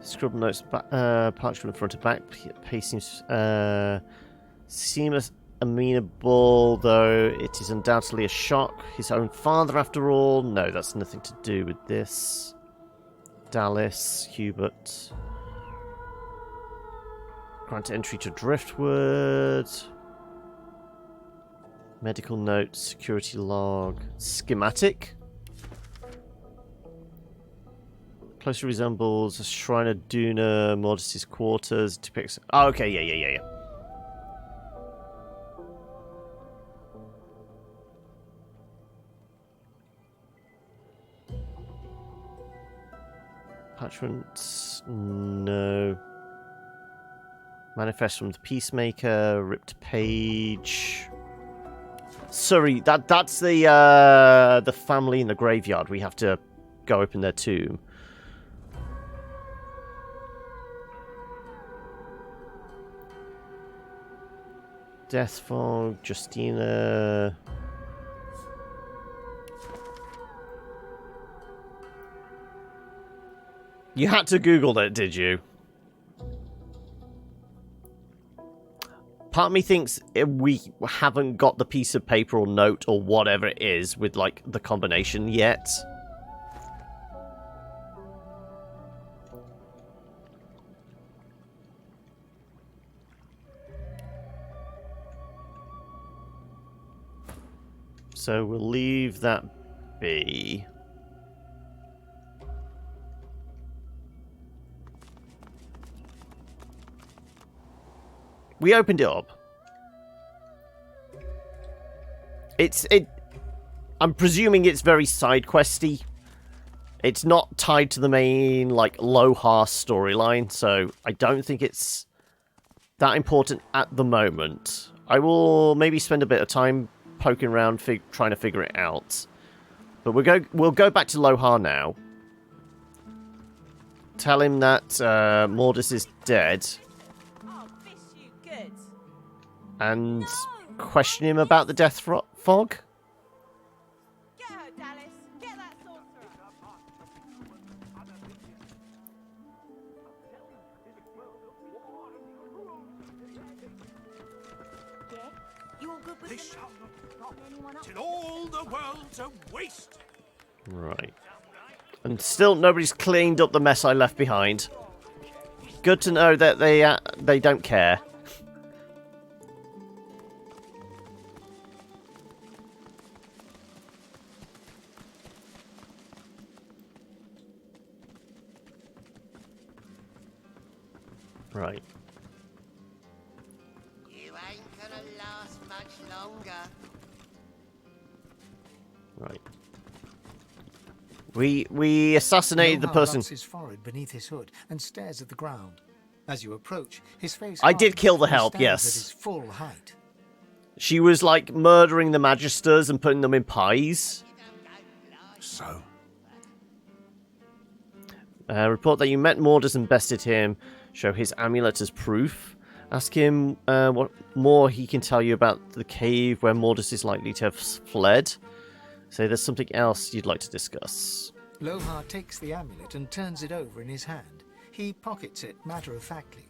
Scribble notes, parchment front and back, pacing seems amenable, though it is undoubtedly a shock. His own father, after all. No, that's nothing to do with this. Dallas, Hubert. Grant entry to Driftwood. Medical note, security log. Schematic. Closely resembles a Shrine of Duna, Modesty's quarters. Depicts. Oh, okay, yeah. Parchment, no. Manifest from the Peacemaker, ripped page. Sorry, that's the family in the graveyard. We have to go open their tomb. Death Fog, Justina. You had to Google that, did you? Part of me thinks we haven't got the piece of paper or note or whatever it is with, like, the combination yet. So we'll leave that be. We opened it up. I'm presuming it's very side questy. It's not tied to the main, like, Lohar storyline, so I don't think it's that important at the moment. I will maybe spend a bit of time poking around, trying to figure it out. But we'll go back to Lohar now. Tell him that Mordus is dead. And question him about the death fog. Get her, Dallas. Get that sorcerer. Yeah? You all good with this shall not stop till all the world's a waste. Right. And still nobody's cleaned up the mess I left behind. Good to know that they don't care. Right. You ain't gonna last much longer. Right. We assassinated the person. Rubs his forehead beneath his hood and stares at the ground. As you approach, his face. I did kill the he help, stands yes. At his full height. She was like murdering the magisters and putting them in pies. So? Report that you met Mordus and bested him. Show his amulet as proof. Ask him what more he can tell you about the cave where Mordus is likely to have fled. Say there's something else you'd like to discuss. Lohar takes the amulet and turns it over in his hand. He pockets it matter-of-factly.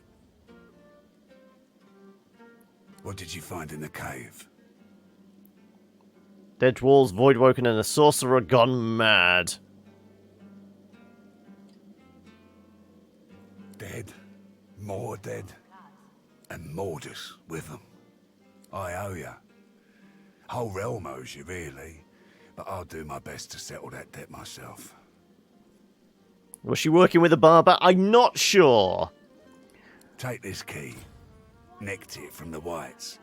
What did you find in the cave? Dead dwarves, voidwoken, and a sorcerer gone mad. Dead. More dead. And Mordus with them. I owe you. Whole realm owes you, really. But I'll do my best to settle that debt myself. Was she working with a barber? I'm not sure. Take this key. Nicked it from the Whites.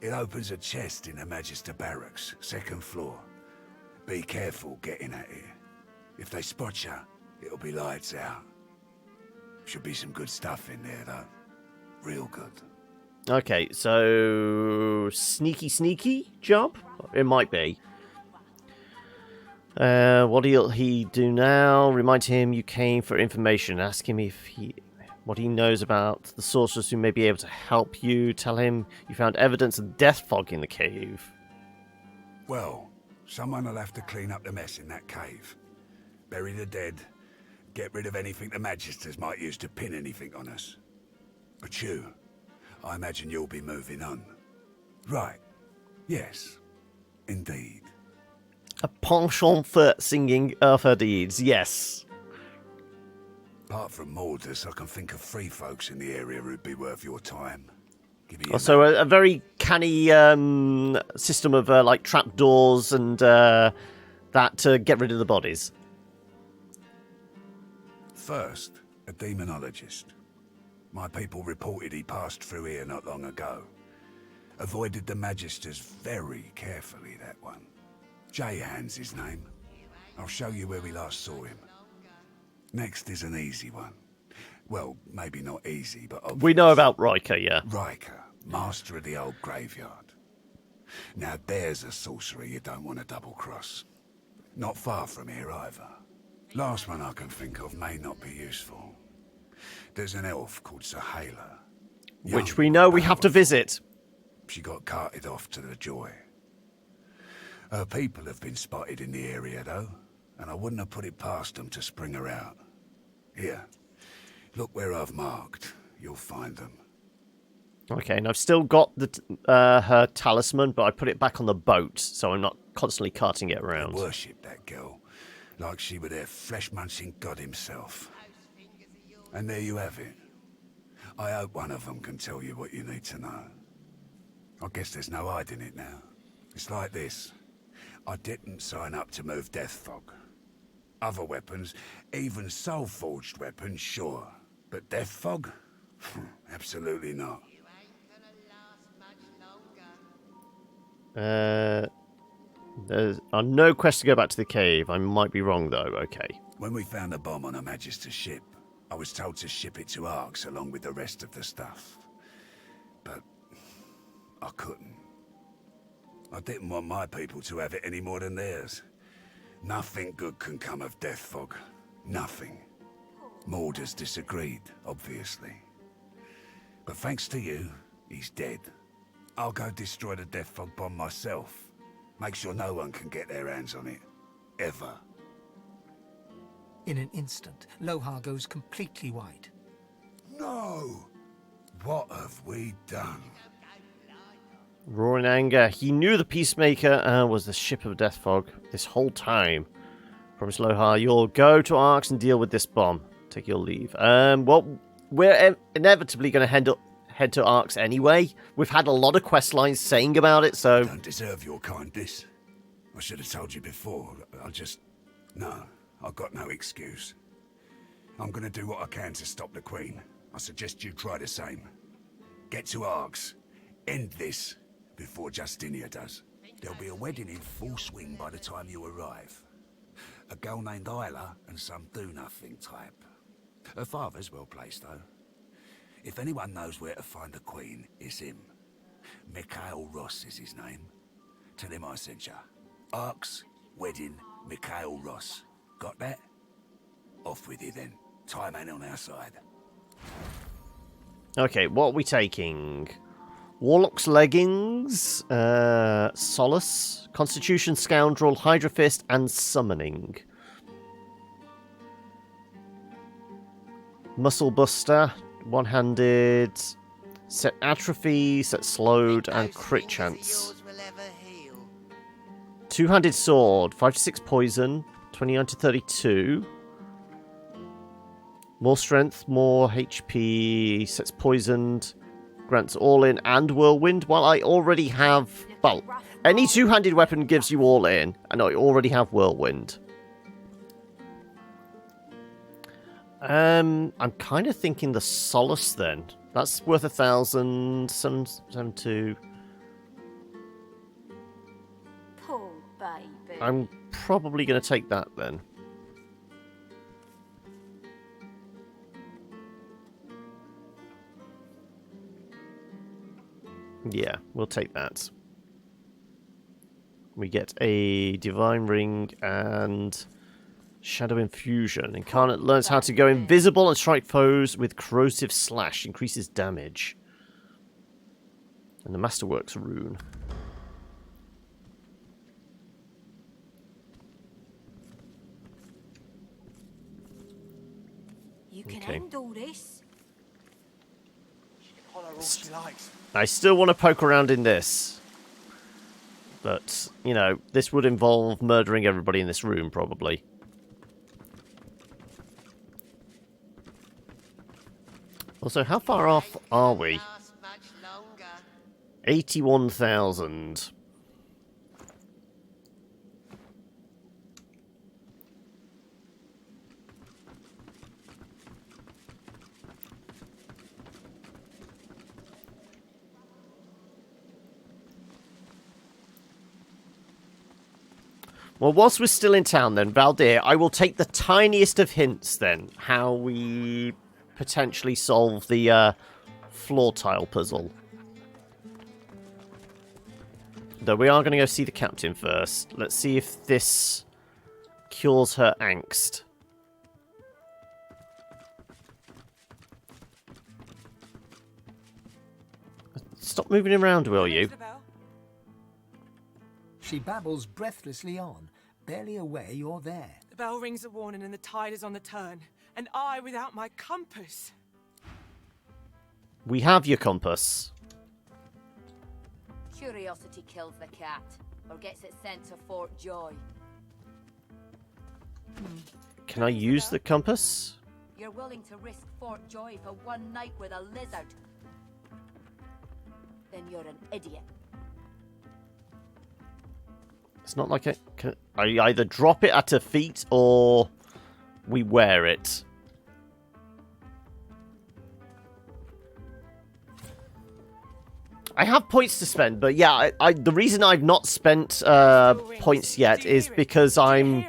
It opens a chest in the Magister Barracks, 2nd floor. Be careful getting at it. If they spot you, it'll be lights out. Should be some good stuff in there, though. Real good. Okay, so sneaky job? It might be. What'll he do now? Remind him you came for information. Ask him what he knows about the sorcerers who may be able to help you. Tell him you found evidence of death fog in the cave. Well, someone will have to clean up the mess in that cave. Bury the dead. Get rid of anything the Magisters might use to pin anything on us. But you, I imagine you'll be moving on. Right. Yes. Indeed. A penchant for singing Earther deeds, yes. Apart from Mordus, I can think of 3 folks in the area who'd be worth your time. Also, a very canny system of like trapdoors and that to get rid of the bodies. First, a demonologist. My people reported he passed through here not long ago. Avoided the Magisters very carefully, that one. Jayhan's his name. I'll show you where we last saw him. Next is an easy one. Well, maybe not easy, but obvious. We know about Riker, yeah. Riker, master of the old graveyard. Now there's a sorcerer you don't want to double-cross. Not far from here either. Last one I can think of may not be useful. There's an elf called Sahela. Which we know we have to visit. She got carted off to the Joy. Her people have been spotted in the area, though, and I wouldn't have put it past them to spring her out. Here, look where I've marked. You'll find them. Okay, and I've still got the her talisman, but I put it back on the boat, so I'm not constantly carting it around. I worship that girl, like she were their flesh-munching god himself. And there you have it. I hope one of them can tell you what you need to know. I guess there's no hiding it now. It's like this. I didn't sign up to move death fog. Other weapons, even soul-forged weapons, sure. But death fog? Absolutely not. There are no quests to go back to the cave. I might be wrong, though. Okay. When we found the bomb on a Magister's ship, I was told to ship it to Arx along with the rest of the stuff. But I couldn't. I didn't want my people to have it any more than theirs. Nothing good can come of death fog. Nothing. Mordus disagreed, obviously. But thanks to you, he's dead. I'll go destroy the death fog bomb myself. Make sure no one can get their hands on it. Ever. In an instant, Lohar goes completely white. No! What have we done? Roaring anger. He knew the Peacemaker was the ship of death fog this whole time. Promise Lohar, you'll go to Arx and deal with this bomb. Take your leave. Well, we're inevitably going to head to Arx anyway. We've had a lot of quest lines saying about it, so... I don't deserve your kindness. I should have told you before. No, I've got no excuse. I'm going to do what I can to stop the Queen. I suggest you try the same. Get to Arx. End this before Justinia does. There'll be a wedding in full swing by the time you arrive. A girl named Isla and some do-nothing type. Her father's well placed, though. If anyone knows where to find the Queen, it's him. Mikhail Ross is his name. Tell him I sent ya. Arx, wedding, Mikhail Ross. Got that? Off with you then. Time ain't on our side. Okay, what are we taking? Warlock's Leggings, Solace, Constitution Scoundrel, Hydra Fist, and Summoning. Muscle Buster, one-handed, set Atrophy, set Slowed, and Crit Chance. Two-handed Sword, 5 to 6 Poison, 29 to 32. More Strength, more HP, sets Poisoned, grants All In and Whirlwind. While I already have... Well, any two-handed weapon gives you All In, and I already have Whirlwind. I'm kind of thinking the Solace then. That's worth 1,000. Some two. Poor baby. I'm probably going to take that then. Yeah, we'll take that. We get a Divine Ring and Shadow Infusion. Incarnate learns how to go invisible and strike foes with Corrosive Slash. Increases damage. And the Masterworks rune. You can handle this. I still want to poke around in this. But, you know, this would involve murdering everybody in this room, probably. Also, how far off are we? 81,000. Well, whilst we're still in town then, Baldur, I will take the tiniest of hints then, how we potentially solve the floor tile puzzle. Though we are going to go see the captain first. Let's see if this cures her angst. Stop moving around, will you? She babbles breathlessly on, barely aware you're there. The bell rings a warning and the tide is on the turn. And I without my compass. We have your compass. Curiosity kills the cat, or gets it sent to Fort Joy. Can I use the compass? You're willing to risk Fort Joy for one night with a lizard. Then you're an idiot. It's not like I either drop it at her feet or we wear it. I have points to spend, but yeah, the reason I've not spent points yet is because I'm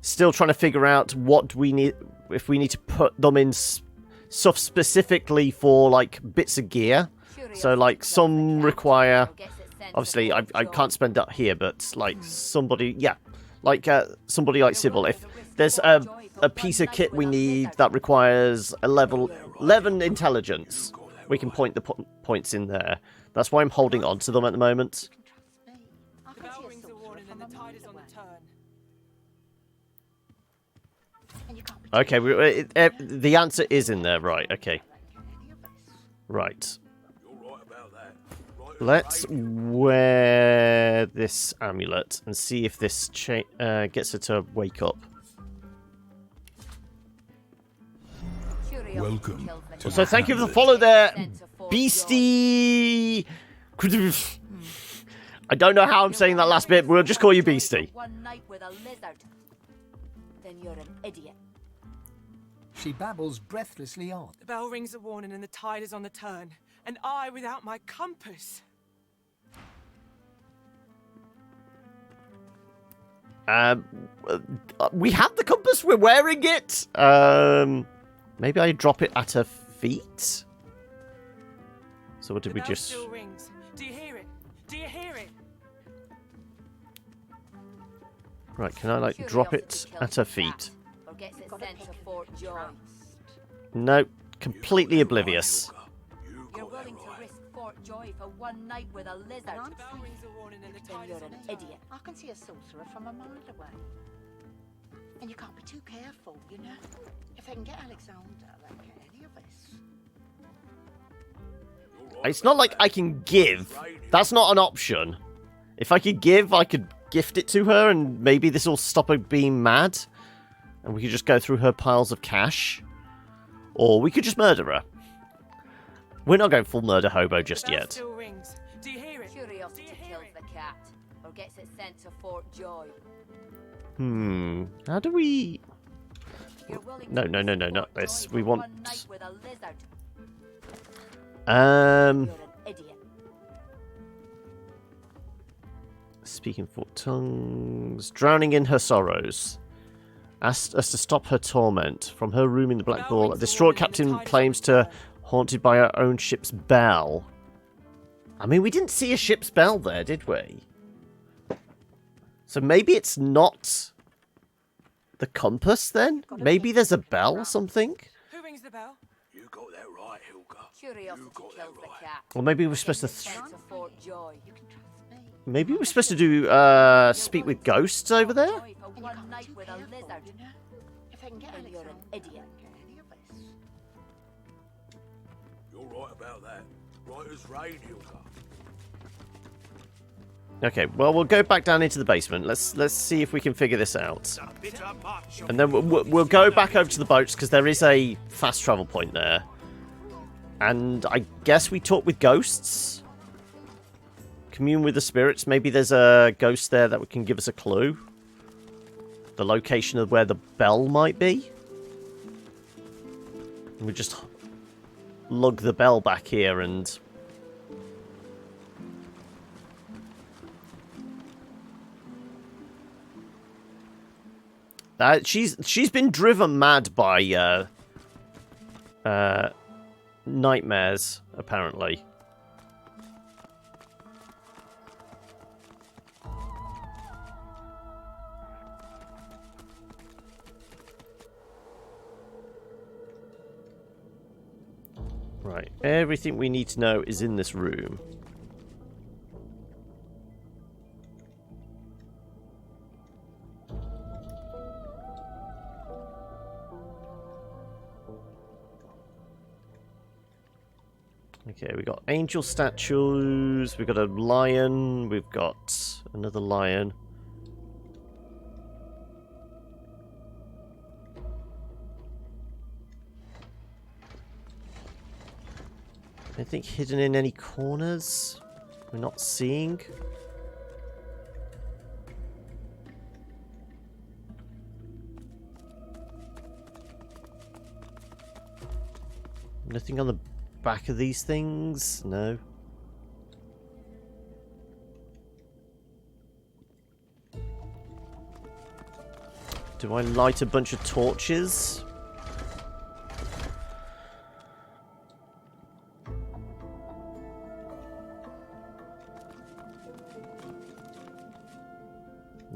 still trying to figure out what we need, if we need to put them in stuff specifically for like bits of gear. So like some require, obviously I can't spend that here, but like somebody, yeah, like somebody like Sybil, if there's a piece of kit we need that requires a level 11 intelligence, we can point the points in there. That's why I'm holding on to them at the moment. The bell rings a warning and the tide is on the turn. Okay, the answer is in there, right? Okay, right. Let's wear this amulet and see if this gets her to wake up. Welcome. So thank you for the follow there, Beastie. I don't know how I'm saying that last bit, but we'll just call you Beastie. One night with a lizard. Then you're an idiot. She babbles breathlessly on. The bell rings a warning and the tide is on the turn. And I without my compass. We have the compass, we're wearing it. Maybe I drop it at her feet. So what did we just... Still rings. Do you hear it? Do you hear it? Right, can I like drop it at her feet? Or gets it sent to Fort Joy. No, completely oblivious. You're willing to risk Fort Joy for one night with a lizard? Then you're an idiot. I can see a sorcerer from a mile away. And you can't be too careful, you know. If I can get Alexander, then get any of us. It's not like I can give. That's not an option. If I could give, I could gift it to her, and maybe this will stop her being mad. And we could just go through her piles of cash. Or we could just murder her. We're not going full murder hobo just yet. Still rings. Do you hear it? Curiosity kills the cat, or gets it sent to Fort Joy. How do we... No, not this. We want... Speaking for tongues. Drowning in her sorrows. Asked us to stop her torment. From her room in the Black Ball, a distraught captain claims to haunted by her own ship's bell. I mean, we didn't see a ship's bell there, did we? So maybe it's not the compass then? Maybe there's a bell or something? Who rings the bell? You got that right, Hilga. Curiosity kills the cat. Or maybe we're supposed to... Sent to Fort Joy. Maybe we're supposed to do, speak with ghosts over there? For one night with a lizard. If I can get Then you're an idiot. You're right about that. Right as rain, Hilga. Okay, well, we'll go back down into the basement. Let's see if we can figure this out. And then we'll go back over to the boats, because there is a fast travel point there. And I guess we talk with ghosts? Commune with the spirits. Maybe there's a ghost there that can give us a clue. The location of where the bell might be. And we just lug the bell back here and... she's been driven mad by nightmares, apparently. Right, everything we need to know is in this room. Okay, we got angel statues, we've got a lion, we've got another lion. Anything hidden in any corners we're not seeing? Nothing on the back of these things? No. Do I light a bunch of torches?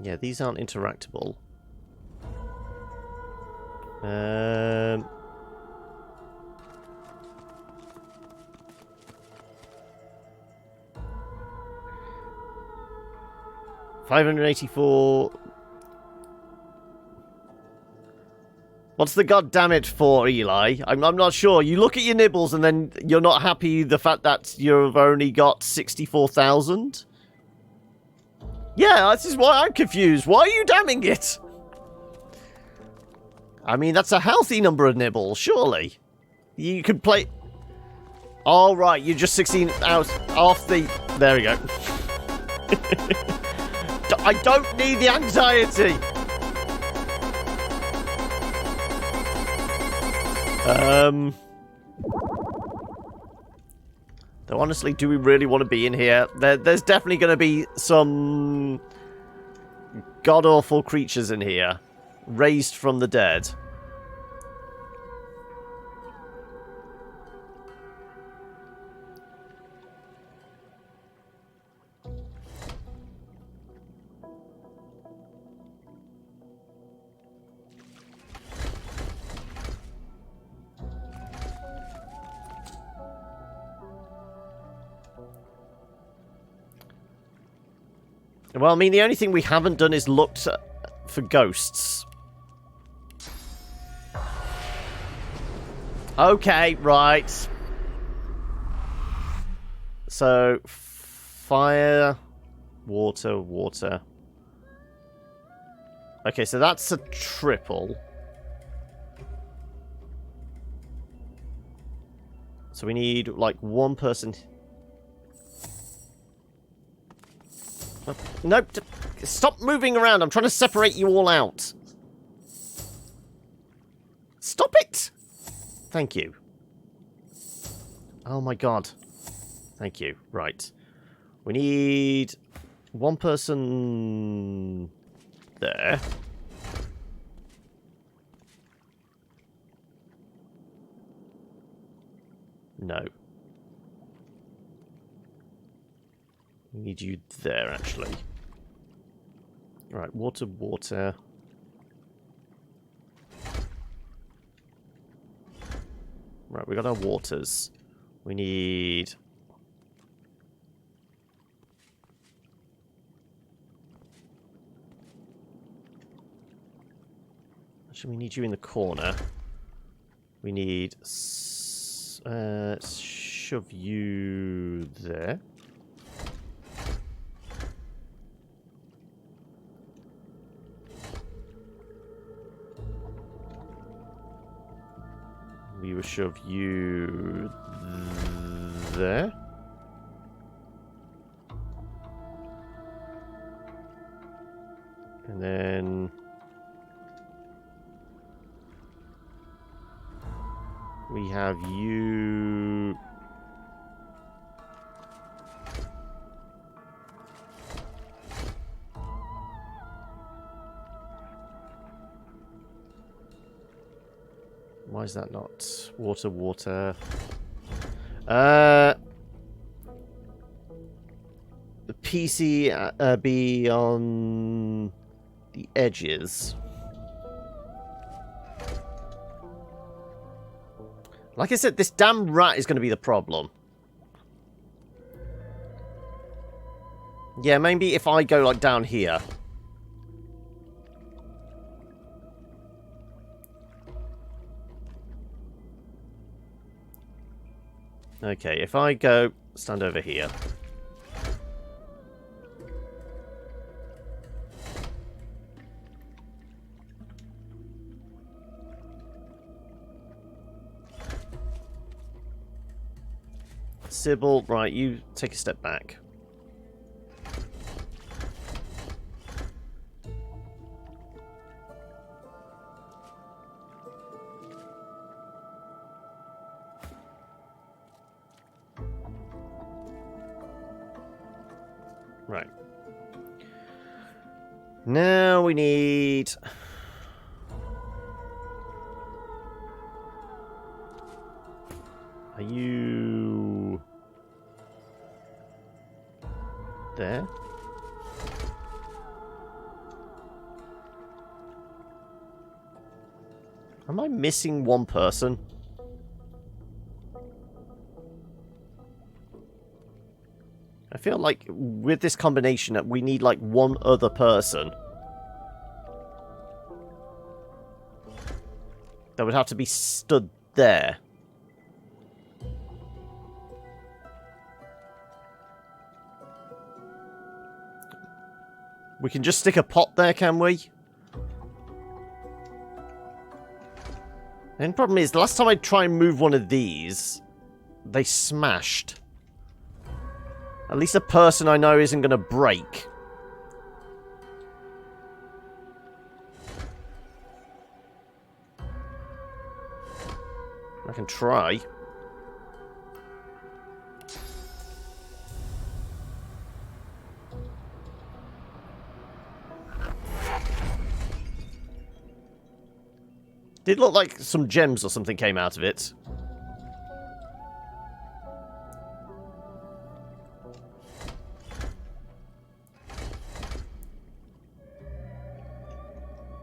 Yeah, these aren't interactable. 584. What's the goddammit for, Eli? I'm not sure. You look at your nibbles and then you're not happy the fact that you've only got 64,000? Yeah, this is why I'm confused. Why are you damning it? I mean, that's a healthy number of nibbles, surely. You could play... All right, you're just 16 out off the... There we go. I don't need the anxiety. Though honestly, do we really want to be in here? There's definitely going to be some god-awful creatures in here, raised from the dead. Well, I mean, the only thing we haven't done is looked for ghosts. Okay, right. So, fire, water, water. Okay, so that's a triple. So we need, like, one person... Oh, nope, stop moving around. I'm trying to separate you all out. Stop it! Thank you. Oh my god. Thank you. Right. We need one person there. No. We need you there, actually. Right, water, water. Right, we got our waters. We need... Actually, we need you in the corner. We need... shove you there. We will shove you there. And then... we have you... Why is that not water, water? The PC be on the edges. Like I said, this damn rat is going to be the problem. Yeah, maybe if I go like down here. Okay, if I go stand over here. Sybil, right, you take a step back. Right. Now we need... Are you... there? Am I missing one person? I feel like with this combination that we need like one other person. That would have to be stood there. We can just stick a pot there, can we? And the problem is, the last time I tried and move one of these, they smashed. At least a person I know isn't going to break. I can try. Did look like some gems or something came out of it.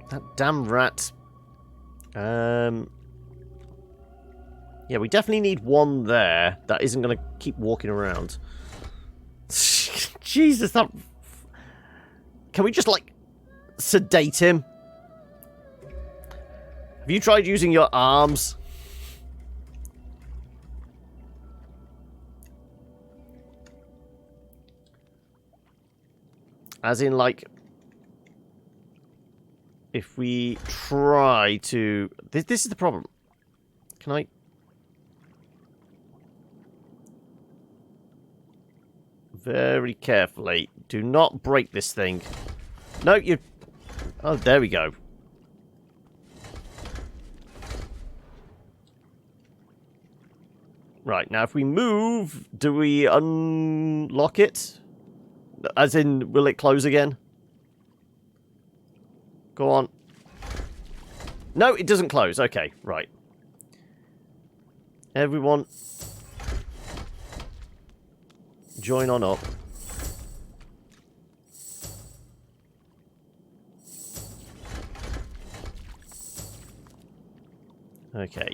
That damn rat. Yeah, we definitely need one there that isn't going to keep walking around. Jesus, that... Can we just, like, sedate him? Have you tried using your arms? As in, like, if we try to... This is the problem. Can I... Very carefully. Do not break this thing. No, you... Oh, there we go. Right, now if we move, do we unlock it? As in, will it close again? Go on. No, it doesn't close. Okay, right. Everyone, join on up. Okay.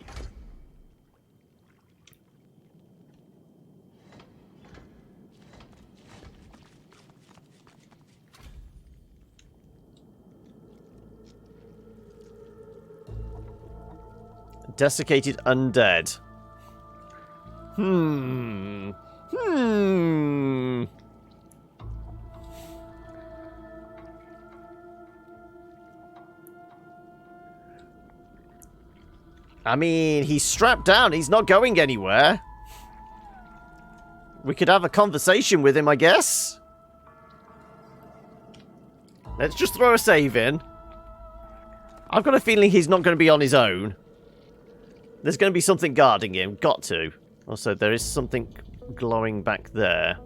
Desiccated undead. I mean, he's strapped down. He's not going anywhere. We could have a conversation with him, I guess. Let's just throw a save in. I've got a feeling he's not going to be on his own. There's going to be something guarding him. Got to. Also, there is something glowing back there.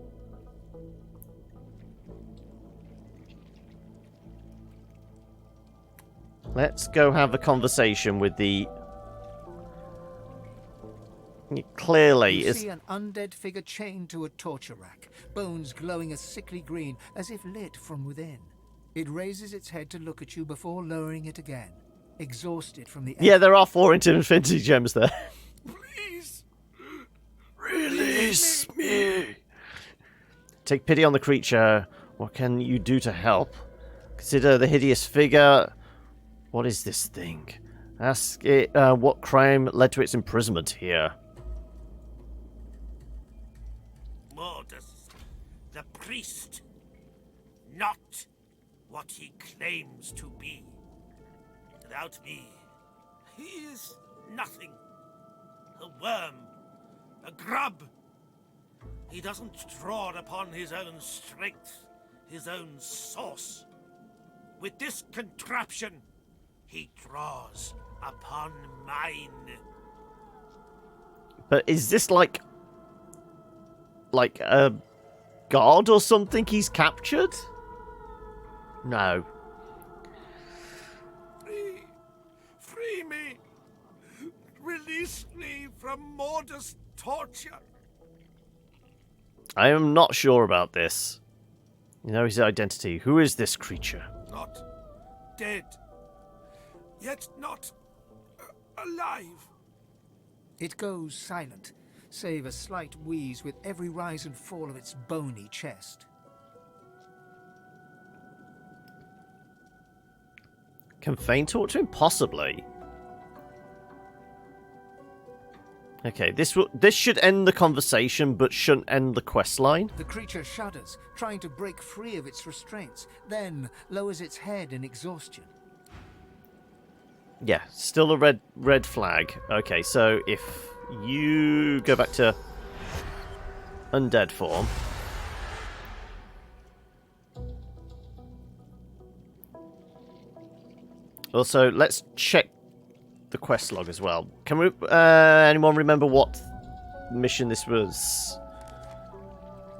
Let's go have a conversation with the... Clearly, you it's... see an undead figure chained to a torture rack, bones glowing a sickly green, as if lit from within. It raises its head to look at you before lowering it again, exhausted from the... Yeah, there are 4 infinity gems there. Please! Release me! Take pity on the creature. What can you do to help? Consider the hideous figure. What is this thing? Ask it what crime led to its imprisonment here. Mordus, the priest, not what he claims to be. Without me, he is nothing. A worm, a grub. He doesn't draw upon his own strength, his own source. With this contraption, he draws upon mine. But is this like a god or something he's captured? No. Free me! Release me from Mordus' torture! I am not sure about this. You know his identity. Who is this creature? Not dead. Yet not alive. It goes silent, save a slight wheeze with every rise and fall of its bony chest. Can Fane talk to him? Possibly. Okay, this should end the conversation, but shouldn't end the quest line. The creature shudders, trying to break free of its restraints, then lowers its head in exhaustion. Yeah, still a red flag. Okay, so if you go back to undead form. Also, let's check the quest log as well. Can we? Anyone remember what mission this was?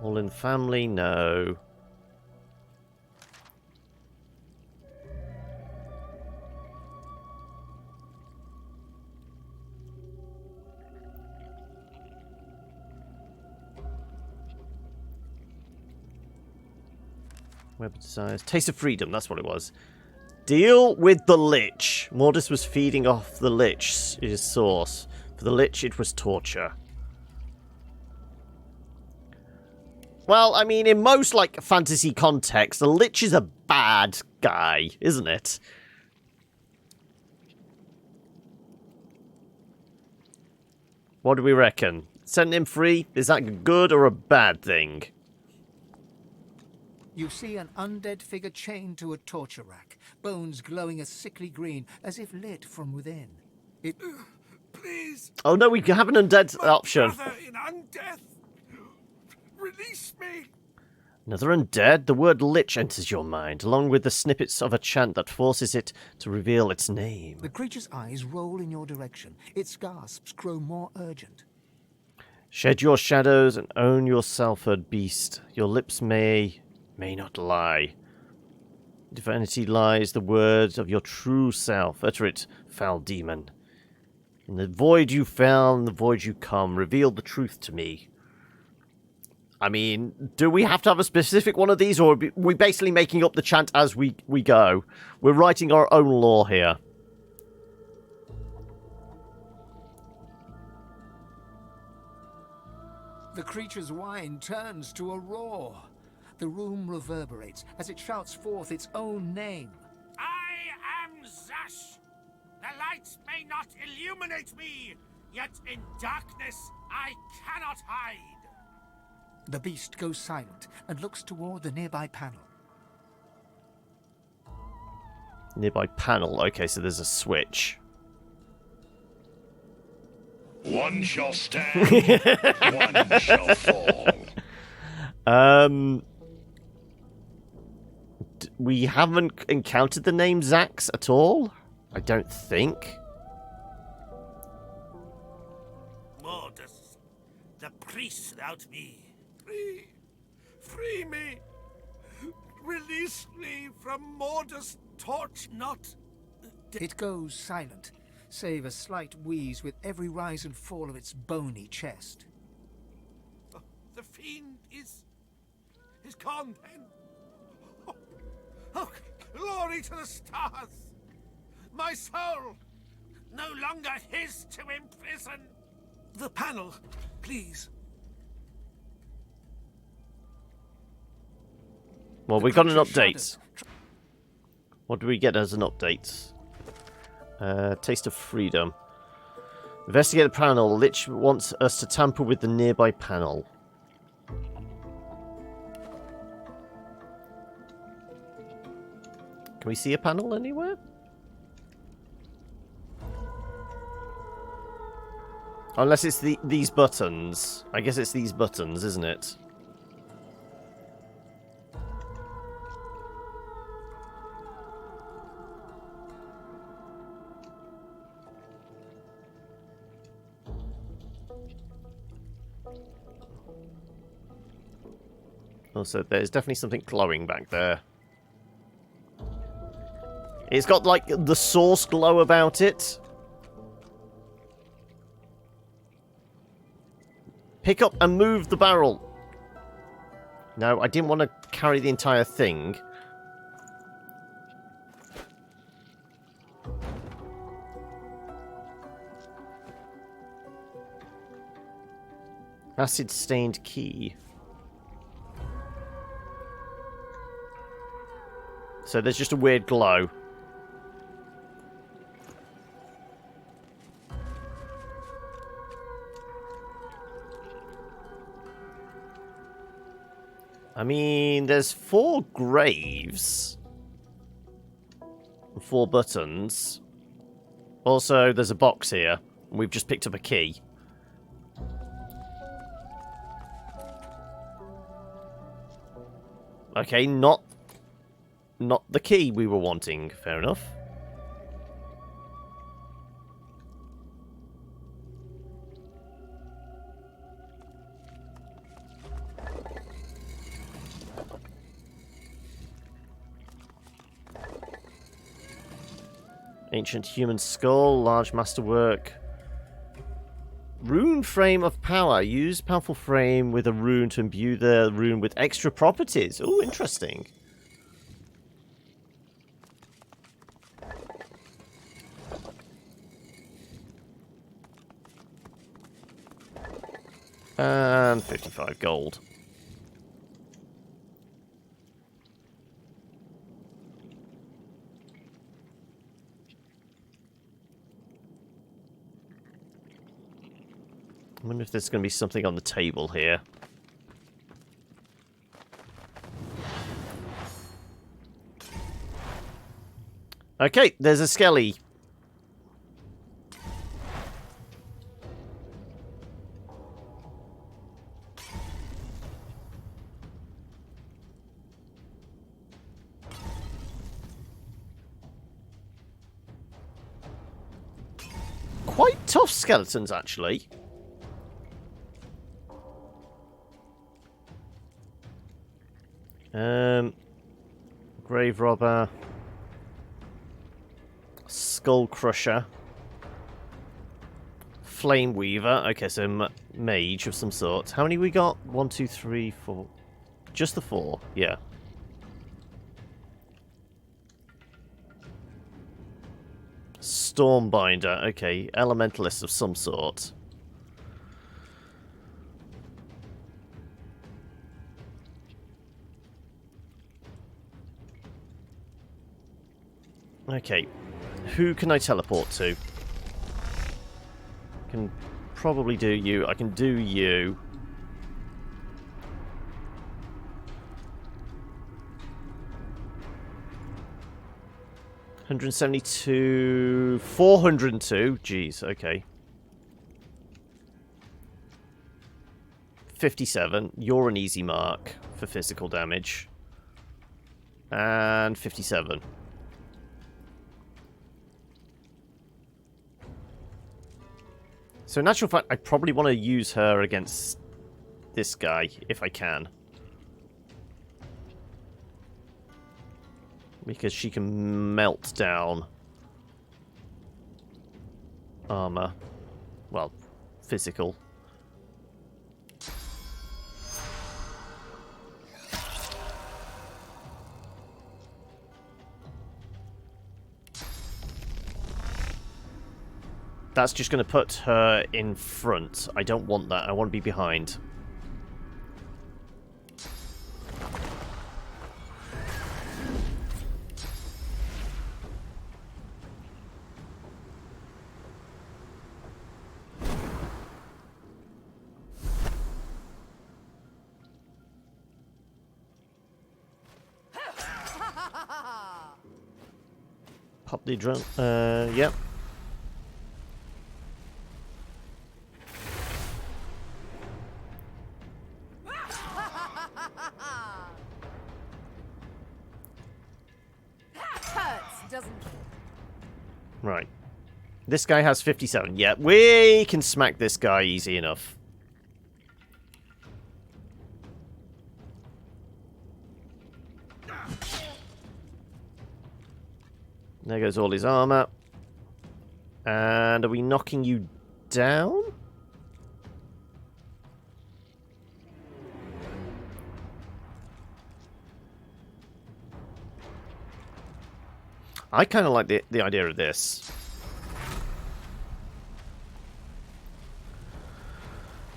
All in family? No. Web desires. Taste of freedom, that's what it was. Deal with the Lich. Mordus was feeding off the Lich, his source. For the Lich, it was torture. Well, I mean, in most, like, fantasy context, the Lich is a bad guy, isn't it? What do we reckon? Setting him free, is that a good or a bad thing? You see an undead figure chained to a torture rack, bones glowing a sickly green, as if lit from within. It... Please. Oh no, we have an undead option. Brother in undeath. Release me. Another undead? The word lich enters your mind, along with the snippets of a chant that forces it to reveal its name. The creature's eyes roll in your direction. Its gasps grow more urgent. Shed your shadows and own your selfhood, beast. Your lips may not lie. Divinity lies the words of your true self. Utter it, foul demon. In the void you fell, in the void you come. Reveal the truth to me. I mean, do we have to have a specific one of these, or are we basically making up the chant as we go? We're writing our own lore here. The creature's whine turns to a roar. The room reverberates as it shouts forth its own name. I am Zash. The lights may not illuminate me, yet in darkness I cannot hide. The beast goes silent and looks toward the nearby panel. Nearby panel. Okay, so there's a switch. One shall stand, one shall fall. We haven't encountered the name Zax at all? I don't think. Mordus, the priest without me. Free me. Release me from Mordus' torch not. It goes silent, save a slight wheeze with every rise and fall of its bony chest. The fiend is gone then. Oh, glory to the stars. My soul, no longer his to imprison. The panel, please. Well, we got an update. What do we get as an update? Taste of freedom. Investigate the panel. Lich wants us to tamper with the nearby panel. Can we see a panel anywhere? Unless it's these buttons. I guess it's these buttons, isn't it? Also, there's definitely something glowing back there. It's got, like, the source glow about it. Pick up and move the barrel. No, I didn't want to carry the entire thing. Acid-stained key. So there's just a weird glow. I mean, there's 4 graves. 4 buttons. Also, there's a box here. We've just picked up a key. Okay, not the key we were wanting. Fair enough. Ancient human skull, large masterwork. Rune frame of power. Use powerful frame with a rune to imbue the rune with extra properties. Oh, interesting. And 55 gold. wonder if there's going to be something on the table here. Okay, there's a skelly. Quite tough skeletons, actually. Grave robber. Skull crusher. Flame weaver. Okay, so mage of some sort. How many we got? 1, 2, 3, 4. Just the 4. Yeah. Stormbinder. Okay, elementalist of some sort. Okay, who can I teleport to? Can probably do you. I can do you. $172, 402. Jeez, okay. 57. You're an easy mark for physical damage. And 57. So in actual fact, I probably want to use her against this guy, if I can. Because she can melt down armor. Well, physical. That's just going to put her in front. I don't want that. I want to be behind. Pop the adrenaline. Yep. Right. This guy has 57. Yeah, we can smack this guy easy enough. There goes all his armor. And are we knocking you down? I kind of like the idea of this.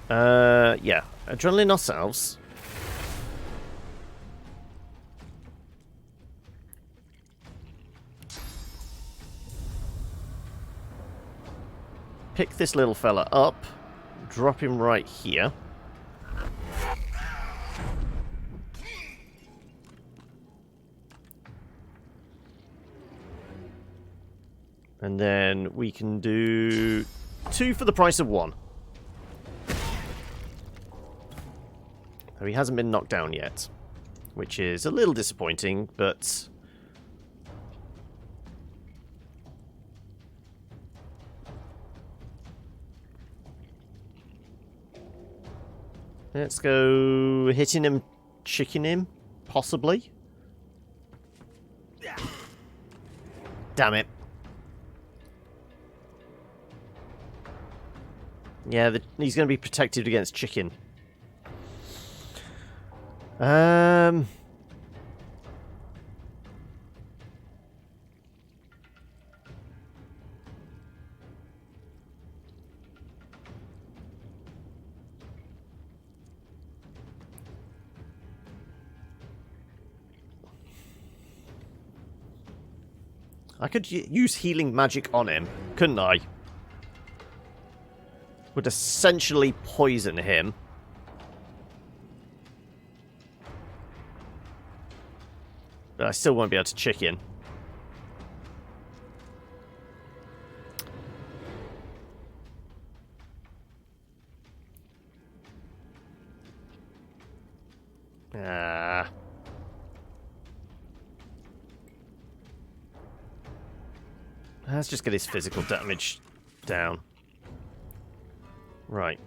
Yeah. Adrenaline ourselves. Pick this little fella up. Drop him right here. And then we can do 2 for the price of 1. So he hasn't been knocked down yet, which is a little disappointing, but let's go hitting him, chicking him, possibly. Damn it. Yeah, he's going to be protected against chicken. I could use healing magic on him, couldn't I? would essentially poison him. But I still won't be able to chicken. Ah. Let's just get his physical damage down. Right.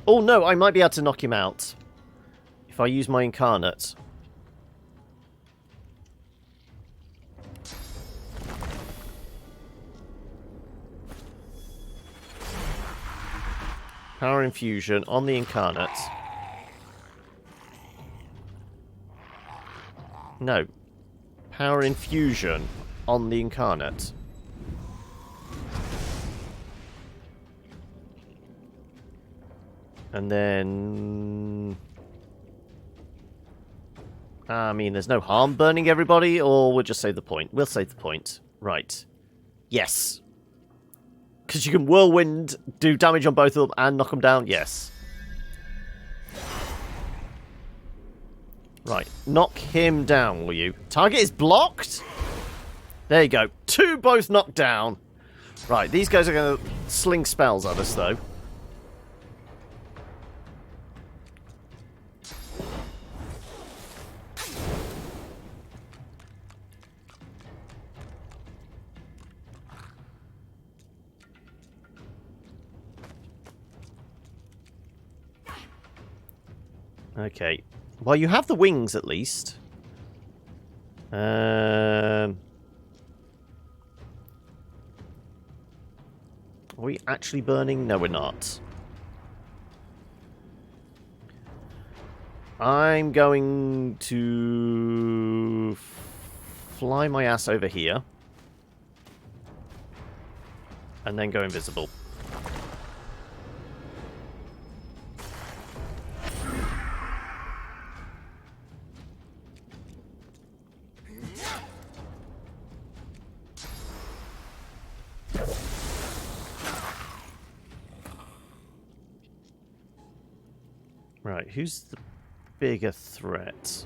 Oh no, I might be able to knock him out if I use my incarnate. Power infusion on the incarnate. No. Power infusion on the incarnate. And then... I mean, there's no harm burning everybody, or we'll just save the point. We'll save the point. Right. Yes. Because you can whirlwind, do damage on both of them, and knock them down? Yes. Right. Knock him down, will you? Target is blocked? There you go. 2 both knocked down. Right, these guys are going to sling spells at us, though. Okay. Well, you have the wings, at least. Are we actually burning? No, we're not. I'm going to fly my ass over here. And then go invisible. Right, who's the bigger threat?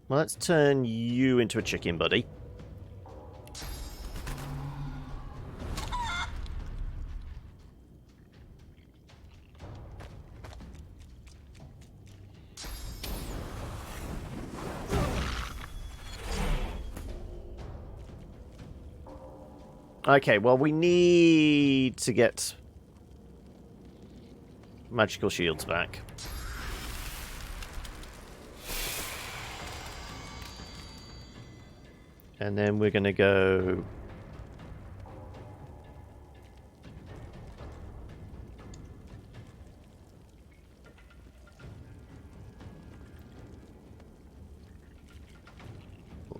Well, let's turn you into a chicken, buddy. Okay, well, we need to get magical shields back. And then we're going to go...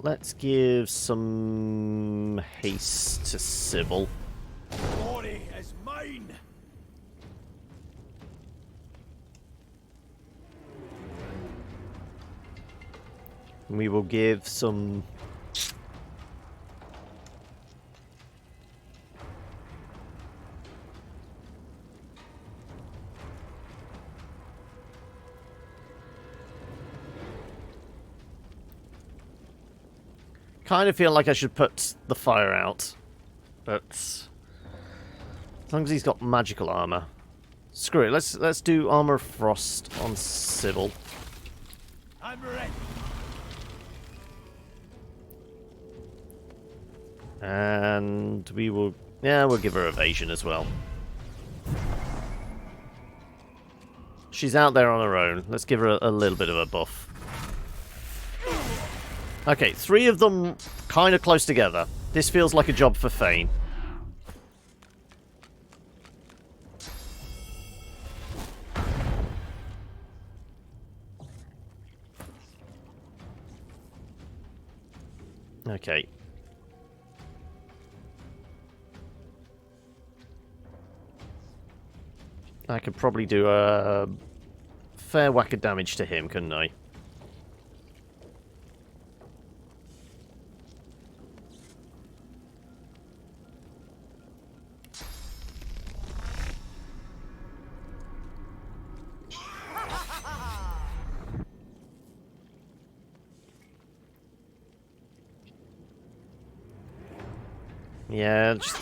Let's give some haste to Sybil. Glory is mine. We will give some... Kind of feel like I should put the fire out, but as long as he's got magical armor. Screw it. Let's do armor of frost on Sybil. I'm ready. And we will... Yeah, we'll give her evasion as well. She's out there on her own. Let's give her a little bit of a buff. Okay, 3 of them kind of close together. This feels like a job for Fane. Okay. I could probably do a fair whack of damage to him, couldn't I? Yeah, just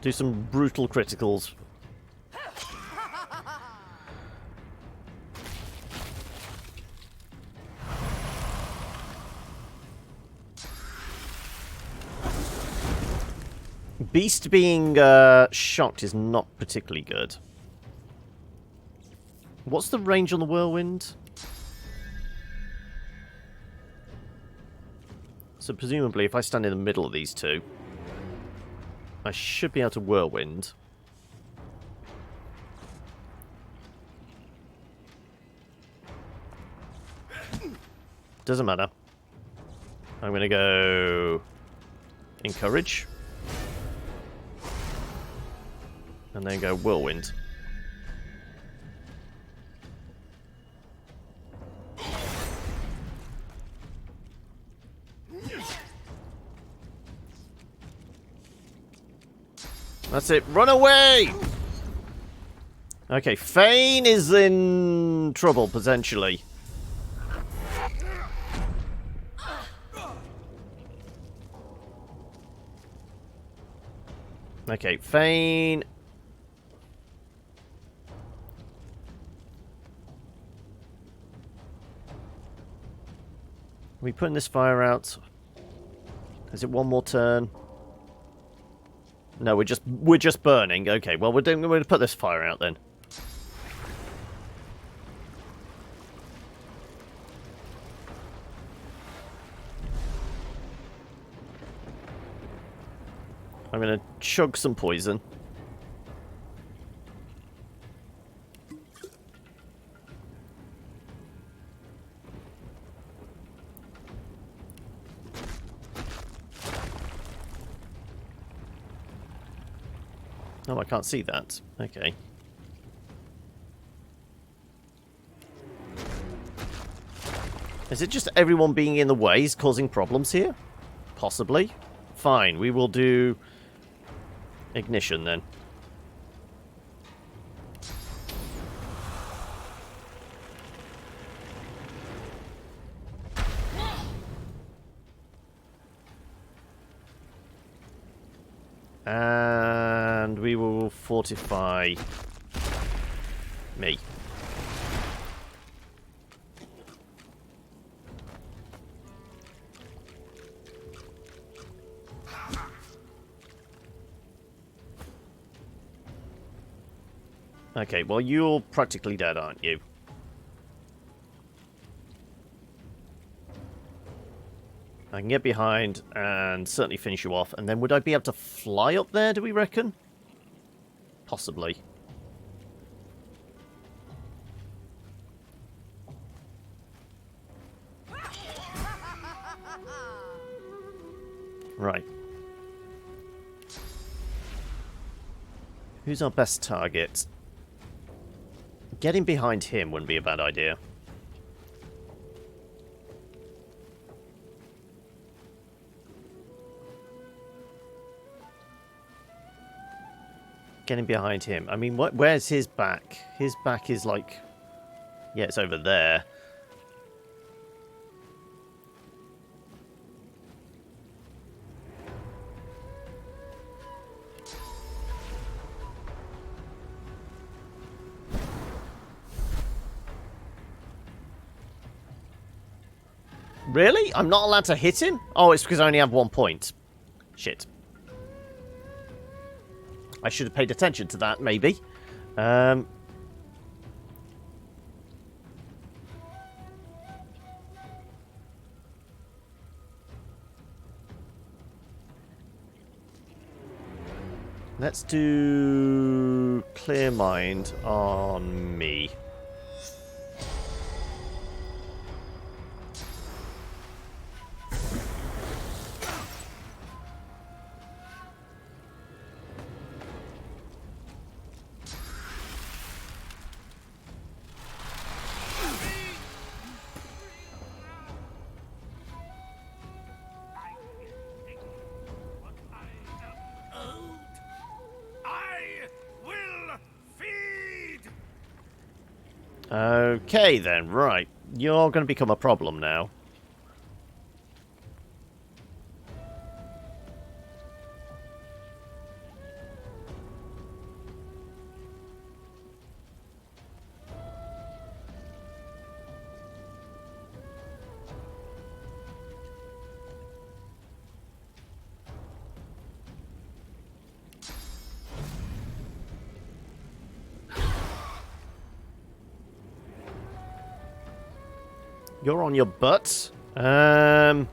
do some brutal criticals. Beast being shocked is not particularly good. What's the range on the whirlwind? So presumably if I stand in the middle of these two, I should be able to whirlwind. Doesn't matter. I'm going to go encourage. And then go whirlwind. That's it. Run away! Okay, Fane is in trouble, potentially. Okay, Fane. Are we putting this fire out? Is it one more turn? No, we're just burning. Okay, well we're going to put this fire out then. I'm going to chug some poison. Oh, I can't see that. Okay. Is it just everyone being in the way is causing problems here? Possibly. Fine, we will do ignition then. And we will fortify me. Okay, well you're practically dead, aren't you? I can get behind and certainly finish you off. And then would I be able to fly up there, do we reckon? Possibly. Right. Who's our best target? Getting behind him wouldn't be a bad idea. Getting behind him. I mean, where's his back? His back is like... Yeah, it's over there. Really? I'm not allowed to hit him? Oh, it's because I only have 1 point. Shit. I should have paid attention to that, maybe. Let's do Clear Mind on me. Okay then, right. You're going to become a problem now. You're on your butt. I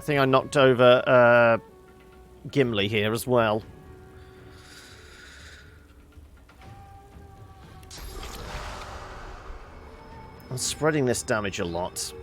think I knocked over Gimli here as well. I'm spreading this damage a lot.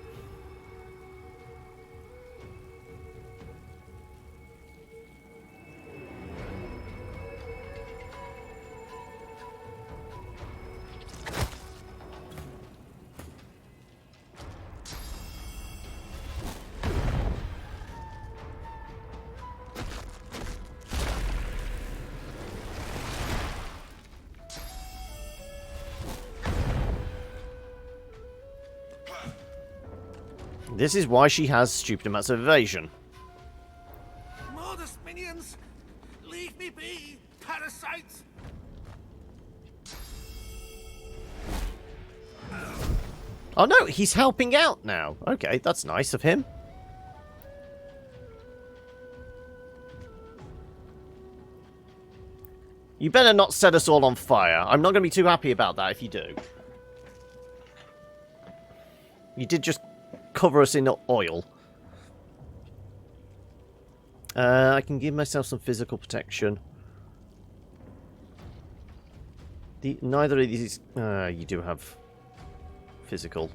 This is why she has stupid amounts of evasion. Modest minions! Leave me be, parasites! Oh no, he's helping out now. Okay, that's nice of him. You better not set us all on fire. I'm not going to be too happy about that if you do. You did just cover us in oil. I can give myself some physical protection. Neither of these... you do have physical.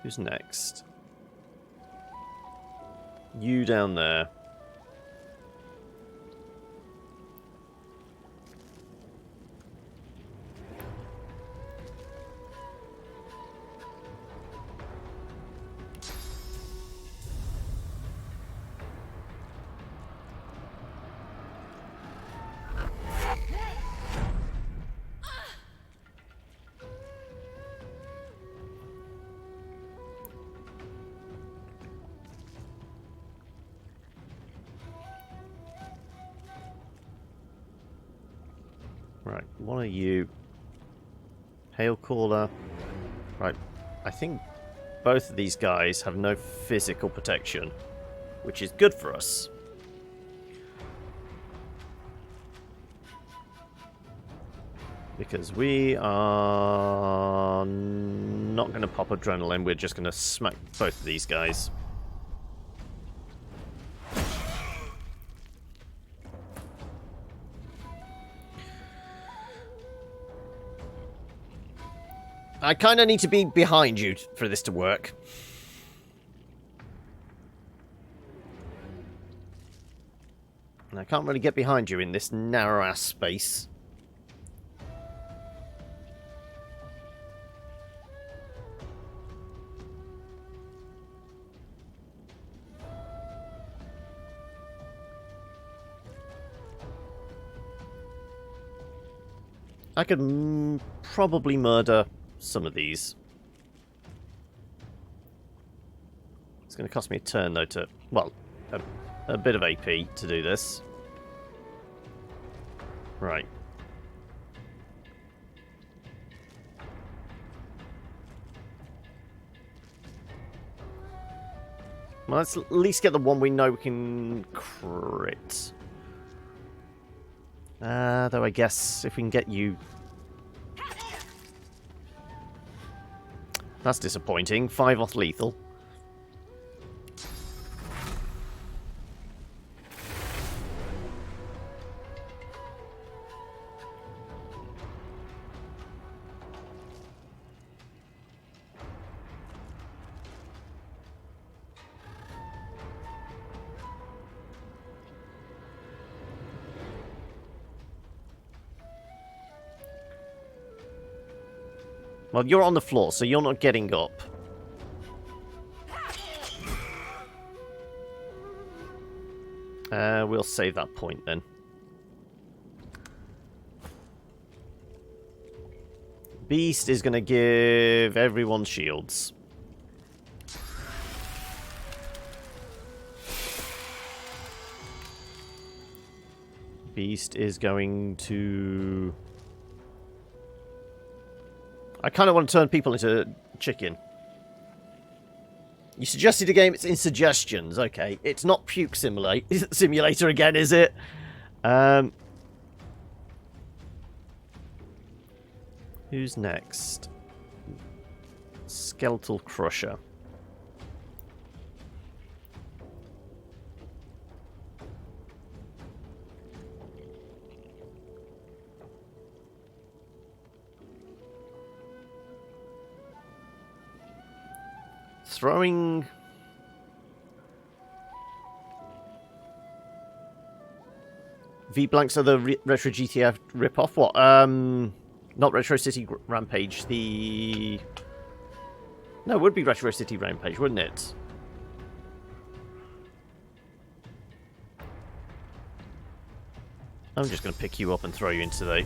Who's next? You down there. Right, one of you. Hail Caller. Right, I think both of these guys have no physical protection, which is good for us. Because we are not going to pop adrenaline, we're just going to smack both of these guys. I kind of need to be behind you for this to work. And I can't really get behind you in this narrow-ass space. I could probably murder some of these. It's going to cost me a turn, though, to... Well, a bit of AP to do this. Right. Well, let's at least get the one we know we can crit. Though I guess if we can get you... That's disappointing. 5 off lethal. Well, you're on the floor, so you're not getting up. We'll save that point then. Beast is going to give everyone shields. Beast is going to... I kind of want to turn people into chicken. You suggested a game, it's in suggestions. Okay, it's not Puke Simulator again, is it? Who's next? Skeletal Crusher. Throwing... V-Blanks are the Retro GTF ripoff? What? Not Retro City Rampage, the... No, it would be Retro City Rampage, wouldn't it? I'm just going to pick you up and throw you into the...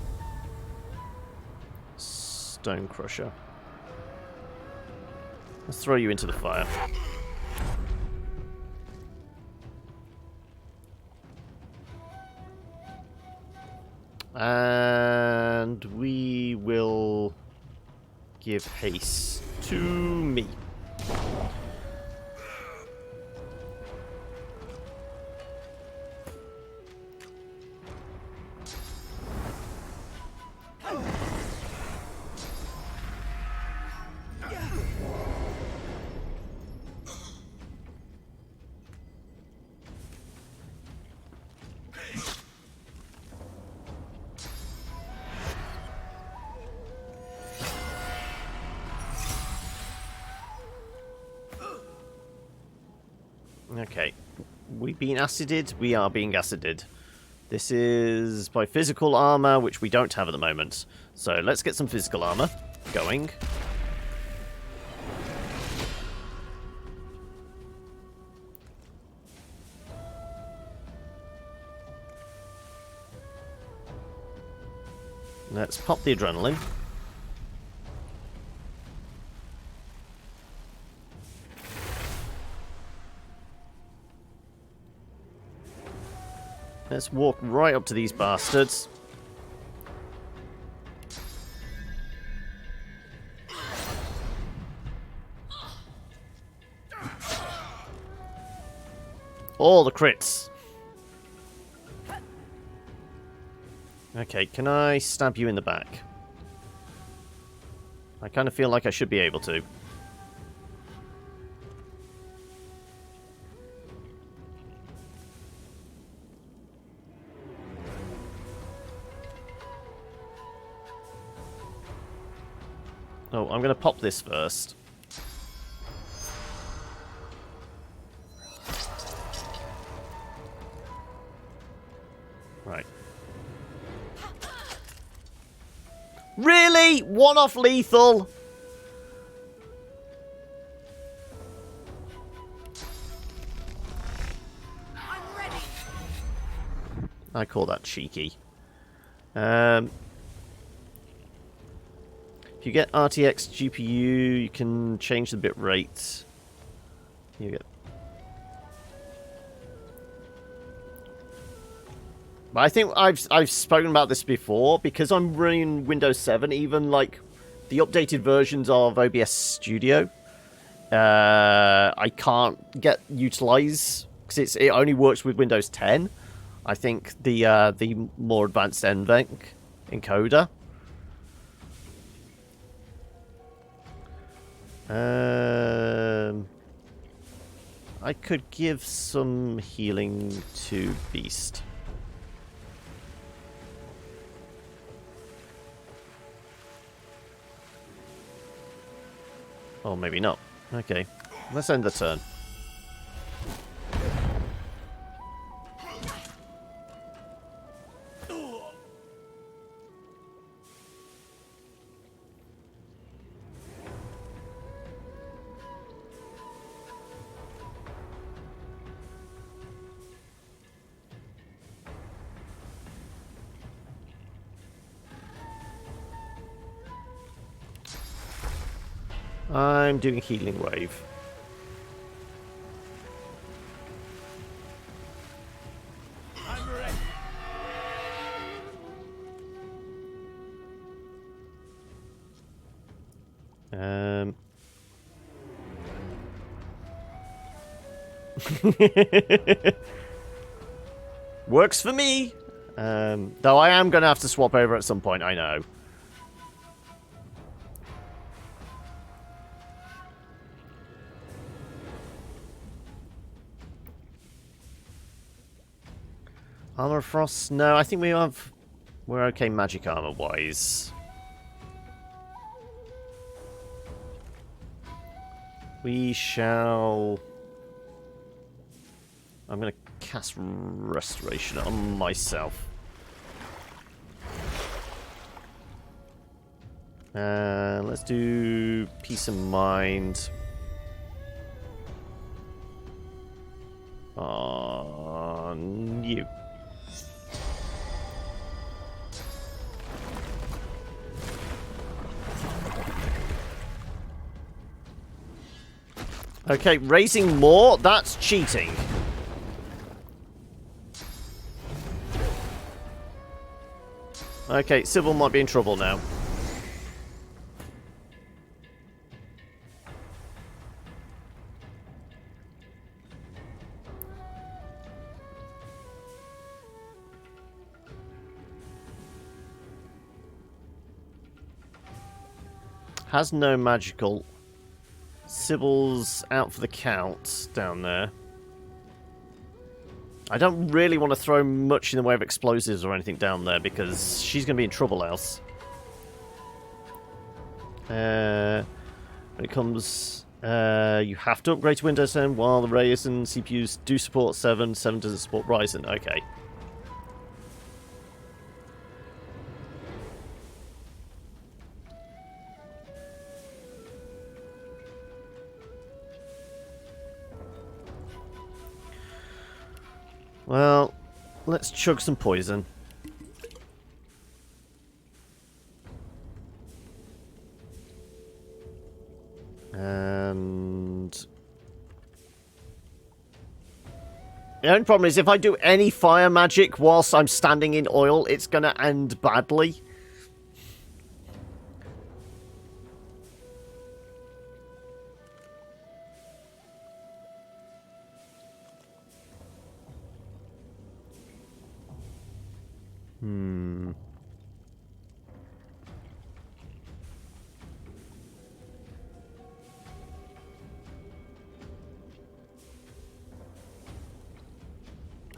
Stone Crusher. Let's throw you into the fire. And we will give haste to me. Okay, we being acided? We are being acided. This is by physical armor, which we don't have at the moment. So let's get some physical armor going. Let's pop the adrenaline. Let's walk right up to these bastards. All the crits. Okay, can I stab you in the back? I kind of feel like I should be able to. Oh, I'm going to pop this first. Right. Really? One-off lethal? I call that cheeky. If you get RTX GPU, you can change the bit rate. You get. But I think I've spoken about this before, because I'm running Windows 7. Even like the updated versions of OBS Studio, I can't get utilize because it only works with Windows 10. I think the more advanced NVENC encoder. I could give some healing to Beast. Oh, maybe not. Okay, let's end the turn. I'm doing Healing Wave. I'm ready. Works for me. Though I am going to have to swap over at some point, I know. Armor of Frost? No, I think we're okay magic armor-wise. We shall... I'm going to cast Restoration on myself. Let's do Peace of Mind on you. Okay, raising more? That's cheating. Okay, Sybil might be in trouble now. Has no magical. Sybil's out for the count down there. I don't really want to throw much in the way of explosives or anything down there because she's going to be in trouble else. When it comes... you have to upgrade to Windows 10 while the Ryzen CPUs do support 7. 7 doesn't support Ryzen. Okay. Well, let's chug some poison. And... the only problem is if I do any fire magic whilst I'm standing in oil, it's going to end badly.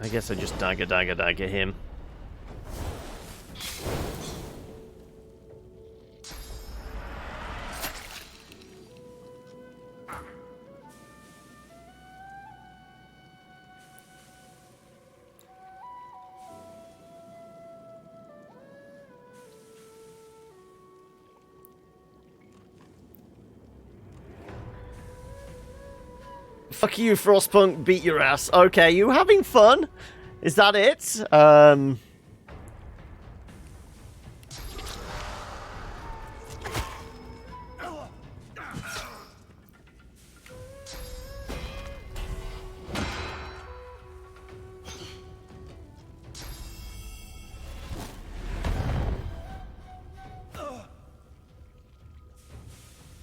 I guess I just dagger him. Fuck you, Frostpunk, beat your ass. Okay, you having fun? Is that it?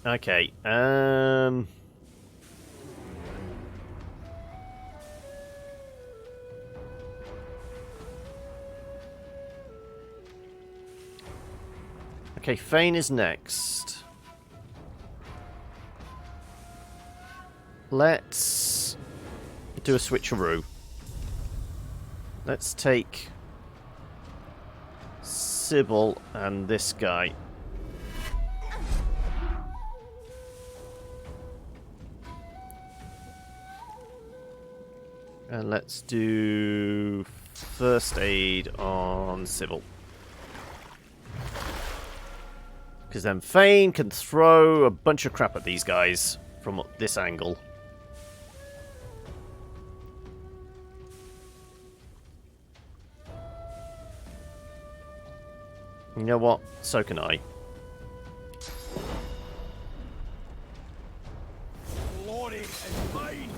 Okay, okay, Fane is next. Let's do a switcheroo. Let's take Sybil and this guy. And let's do first aid on Sybil. Because then Fane can throw a bunch of crap at these guys from this angle. You know what? So can I. Glory is mine.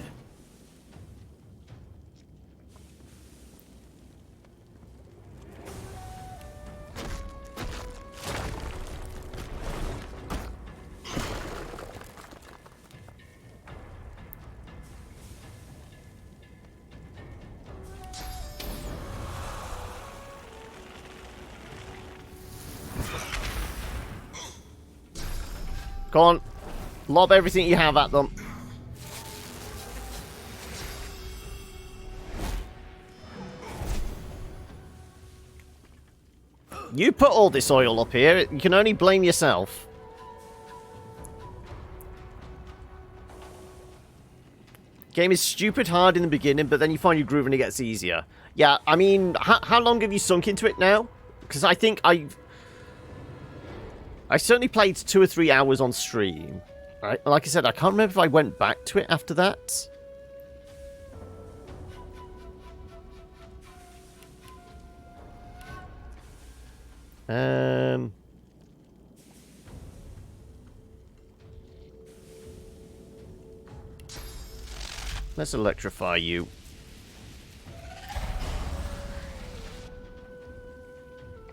Go on. Lob everything you have at them. You put all this oil up here. You can only blame yourself. Game is stupid hard in the beginning, but then you find your groove and it gets easier. Yeah, I mean, how long have you sunk into it now? Because I think I certainly played 2 or 3 hours on stream. Right? Like I said, I can't remember if I went back to it after that. Let's electrify you.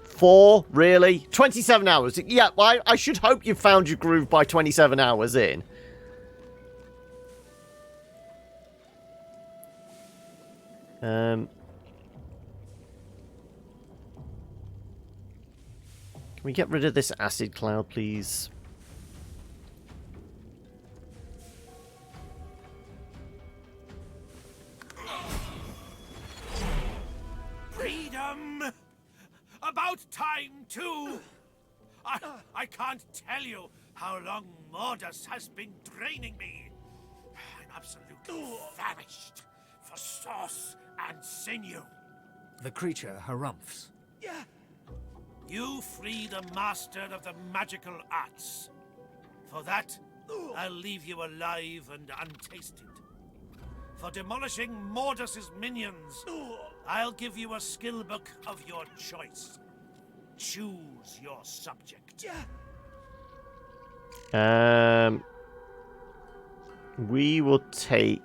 Four? Really? 27 hours? Yeah, well, I should hope you've found your groove by 27 hours in. Can we get rid of this acid cloud, please? Freedom! About time, too! I can't tell you how long Mordus has been draining me. I'm absolutely famished for sauce and sinew. The creature harumphs. You free the master of the magical arts. For that, I'll leave you alive and untasted. For demolishing Mordus's minions, I'll give you a skill book of your choice. Choose your subject. We will take...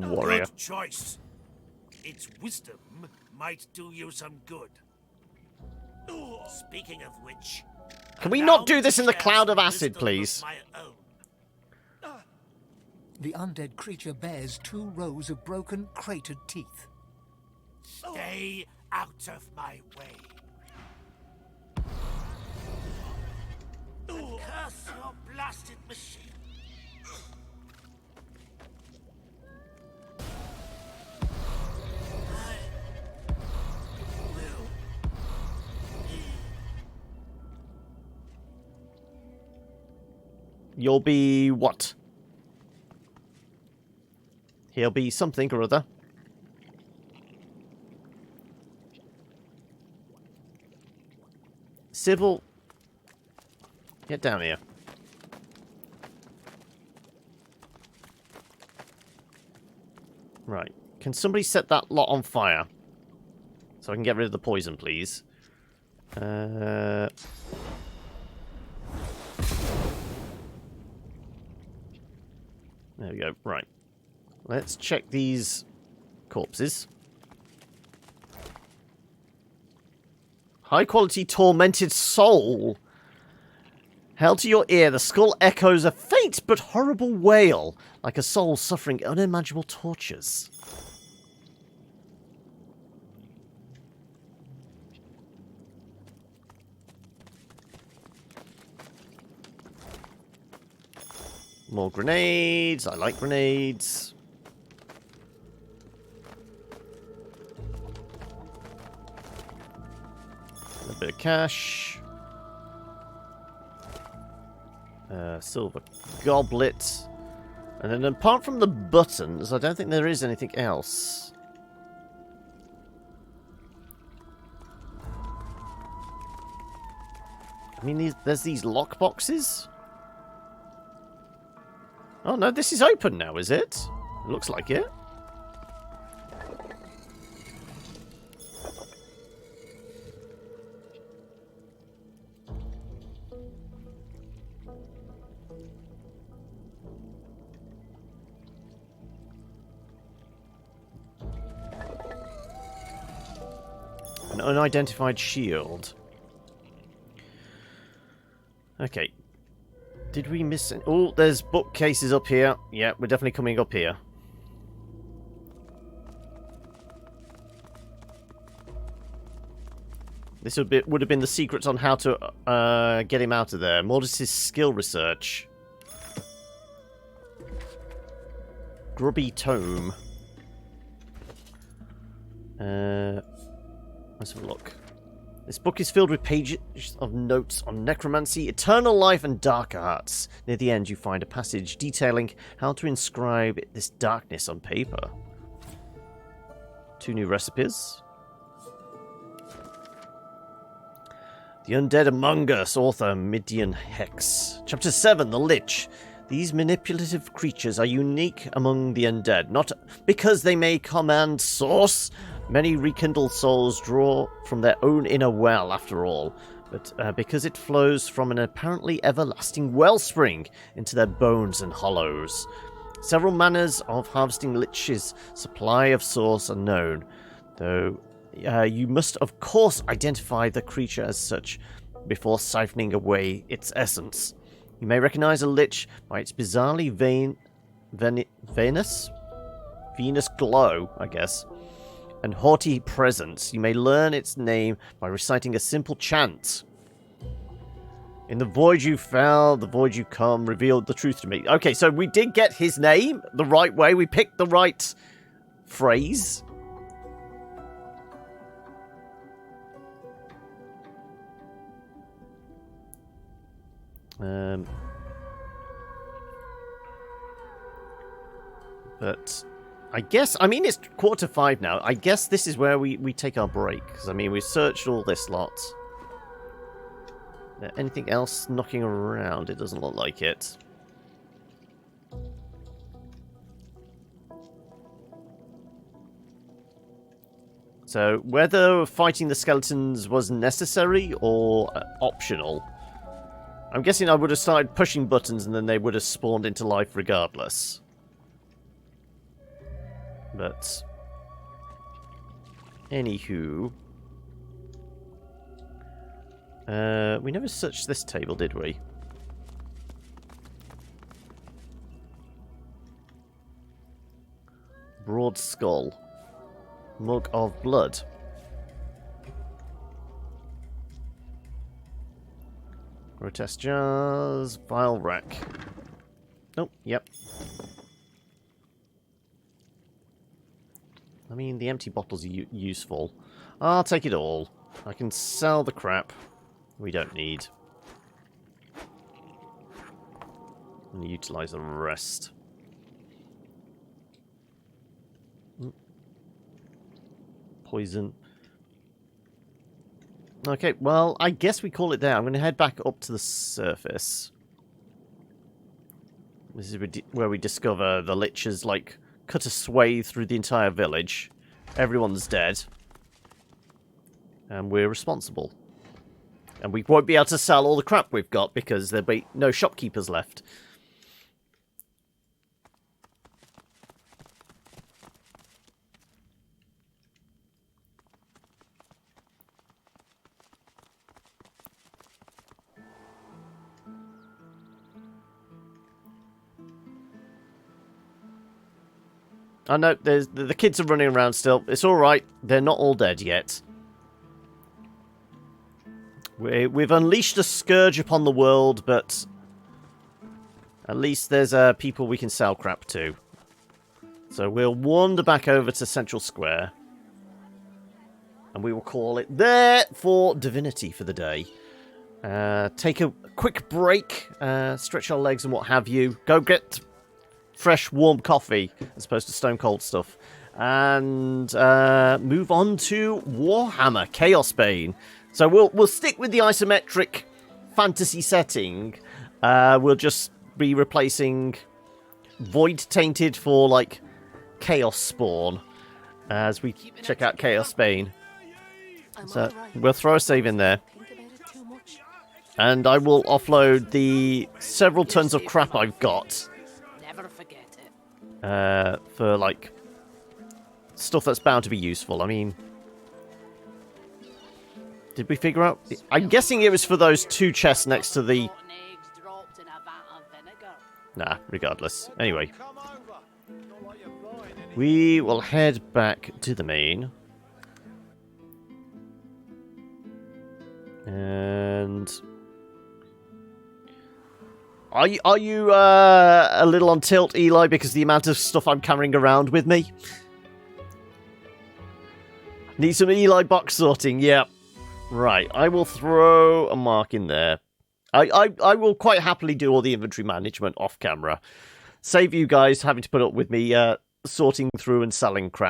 warrior. Good choice. Its wisdom might do you some good. Speaking of which... Can we not do this in the cloud of acid, please? The undead creature bears 2 rows of broken, cratered teeth. Stay out of my way. Curse your blasted machine. You'll be what? He'll be something or other. Civil. Get down here. Right. Can somebody set that lot on fire? So I can get rid of the poison, please. There we go. Right. Let's check these corpses. High quality tormented soul. Held to your ear, the skull echoes a faint but horrible wail, like a soul suffering unimaginable tortures. More grenades. I like grenades. A bit of cash. Silver goblet. And then apart from the buttons, I don't think there is anything else. I mean, there's these lock boxes. Oh no, this is open now, is it? It looks like it. An unidentified shield. Okay. Did we miss it? Oh, there's bookcases up here. Yeah, we're definitely coming up here. This would have been the secrets on how to get him out of there. Mordis's skill research. Grubby tome. Let's have a look. This book is filled with pages of notes on necromancy, eternal life, and dark arts. Near the end, you find a passage detailing how to inscribe this darkness on paper. 2 new recipes. The Undead Among Us, author Midian Hex. Chapter 7, The Lich. These manipulative creatures are unique among the undead, not because they may command source. Many rekindled souls draw from their own inner well, after all, but because it flows from an apparently everlasting wellspring into their bones and hollows. Several manners of harvesting liches' supply of source are known, though you must of course identify the creature as such before siphoning away its essence. You may recognize a lich by its bizarrely Venus glow, I guess, and haughty presence. You may learn its name by reciting a simple chant. In the void you fell, the void you come, revealed the truth to me. Okay, so we did get his name the right way. We picked the right phrase. But I guess, I mean, it's 4:45 now. I guess this is where we take our break. Because, I mean, we've searched all this lot. Anything else knocking around? It doesn't look like it. So, whether fighting the skeletons was necessary or optional, I'm guessing I would have started pushing buttons and then they would have spawned into life regardless. But anywho, we never searched this table, did we? Broad skull. Mug of blood. Grotesque jars. Vial rack. Oh, yep. I mean, the empty bottles are useful. I'll take it all. I can sell the crap we don't need. And utilize the rest. Poison. Okay, well, I guess we call it there. I'm going to head back up to the surface. This is where we discover the liches, like, cut a swathe through the entire village. Everyone's dead. And we're responsible. And we won't be able to sell all the crap we've got because there'll be no shopkeepers left. I know, the kids are running around still. It's alright. They're not all dead yet. We've unleashed a scourge upon the world, but at least there's people we can sell crap to. So we'll wander back over to Central Square. And we will call it there for Divinity for the day. Take a quick break, stretch our legs and what have you. Go get fresh, warm coffee, as opposed to stone cold stuff. And move on to Warhammer Chaos Bane. So we'll stick with the isometric fantasy setting. We'll just be replacing Void Tainted for, like, Chaos Spawn as we check out Chaos Bane. So we'll throw a save in there. And I will offload the several tons of crap I've got. For, like, stuff that's bound to be useful. I mean, did we figure out? I'm guessing it was for those 2 chests next to the... Nah, regardless. Anyway. We will head back to the main. And are you a little on tilt, Eli, because the amount of stuff I'm carrying around with me? Need some Eli box sorting, yeah. Right, I will throw a mark in there. I will quite happily do all the inventory management off camera. Save you guys having to put up with me sorting through and selling crap.